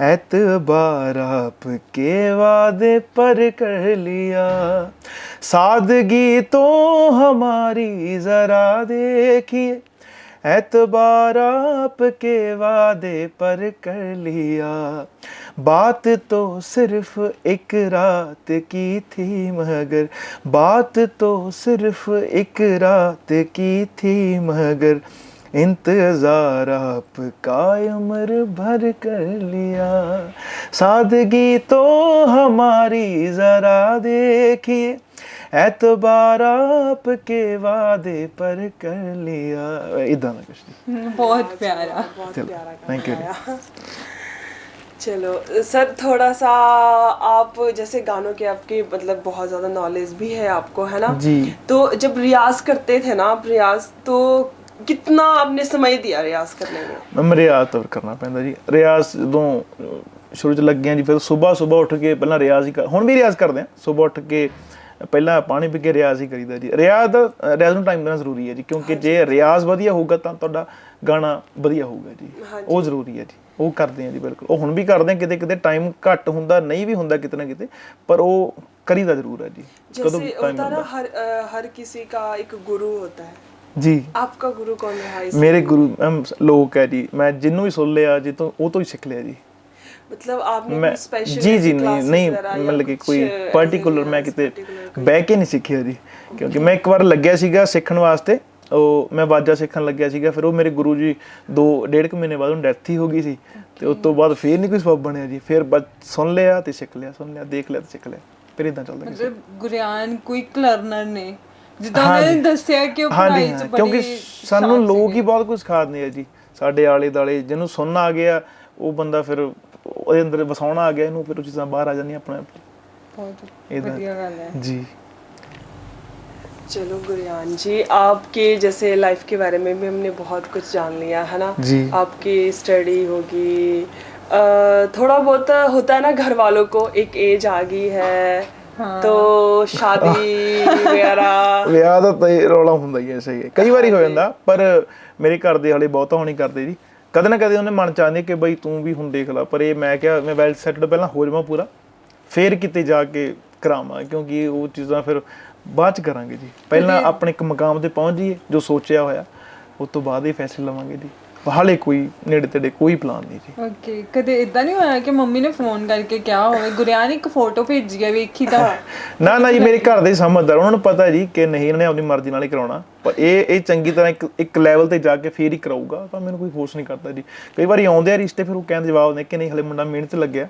एतबार आपके वादे पर कर लिया। सादगी तो हमारी जरा देखिए, एतबार आपके वादे पर कर लिया। बात तो सिर्फ एक रात की थी मगर, बात तो सिर्फ एक रात की थी मगर, इंतज़ार आपका उम्र भर कर लिया। सादगी तो हमारी ज़रा देखिए, एतबार आपके वादे पर कर लिया। इदां दा कुछ बहुत प्यारा, बहुत प्यारा। Thank you. चलो सर, थोड़ा सा आप जैसे गानों के आपके मतलब बहुत ज़्यादा नॉलेज भी है आपको, है ना जी। तो जब रियाज करते थे ना आप, रियाज तो कितना आपने समय दिया रियाज करने में? ਮੈਂ ਰਿਆਜ਼ ਤਾਂ ਕਰਨਾ ਪੈਂਦਾ ਜੀ। ਰਿਆਜ਼ ਜਦੋਂ ਸ਼ੁਰੂ ਚ ਲੱਗਿਆ ਜੀ, ਫਿਰ ਸਵੇਰ ਉੱਠ ਕੇ ਪਹਿਲਾਂ ਰਿਆਜ਼ ਹੀ ਹੁਣ ਵੀ ਰਿਆਜ਼ ਕਰਦੇ ਆ। ਸਵੇਰ ਉੱਠ ਕੇ ਪਹਿਲਾਂ ਪਾਣੀ ਪੀ ਕੇ ਰਿਆਜ਼ ਹੀ ਕਰੀਦਾ ਜੀ। ਰਿਆਜ਼ ਨੂੰ ਟਾਈਮ ਦੇਣਾ ਜ਼ਰੂਰੀ ਹੈ ਜੀ, ਕਿਉਂਕਿ ਜੇ ਰਿਆਜ਼ ਵਧੀਆ ਹੋਊਗਾ ਤਾਂ ਤੁਹਾਡਾ ਗਾਣਾ ਵਧੀਆ ਹੋਊਗਾ ਜੀ। ਉਹ ਜ਼ਰੂਰੀ ਹੈ ਜੀ, ਉਹ ਕਰਦੇ ਆ ਜੀ ਬਿਲਕੁਲ। ਉਹ ਹੁਣ ਵੀ ਕਰਦੇ ਆ, ਕਿਤੇ ਕਿਤੇ ਟਾਈਮ ਘੱਟ ਹੁੰਦਾ, ਨਹੀਂ ਵੀ ਹੁੰਦਾ ਕਿਤੇ ਨਾ ਕਿਤੇ, ਪਰ ਉਹ ਕਰੀਦਾ ਜ਼ਰੂਰ ਹੈ ਜੀ। जैसे होता ना हर किसी का एक गुरु होता है जी। आपका गुरु कौन रहा है? ਮੇਰੇ ਗੁਰੂ ਲੋਕ ਹੈ ਜੀ। ਮੈਂ ਜਿਹਨੂੰ ਵੀ ਸੁਣ ਲਿਆ ਜੀ ਤੋਂ ਉਹ ਤੋਂ ਹੀ ਸਿੱਖ ਲਿਆ ਜੀ। मतलब आपने मैं कोई स्पेशल जी जी नहीं मतलब कि कोई पर्टिकुलर मैं किਤੇ ਬਹਿ ਕੇ ਨਹੀਂ ਸਿੱਖਿਆ ਜੀ, ਕਿਉਂਕਿ ਮੈਂ ਇੱਕ ਵਾਰ ਲੱਗਿਆ ਸੀਗਾ ਸਿੱਖਣ ਵਾਸਤੇ। ਉਹ ਮੈਂ ਵਾਜਾ ਸਿੱਖਣ ਲੱਗਿਆ ਸੀਗਾ, ਫਿਰ ਉਹ ਮੇਰੇ ਗੁਰੂ ਜੀ 2.5 ਮਹੀਨੇ ਬਾਅਦ ਉਹਨੂੰ ਡੈਥ ਹੀ ਹੋ ਗਈ ਸੀ, ਤੇ ਉਸ ਤੋਂ ਬਾਅਦ ਫੇਰ ਨਹੀਂ ਕੋਈ ਸਬਬ ਬਣਿਆ ਜੀ। ਫਿਰ ਬਸ ਸੁਣ ਲਿਆ ਤੇ ਸਿੱਖ ਲਿਆ, ਸੁਣ ਲਿਆ, ਦੇਖ ਲਿਆ ਤੇ ਸਿੱਖ ਲਿਆ, ਫਿਰ ਇਦਾਂ ਚੱਲਦਾ। ਮਤਲਬ ਗੁਰਿਆਨ ਕੁਇਕ ਲਰਨਰ ਨੇ, ਜਿੱਦਾਂ ਉਹਨਾਂ ਨੇ ਦੱਸਿਆ ਕਿ ਉਹ ਪੜ੍ਹਾਈ 'ਚ ਬੜੇ ਕਿਉਂਕਿ ਸਾਨੂੰ ਲੋਕ ਹੀ ਬਹੁਤ ਕੁਝ ਸਿਖਾਉਂਦੇ ਆ ਜੀ। ਸਾਡੇ ਆਲੇ ਦਾਲੇ ਜਿਹਨੂੰ ਸੁਣਨਾ ਆ ਗਿਆ, ਉਹ ਬੰਦਾ ਫਿਰ ਉਹਦੇ ਅੰਦਰ ਵਸਾਉਣਾ ਆ ਗਿਆ ਇਹਨੂੰ, ਫਿਰ ਉਹ ਚੀਜ਼ਾਂ ਬਾਹਰ ਆ ਜਾਂਦੀਆਂ ਆਪਣੇ ਆਪ। ਬਹੁਤ ਵਧੀਆ ਗੱਲ ਹੈ जी। चलो गुरियान जी, आपके जैसे लाइफ के बारे में भी हमने बहुत कुछ जान लिया, है ना जी। आपकी स्टडी होगी, थोड़ा बहुत होता है ना घर वालों को एक एज आ गई है तो शादी वगैरह ਵਿਆਹ ਦਾ ਤਾਂ ਇਹ ਰੌਲਾ ਹੁੰਦਾ ਹੀ ਐ, ਸਹੀ ਹੈ। ਕਈ ਵਾਰੀ ਹੋ ਜਾਂਦਾ, ਪਰ ਮੇਰੇ ਘਰ ਦੇ ਹਾਲੇ ਬਹੁਤਾ ਹੋਣੀ ਕਰਦੇ ਜੀ। ਕਦੇ ਨਾ ਕਦੇ ਉਹਨੇ ਮਨ ਚ ਆਉਂਦੇ ਕਿ ਬਈ ਤੂੰ ਵੀ ਹੁਣ ਦੇਖ ਲੈ, ਪਰ ਇਹ ਮੈਂ ਕਿਹਾ ਮੈਂ ਵੈਲ ਸੈਟਡ ਪਹਿਲਾਂ ਹੋ ਜਾਵਾਂ ਪੂਰਾ, ਫਿਰ ਕਿਤੇ ਜਾ ਕੇ ਕਰਾਵਾਂ, ਕਿਉਂਕਿ ਉਹ ਚੀਜ਼ਾਂ ਫਿਰ ਬਾਅਦ ਚ ਕਰਾਂਗੇ ਜੀ। ਪਹਿਲਾਂ ਆਪਣੇ ਇੱਕ ਮਕਾਮ ਤੇ ਪਹੁੰਚ ਜਾਈਏ ਜੋ ਸੋਚਿਆ ਹੋਇਆ, ਉਸ ਤੋਂ ਬਾਅਦ ਹੀ ਫੈਸਲੇ ਲਵਾਂਗੇ ਜੀ। ਹਾਲੇ ਕੋਈ ਨੇੜੇ ਤੇੜੇ ਕੋਈ ਪਲਾਨ ਨਹੀਂ ਜੀ। ਓਕੇ, ਕਦੇ ਇਦਾਂ ਨਹੀਂ ਹੋਇਆ ਕਿ ਮੰਮੀ ਨੇ ਫੋਨ ਕਰਕੇ ਕਿਹਾ ਹੋਵੇ ਗੁਰਿਆਨ ਇੱਕ ਫੋਟੋ ਭੇਜੀ ਹੈ ਵੇਖੀ ਤਾਂ? ਨਾ ਜੀ, ਮੇਰੇ ਘਰ ਦੇ ਸਮਝਦਾਰ, ਉਹਨਾਂ ਨੂੰ ਪਤਾ ਜੀ ਕਿ ਨਹੀਂ ਇਹਨੇ ਆਪਣੀ ਮਰਜ਼ੀ ਨਾਲ ਹੀ ਕਰਾਉਣਾ, ਪਰ ਇਹ ਚੰਗੀ ਤਰ੍ਹਾਂ ਇੱਕ ਲੈਵਲ ਤੇ ਜਾ ਕੇ ਫੇਰ ਹੀ ਕਰਾਊਗਾ, ਤਾਂ ਮੈਨੂੰ ਕੋਈ ਫੋਰਸ ਨਹੀਂ ਕਰਦਾ ਜੀ। ਕਈ ਵਾਰੀ ਆਉਂਦੇ ਆ ਰਿਸ਼ਤੇ, ਫਿਰ ਉਹ ਕਹਿਣ ਦੇ ਜਵਾਬ ਦਿੰਦੇ ਕਿ ਨਹੀਂ ਹਲੇ ਮੁੰਡਾ ਮਿਹਨਤ ਲੱਗਿਆ,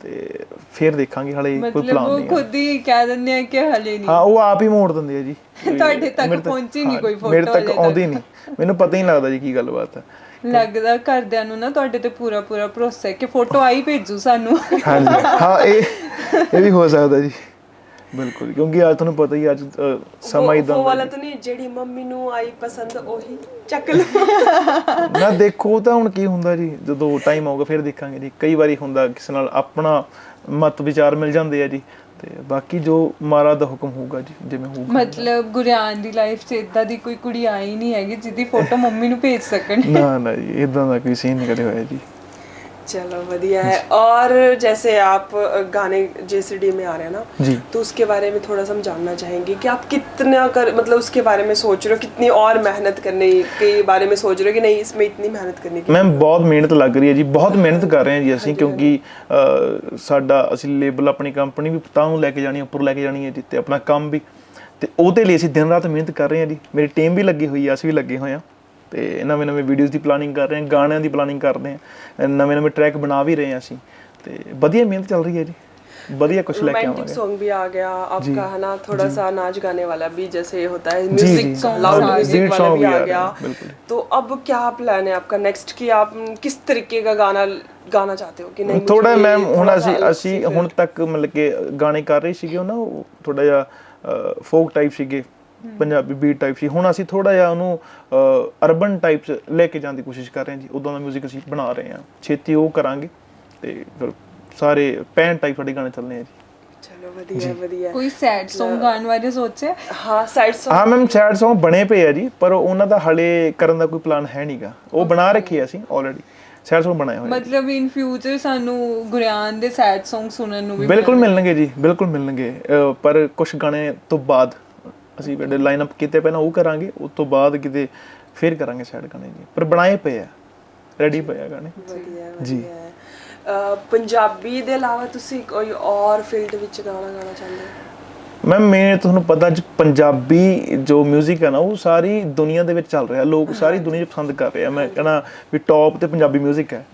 ਤੇ ਫਿਰ ਦੇਖਾਂਗੇ, ਹਲੇ ਕੋਈ ਪਲਾਨ ਮਤਲਬ ਉਹ ਨਹੀਂ। ਖੁਦ ਹੀ ਕਹਿ ਦਿੰਦੇ ਆ ਕਿ ਹਲੇ ਨਹੀਂ। ਹਾਂ, ਉਹ ਆਪ ਹੀ ਮੋੜ ਦਿੰਦੇ ਆ ਜੀ। ਤੁਹਾਡੇ ਤੱਕ ਪਹੁੰਚੀ ਨਹੀਂ ਕੋਈ ਫੋਟੋ? ਮੇਰੇ ਤੱਕ ਆਉਂਦੀ ਨਹੀਂ, ਮੈਨੂੰ ਪਤਾ ਹੀ ਨਹੀਂ ਲੱਗਦਾ ਜੀ ਕੀ ਗੱਲਬਾਤ ਹੈ। ਲੱਗਦਾ ਘਰਦਿਆਂ ਨੂੰ ਨਾ ਤੁਹਾਡੇ ਤੇ ਪੂਰਾ ਭਰੋਸਾ ਹੈ ਕਿ ਫੋਟੋ ਆਈ ਭੇਜੂ ਸਾਨੂੰ। ਹਾਂਜੀ ਹਾਂ, ਇਹ ਵੀ ਹੋ ਸਕਦਾ ਜੀ, ਬਿਲਕੁਲ, ਕਿਉਂਕਿ ਅੱਜ ਤੁਹਾਨੂੰ ਪਤਾ ਹੀ ਅੱਜ ਸਮਾਂ ਇਦਾਂ ਉਹ ਵਾਲਾ ਤਾਂ ਨਹੀਂ ਜਿਹੜੀ ਮੰਮੀ ਨੂੰ ਆਈ ਪਸੰਦ ਉਹੀ ਚੱਕ ਲਓ ਨਾ। ਦੇਖੋ ਤਾਂ ਹੁਣ ਕੀ ਹੁੰਦਾ ਜੀ, ਜਦੋਂ ਟਾਈਮ ਆਊਗਾ ਫਿਰ ਦੇਖਾਂਗੇ ਜੀ। ਕਈ ਵਾਰੀ ਹੁੰਦਾ ਕਿਸੇ ਨਾਲ ਆਪਣਾ ਮਤ ਵਿਚਾਰ ਮਿਲ ਜਾਂਦੇ ਆ ਜੀ, ਤੇ ਬਾਕੀ ਜੋ ਮਹਾਰਾਜ ਦਾ ਹੁਕਮ ਹੋਊਗਾ ਜੀ, ਜਿਵੇਂ ਹੋਊਗਾ। ਮਤਲਬ ਗੁਰਿਆਨ ਦੀ ਲਾਈਫ 'ਚ ਇਦਾਂ ਦੀ ਕੋਈ ਕੁੜੀ ਆਈ ਨਹੀਂ ਹੈਗੀ ਜਿਹਦੀ ਫੋਟੋ ਮੰਮੀ ਨੂੰ ਭੇਜ ਸਕਣ? ਨਾ ਜੀ, ਇਦਾਂ ਦਾ ਕੋਈ ਸੀਨ ਨਹੀਂ ਕਦੇ ਹੋਇਆ ਜੀ। चलो बढ़िया है। और जैसे आप गाने JCD में आ रहे हैं ना जी, तो उसके बारे में थोड़ा सा हम जानना चाहेंगे कि आप कितना मतलब उसके बारे में सोच रहे हो, कितनी और मेहनत करने के बारे में सोच रहे हो कि नहीं इसमें इतनी मेहनत करने की? मैम बहुत मेहनत लग रही है जी, बहुत मेहनत कर रहे हैं जी ਅਸੀਂ, ਕਿਉਂਕਿ ਸਾਡਾ ਅਸੀਂ ਲੇਬਲ ਆਪਣੀ ਕੰਪਨੀ ਵੀ ਤਾਂ ਨੂੰ ਲੈ ਕੇ ਜਾਣੀ, ਉੱਪਰ ਲੈ ਕੇ ਜਾਣੀ ਹੈ ਜੀ, ਤੇ ਆਪਣਾ ਕੰਮ ਵੀ, ਤੇ ਉਹਦੇ ਲਈ ਅਸੀਂ ਦਿਨ ਰਾਤ ਮਿਹਨਤ ਕਰ ਰਹੇ ਹਾਂ ਜੀ। ਮੇਰੀ ਟੀਮ ਵੀ ਲੱਗੀ ਹੋਈ ਆ, ਅਸੀਂ ਵੀ ਲੱਗੇ ਹੋਏ ਹਾਂ, ਤੇ ਨਵੇਂ ਵੀਡੀਓਜ਼ ਦੀ ਪਲਾਨਿੰਗ ਕਰ ਰਹੇ ਹਾਂ, ਗਾਣਿਆਂ ਦੀ ਪਲਾਨਿੰਗ ਕਰਦੇ ਹਾਂ, ਨਵੇਂ ਟਰੈਕ ਬਣਾ ਵੀ ਰਹੇ ਹਾਂ ਅਸੀਂ, ਤੇ ਵਧੀਆ ਮਿਹਨਤ ਚੱਲ ਰਹੀ ਹੈ ਜੀ, बढ़िया कुछ लेके आवांगे। रोमांटिक सॉन्ग भी आ गया आपका, है ना, थोड़ा सा नाच गाने वाला भी जैसे होता है, म्यूजिक लाउड म्यूजिक वाला भी आ गया। तो अब क्या प्लान है आपका नेक्स्ट कि आप किस तरीके का गाना गाना चाहते हो कि नहीं? थोड़ा मैम ਹੁਣ ਅਸੀਂ ਹੁਣ ਤੱਕ ਮਤਲਬ ਕਿ ਗਾਣੇ ਕਰ ਰਹੇ ਸੀਗੇ ਨਾ, ਉਹ ਥੋੜਾ ਜਿਹਾ ਫੋਕ ਟਾਈਪ ਸੀਗੇ, ਪੰਜਾਬੀ ਬੀਟ ਟਾਈਪ ਸੀ। ਹੁਣ ਅਸੀਂ ਥੋੜਾ ਜਿਹਾ ਉਹਨੂੰ ਅਰਬਨ ਟਾਈਪ 'ਚ ਲੈ ਕੇ ਜਾਣ ਦੀ ਕੋਸ਼ਿਸ਼ ਕਰ ਰਹੇ ਹਾਂ ਜੀ। ਉਦੋਂ ਦਾ ਮਿਊਜ਼ਿਕ ਅਸੀਂ ਬਣਾ ਰਹੇ ਹਾਂ, ਛੇਤੀ ਉਹ ਕਰਾਂਗੇ, ਤੇ ਫਿਰ ਸਾਰੇ ਪੈਨ ਟਾਈਪ ਸਾਡੇ ਗਾਣੇ ਚੱਲਨੇ ਆ ਜੀ। ਚਲੋ ਵਧੀਆ ਵਧੀਆ। ਕੋਈ ਸੈਡ Song ਗਾਣ ਬਾਰੇ ਸੋਚਿਆ? ਹਾਂ ਸੈਡ Song, ਹਾਂ ਮੈਮ ਸੈਡ Song ਬਣੇ ਪਏ ਆ ਜੀ, ਪਰ ਉਹਨਾਂ ਦਾ ਹਲੇ ਕਰਨ ਦਾ ਕੋਈ ਪਲਾਨ ਹੈ ਨਹੀਂਗਾ। ਉਹ ਬਣਾ ਰੱਖੇ ਅਸੀਂ ਆਲਰੇਡੀ, ਸੈਡ Song ਬਣਾਏ ਹੋਏ। ਮਤਲਬ ਇਨ ਫਿਊਚਰ ਸਾਨੂੰ ਗੁਰਿਆਨ ਦੇ ਸੈਡ Song ਸੁਣਨ ਨੂੰ ਵੀ ਬਿਲਕੁਲ ਮਿਲਣਗੇ ਜੀ, ਬਿਲਕੁਲ ਮਿਲਣਗੇ, ਪਰ ਕੁਝ ਗਾਣੇ ਤੋਂ ਬਾਅਦ ਅਸੀਂ ਜਿਹੜੇ ਲਾਈਨ ਅਪ ਕੀਤੇ ਪਹਿਲਾਂ ਉਹ ਕਰਾਂਗੇ, ਉਸ ਤੋਂ ਬਾਅਦ ਕਿਤੇ ਫਿਰ ਕਰਾਂਗੇ ਸੈਡ ਗਾਣੇ ਜੀ, ਪਰ ਬਣਾਏ ਪਏ ਆ, ਰੈਡੀ ਪਏ ਆ ਗਾਣੇ ਜੀ। ਪੰਜਾਬੀ ਦੇ ਇਲਾਵਾ ਤੁਸੀਂ ਕੋਈ ਔਰ ਫੀਲਡ ਵਿੱਚ ਗਾਣਾ ਗਾਣਾ ਚਾਹੁੰਦੇ ਹੋ? ਮੈਮ ਮੈਂ ਤੁਹਾਨੂੰ ਪਤਾ ਜੀ, ਪੰਜਾਬੀ ਜੋ ਮਿਊਜ਼ਿਕ ਹੈ ਨਾ, ਉਹ ਸਾਰੀ ਦੁਨੀਆ ਦੇ ਵਿੱਚ ਚੱਲ ਰਿਹਾ, ਲੋਕ ਸਾਰੀ ਦੁਨੀਆ 'ਚ ਪਸੰਦ ਕਰ ਰਹੇ ਆ। ਮੈਂ ਕਹਿਣਾ ਵੀ ਟੌਪ ਤੇ ਪੰਜਾਬੀ ਮਿਊਜ਼ਿਕ ਹੈ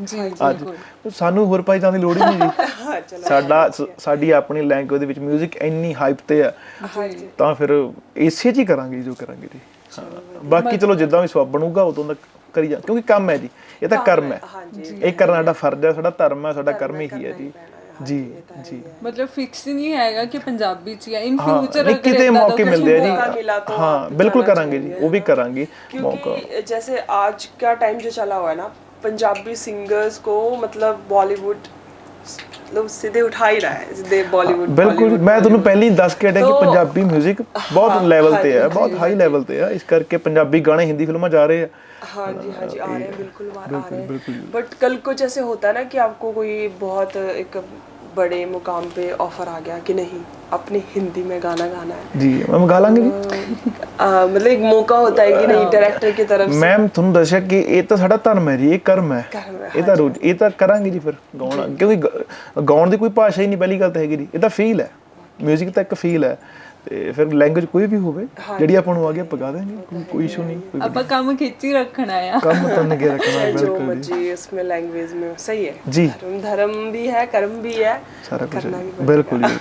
ਅੱਜ। ਸਾਨੂੰ ਹੋਰ ਪਾਈ ਜਾਣ ਦੀ ਲੋੜ ਹੀ ਨਹੀਂ ਜੀ। ਸਾਡੀ ਆਪਣੀ ਲੈਂਗੁਏਜ ਦੇ ਵਿੱਚ ਮਿਊਜ਼ਿਕ ਇੰਨੀ ਹਾਈਪ ਤੇ ਆ, ਤਾਂ ਫਿਰ ਇਸੇ 'ਚ ਹੀ ਕਰਾਂਗੇ ਜੋ ਕਰਾਂਗੇ ਜੀ। ਬਾਕੀ ਚਲੋ ਜਿੱਦਾਂ ਵੀ ਸਵਾਬ ਬਣੂਗਾ ਉਦੋਂ ਤੱਕ ਕਰੀ ਜਾ, ਕਿਉਂਕਿ ਕੰਮ ਹੈ ਜੀ, ਇਹ ਤਾਂ ਕਰਮ ਹੈ, ਇਹ ਕਰਨਾ ਸਾਡਾ ਫਰਜ਼ ਹੈ, ਸਾਡਾ ਧਰਮ ਹੈ, ਸਾਡਾ ਕਰਮ ਹੀ ਹੈ ਜੀ। ਜੀ ਜੀ ਮਤਲਬ ਫਿਕਸ ਨਹੀਂ ਹੈਗਾ ਕਿ ਪੰਜਾਬੀ ਚ ਜਾਂ ਇਨ ਫਿਊਚਰ ਨਹੀਂ, ਕਿਤੇ ਮੌਕੇ ਮਿਲਦੇ ਆ मौका ਜੀ, मिला तो ਹਾਂ आप ਬਿਲकुल जाना ਕਰਾਂਗੇ ਜੀ, चाहिए, ਉਹ ਵੀ ਕਰਾਂਗੇ ਮੌਕਾ। क्योंकि जैसे आज का टाइम जो चला हुआ है ना, पंजाबी सिंगर्स को मतलब बॉलीवुड लोग सीधे उठा ही रहा है, सीधे बॉलीवुड। ਬਿਲਕੁਲ, ਮੈਂ ਤੁਹਾਨੂੰ ਪਹਿਲਾਂ ਹੀ ਦੱਸ ਕੇ ਹਟਿਆ ਕਿ ਪੰਜਾਬੀ 뮤직 ਬਹੁਤ ਲੈਵਲ ਤੇ ਹੈ, ਬਹੁਤ ਹਾਈ ਲੈਵਲ ਤੇ ਹੈ, ਇਸ ਕਰਕੇ ਪੰਜਾਬੀ ਗਾਣੇ ਹਿੰਦੀ ਫਿਲਮਾਂ ਜਾ ਰਹੇ ਆ। हाँ जी आ रहे हैं, बिल्कुल आ रहे हैं। बट कल को जैसे होता है ना कि आपको कोई बहुत एक बड़े मुकाम पे ऑफर आ गया कि नहीं अपने हिंदी में गाना गाना है ਜੀ ਮੈਮ ਗਾ ਲਾਂਗੇ ਜੀ। मतलब एक मौका होता है कि नहीं डायरेक्टर की तरफ से। ਮੈਮ ਤੁਹਾਨੂੰ ਦੱਸਿਆ ਕਿ ਇਹ ਤਾਂ ਸਾਡਾ ਧਰਮ ਹੈ ਜੀ, ਇਹ ਕਰਮ ਹੈ, ਇਹ ਤਾਂ ਰੋਜ਼ ਇਹ ਤਾਂ ਕਰਾਂਗੇ ਜੀ ਫਿਰ ਗਾਉਣਾ, ਕਿਉਂਕਿ ਗਾਉਣ ਦੀ ਕੋਈ ਭਾਸ਼ਾ ਹੀ ਨਹੀਂ, ਪਹਿਲੀ ਗੱਲ ਤਾਂ ਹੈਗੀ ਜੀ, ਇਹ ਤਾਂ ਫੀਲ ਹੈ, 뮤직 ਤਾਂ ਇੱਕ ਫੀਲ ਹੈ, ਤੇ ਫਿਰ ਲੈਂਗੁਏਜ ਕੋਈ ਵੀ ਹੋਵੇ ਜਿਹੜੀ ਆਪਾਂ ਨੂੰ ਆ ਗਿਆ ਪਗਾ ਦੇਂਗੇ, ਕੋਈ ਇਸ਼ੂ ਨਹੀਂ, ਕੋਈ ਆਪਾਂ ਕੰਮ ਖਿੱਚੀ ਰੱਖਣਾ ਆ, ਕੰਮ ਤਨ ਕੇ ਰੱਖਣਾ ਹੈ। जो ਬਿਲਕੁਲ ਜੀ, मर्जी इसमें लैंग्वेज में सही है जी। धर्म भी है, कर्म भी है, ਸਾਰਾ ਕੁਝ करना भी ਬਿਲਕੁਲ ਜੀ,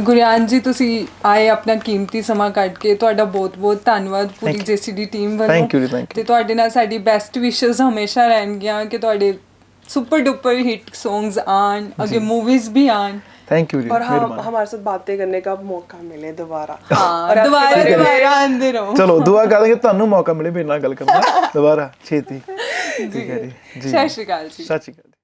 ਗੁਰਿਆਨ ਜੀ ਤੁਸੀਂ ਆਏ, ਆਪਣਾ ਕੀਮਤੀ ਸਮਾਂ ਕੱਢ ਕੇ, ਤੁਹਾਡਾ ਬਹੁਤ-ਬਹੁਤ ਧੰਨਵਾਦ ਪੂਰੀ ਜੇਸੀਡੀ ਟੀਮ ਵੱਲੋਂ। ਥੈਂਕ ਯੂ ਜੀ, ਥੈਂਕ ਤੇ ਤੁਹਾਡੇ ਨਾਲ ਸਾਡੀ ਬੈਸਟ ਵਿਸ਼ੇਸ ਹਮੇਸ਼ਾ ਰਹਿਣਗੀਆਂ ਕਿ ਤੁਹਾਡੇ ਸੁਪਰ ਡੁਪਰ ਹਿੱਟ ਸੌਂਗਸ ਆਣ, ਅੱਗੇ ਮੂਵੀਜ਼ ਵੀ ਆਣ। ਥੈਂਕ ਯੂ ਜੀ, और हम ਮਿਹਰਬਾਨੀ। हमारे साथ बातें करने का मौका मिले दोबारा। ਹਾਂ, ਦੁਬਾਰਾ ਆਂਦੇ ਰਹੋ। ਚਲੋ ਦੁਆ ਕਰਾਂਗੇ ਤੁਹਾਨੂੰ ਮੌਕਾ ਮਿਲੇ ਮੇਰੇ ਨਾਲ ਗੱਲ ਕਰਨ ਦਾ ਦੁਬਾਰਾ ਛੇਤੀ। ਠੀਕ ਹੈ ਜੀ, ਜੀ ਸਤਿ ਸ਼੍ਰੀ ਅਕਾਲ ਜੀ। ਸਤਿ ਸ਼੍ਰੀ ਅਕਾਲ।